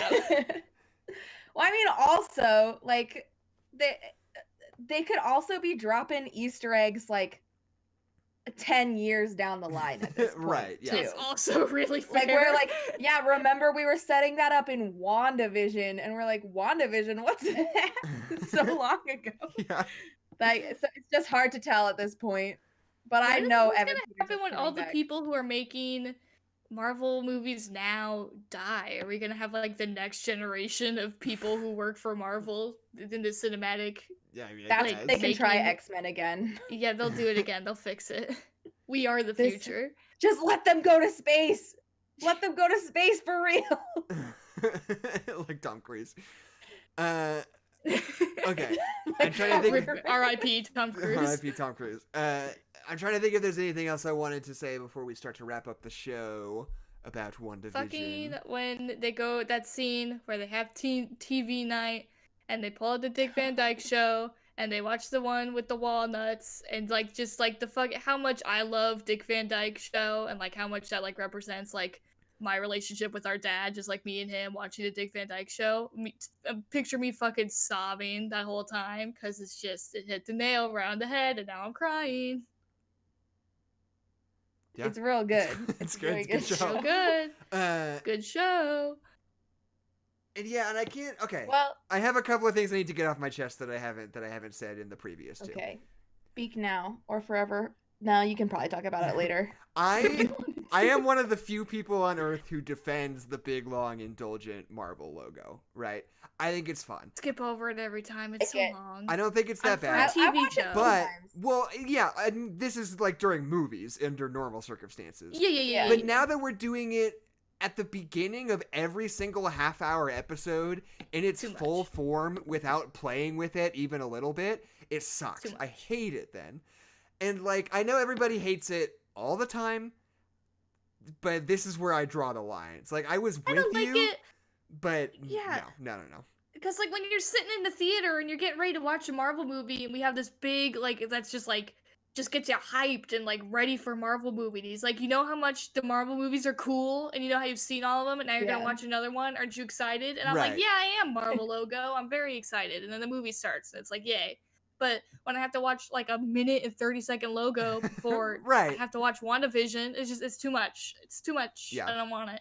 Well, I mean, also, like, they could also be dropping Easter eggs, like, 10 years down the line at this point, Right, yeah. too. It's also really fair. Like, we're like, yeah, remember we were setting that up in WandaVision, and we're like, WandaVision, what's that? So long ago. Yeah. Like, so it's just hard to tell at this point. But I know what's Evan gonna Peters happen is when all coming the back. people who are making Marvel movies now die? Are we gonna have like the next generation of people who work for Marvel in the cinematic? Yeah, I mean, I That's, guess. they can try making- X-Men again. Yeah, they'll do it again. They'll fix it. We are the This- future. Just let them go to space. Let them go to space for real. Like Tom Cruise. Okay. I'm trying to think. Rip- R.I.P. Tom Cruise. R.I.P. Tom Cruise. I'm trying to think if there's anything else I wanted to say before we start to wrap up the show about WandaVision. Fucking when they go that scene where they have TV night and they pull out the Dick Van Dyke Show and they watch the one with the walnuts and like just like the fuck how much I love Dick Van Dyke Show and like how much that like represents like my relationship with our dad, just like me and him watching the Dick Van Dyke Show. Picture me fucking sobbing that whole time because it's just it hit the nail around the head and now I'm crying. Yeah. It's real good. It's good. very It's a good So show. good. Good show. And yeah, and I can't. Okay. Well, I have a couple of things I need to get off my chest that I haven't said in the previous two. okay. Speak now or forever. No, you can probably talk about it later. I am one of the few people on Earth who defends the big, long, indulgent Marvel logo. Right? I think it's fun. Skip over it every time. It's so Okay. long. I don't think it's that For a bad. TV watch it show. But sometimes. well, yeah, and this is like during movies under normal circumstances. Yeah. But now that we're doing it at the beginning of every single half-hour episode in its Too much. full form without playing with it even a little bit, it sucks. Too much. I hate it then. And like I know everybody hates it all the time, but this is where I draw the line. It's like I was I with don't like you, it but Yeah. no. because like when you're sitting in the theater and you're getting ready to watch a Marvel movie and we have this big like that's just gets you hyped and like ready for Marvel movies. Like you know how much the Marvel movies are cool and you know how you've seen all of them and now you're gonna Yeah. watch another one. Aren't you excited? And I'm Right. like, yeah, I am Marvel logo. I'm very excited. And then the movie starts and it's like, yay. But when I have to watch like a minute and 30-second logo before Right. I have to watch WandaVision, it's too much. It's too much. Yeah. I don't want it.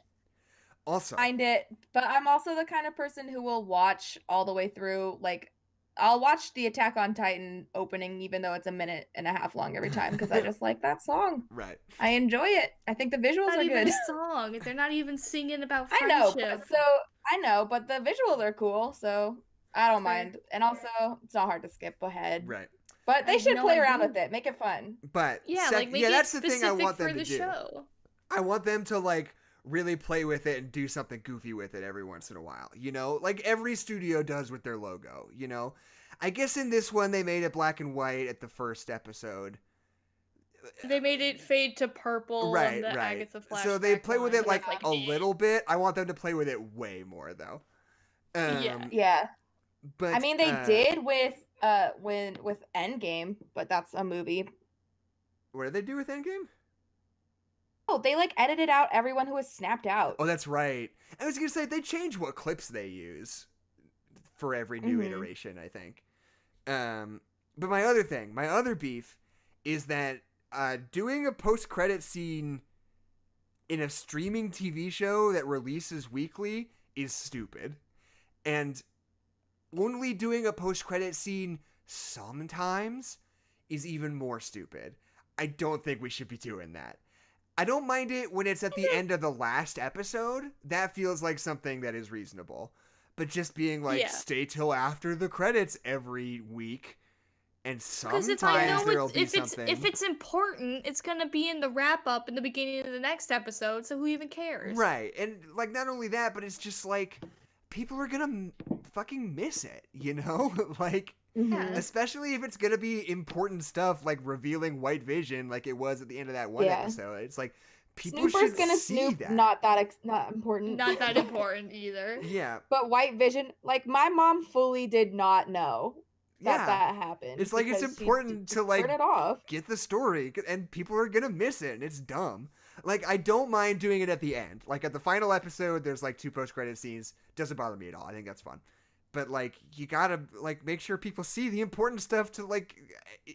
Also, Find it, but I'm also the kind of person who will watch all the way through. Like, I'll watch the Attack on Titan opening, even though it's a minute and a half long every time, because I just like that song. right. I enjoy it. I think the visuals Not are even good. a song. They're not even singing about I know, friendship. I know, but the visuals are cool, so I don't Fair. mind. And also, it's not hard to skip ahead. Right. But they I should know play I around do. with it, make it fun. But Yeah, like make that's it the thing I specific want for them to the do. show. I want them to like really play with it and do something goofy with it every once in a while. You know, like every studio does with their logo. You know, I guess in this one they made it black and white at the first episode. They made it fade to purple. Right, on the right. Agatha So they flashback play with line, it so like it's a little bit. I want them to play with it way more though. Yeah. Yeah. But I mean, they did with Endgame, but that's a movie. What did they do with Endgame? Oh, they like edited out everyone who was snapped out. Oh, that's right. I was gonna say they change what clips they use for every new Mhm. iteration. I think. But my other beef, is that doing a post-credit scene in a streaming TV show that releases weekly is stupid, and only doing a post-credit scene sometimes is even more stupid. I don't think we should be doing that. I don't mind it when it's at the end of the last episode. That feels like something that is reasonable. But just being like, Yeah. stay till after the credits every week, and Because if I sometimes know there'll be if something. it's important, it's gonna be in the wrap up in the beginning of the next episode. So who even cares? Right, and like not only that, but it's just like people are gonna fucking miss it, you know? Like, Yeah. especially if it's gonna be important stuff like revealing White Vision, like it was at the end of that one Yeah. episode. It's like people Snooper's should gonna see snoop. that. Not that important. Not that important either. Yeah, But White Vision, like my mom fully did not know that yeah. that happened. It's like it's because she important just to like turn it off. get the story, and people are gonna miss it, and it's dumb. Like, I don't mind doing it at the end. Like, at the final episode, there's like 2 post-credit scenes. Doesn't bother me at all. I think that's fun. But like, you gotta like make sure people see the important stuff to like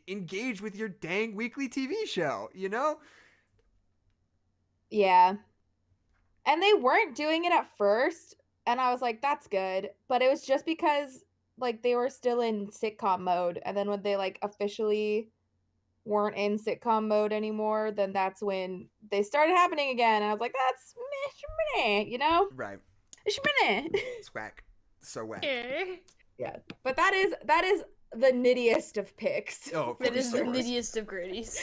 engage with your dang weekly TV show, you know? Yeah. And they weren't doing it at first, and I was like, that's good. But it was just because like they were still in sitcom mode, and then when they like officially weren't in sitcom mode anymore, then that's when they started happening again. And I was like, that's meh, you know? Right. Shmeh. It's whack. So whack. Yeah. But that is the nittiest of picks. Oh, That is the sure. nittiest of gritties.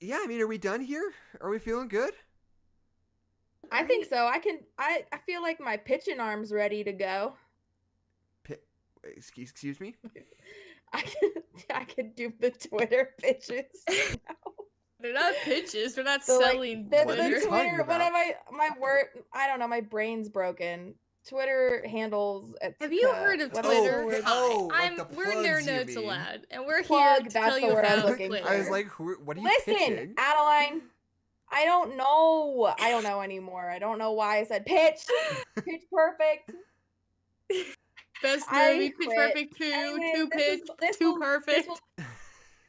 Yeah, I mean, are we done here? Are we feeling good? I think so. I feel like my pitching arm's ready to go. Excuse me? I could do the Twitter pitches now. They're not pitches. We're not So, like, selling the What are you Twitter. talking Twitter, about? what am my word? I don't know. My brain's broken. Twitter handles. Have you heard of what am I Twitter? the word? Oh, like I'm. the We're plugs, Nerd you Notes mean. Allowed, and we're Plug, here to that's tell the you word I was about looking Twitter. I was like, what are you Listen, pitching? Adeline. I don't know. I don't know anymore. I don't know why I said pitch. Pitch perfect. Best I movie, Pitch quit. Perfect 2, Anyway, 2 Pitch, this 2 will- Perfect.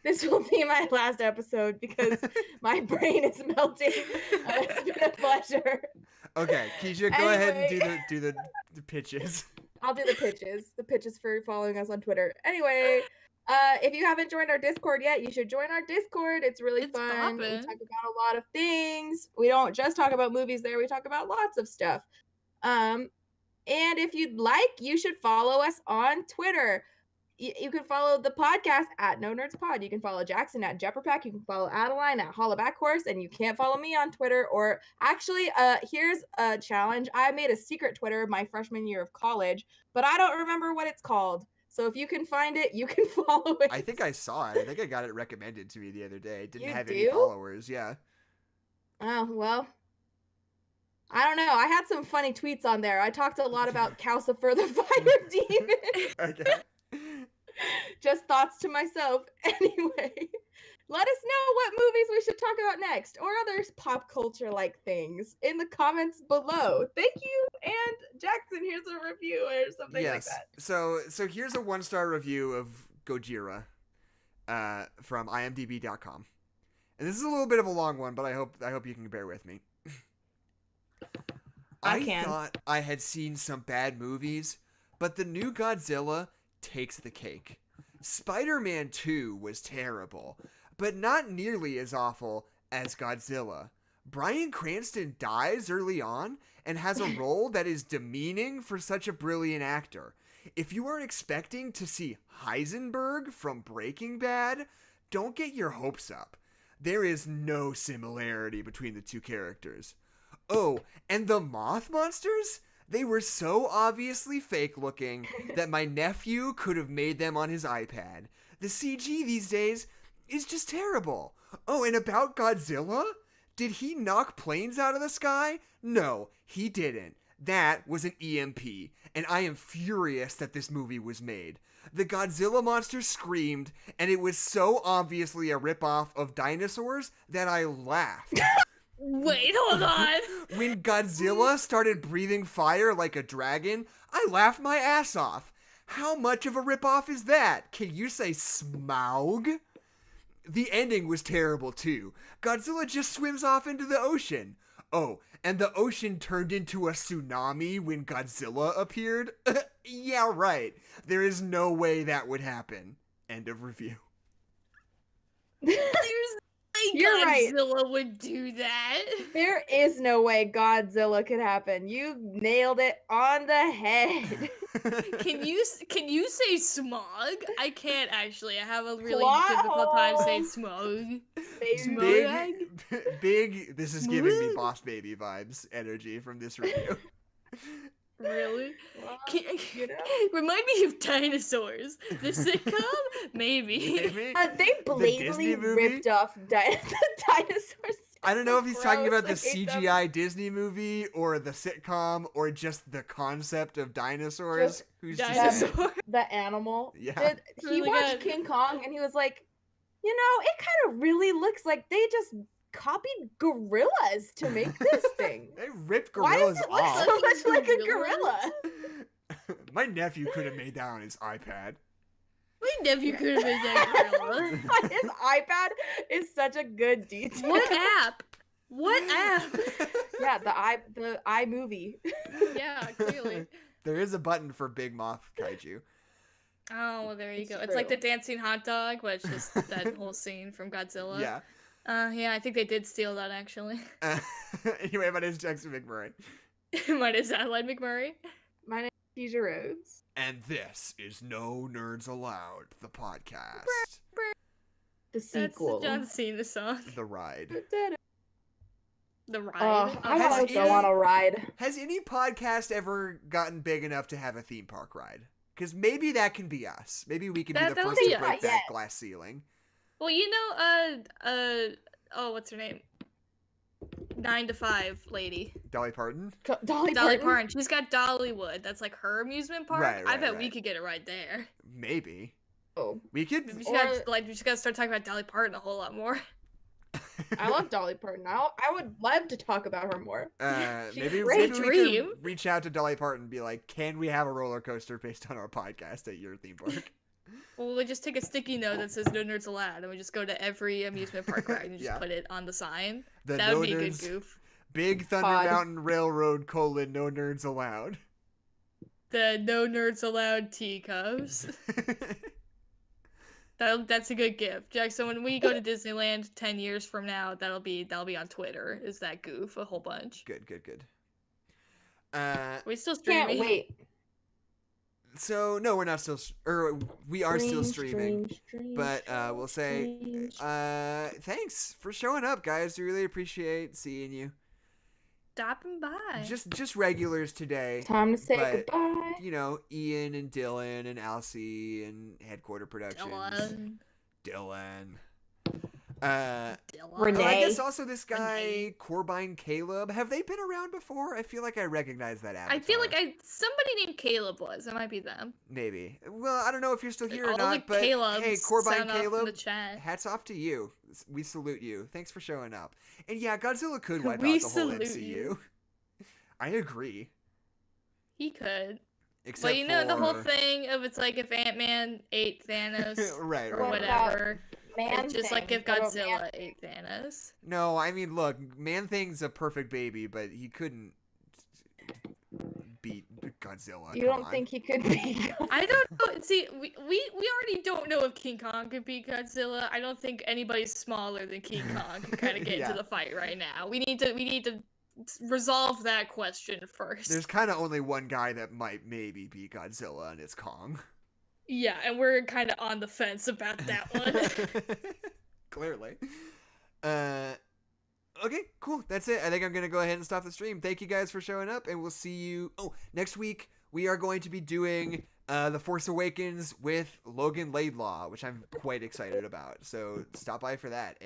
This will be my last episode because my brain is melting. It's been a pleasure. Okay, Kezia, go ahead and Anyway. do the pitches. I'll do the pitches. The pitches for following us on Twitter. Anyway, if you haven't joined our Discord yet, you should join our Discord. It's really It's fun. We poppin'. talk about a lot of things. We don't just talk about movies there. We talk about lots of stuff. And if you'd like, you should follow us on Twitter. You can follow the podcast at No Nerds Pod. You can follow Jackson at Jepperpack. You can follow Adeline at Hollaback Horse, and you can't follow me on Twitter. Or actually, here's a challenge. I made a secret Twitter my freshman year of college, but I don't remember what it's called. So if you can find it, you can follow it. I think I saw it. I think I got it recommended to me the other day. It didn't You have any do? followers. Yeah. Oh, well. I don't know. I had some funny tweets on there. I talked a lot about Calcifer the Fire Demon. Okay. Just thoughts to myself. Anyway, let us know what movies we should talk about next or other pop culture like things in the comments below. Thank you. And Jackson, here's a review or something like Yes. that. So here's a 1-star review of Gojira from imdb.com. And this is a little bit of a long one, but I hope you can bear with me. I can. Thought I had seen some bad movies, but the new Godzilla takes the cake. Spider-Man 2 was terrible, but not nearly as awful as Godzilla. Bryan Cranston dies early on and has a role that is demeaning for such a brilliant actor. If you are expecting to see Heisenberg from Breaking Bad, don't get your hopes up. There is no similarity between the two characters. Oh, and the moth monsters? They were so obviously fake looking that my nephew could have made them on his iPad. The CG these days is just terrible. Oh, and about Godzilla? Did he knock planes out of the sky? No, he didn't. That was an EMP, and I am furious that this movie was made. The Godzilla monster screamed, and it was so obviously a ripoff of dinosaurs that I laughed. Wait, hold on. When Godzilla started breathing fire like a dragon, I laughed my ass off. How much of a ripoff is that? Can you say Smaug? The ending was terrible too. Godzilla just swims off into the ocean. Oh, and the ocean turned into a tsunami when Godzilla appeared? Yeah, right. There is no way that would happen. End of review. There's no way You're right. Godzilla would do that. There is no way Godzilla could happen. You nailed it on the head. Can you say smog? I can't actually. I have a really Plot difficult time hole. saying smog. Smog. Big, this is giving me Boss Baby vibes energy from this review. Really? Well, Can- you know? Remind me of dinosaurs. The sitcom? Maybe. Maybe. They blatantly Disney movie? ripped off the dinosaurs. I don't know if he's talking about the Gross, I hate them. CGI Disney movie or the sitcom or just the concept of dinosaurs. Just Who's to say? Dinosaur. The animal. Yeah. He Really watched good. King Kong and he was like, it kind of really looks like they just copied gorillas to make this thing. They ripped Why does gorillas it look off. so much like a Gorillas? gorilla? My nephew could have made that on his iPad. My nephew could have been that gorilla. On his iPad is such a good detail. What app? What app? Yeah, the iMovie. Yeah, clearly. There is a button for Big Moth Kaiju. Oh, well, there you It's go. It's like the true. dancing hot dog, but it's just that whole scene from Godzilla. Yeah. Yeah, I think they did steal that actually. Anyway, my name is Jackson McMurray. My name is Adeline McMurray. My name is Kezia Rhodes. And this is No Nerds Allowed, the podcast. The That's sequel. the John Cena song. The ride. The ride. Oh, I Has want to go any- on a ride. Has any podcast ever gotten big enough to have a theme park ride? Because maybe that can be us. Maybe we can be the That'll first be to break us. that Yes. glass ceiling. Well, oh, what's her name? 9 to 5 lady. Dolly Parton? Dolly Dolly Parton. Parton. She's got Dollywood. That's like her amusement park. Right, I right, bet we right. could get it right there. Maybe. Oh, We could. We Or- just gotta start talking about Dolly Parton a whole lot more. I love Dolly Parton. I would love to talk about her more. She's Maybe great. we Dream. could reach out to Dolly Parton and be like, can we have a roller coaster based on our podcast at your theme park? Well, we just take a sticky note that says "No Nerds Allowed," and we just go to every amusement park ride and just Yeah. put it on the sign. The That No would be a good Nerds- goof. Big Thunder Pod. Mountain Railroad : No Nerds Allowed. The "No Nerds Allowed" teacups. That's a good gift, Jackson. When we go to Disneyland 10 years from now, that'll be on Twitter. Is that goof a whole bunch? Good. We still streaming. Can't wait. So no, we're not still, we are still streaming. But we'll say, thanks for showing up, guys. We really appreciate seeing you. Stopping by. Just regulars today. Time to say but, goodbye. You know, Ian and Dylan and Alcy and Headquarter Productions. Dylan. Renee. I guess also this guy, Renee. Corbine Caleb. Have they been around before? I feel like I recognize that avatar. I feel like somebody named Caleb was. It might be them. Maybe. Well, I don't know if you're still here or All not, the but Calebs hey, Corbine sound off in Caleb, the chat. hats off to you. We salute you. Thanks for showing up. And yeah, Godzilla could wipe We out the whole salute MCU. you. I agree. He could. Except But you know the whole for- thing of it's like if Ant-Man ate Thanos right, or right, What right. about whatever. Man It's just like thing. if What about Godzilla Man- ate Thanos. No, I mean, look, Man-Thing's a perfect baby, but he couldn't beat Godzilla. You Come don't on. think he could be? I don't know. See, we already don't know if King Kong could beat Godzilla. I don't think anybody smaller than King Kong can kind of get Yeah. into the fight right now. We need to resolve that question first. There's kind of only one guy that might maybe beat Godzilla, and it's Kong. Yeah, and we're kind of on the fence about that one. Clearly. Okay, cool. That's it. I think I'm going to go ahead and stop the stream. Thank you guys for showing up, and we'll see you. Oh, next week, we are going to be doing The Force Awakens with Logan Laidlaw, which I'm quite excited about. So stop by for that.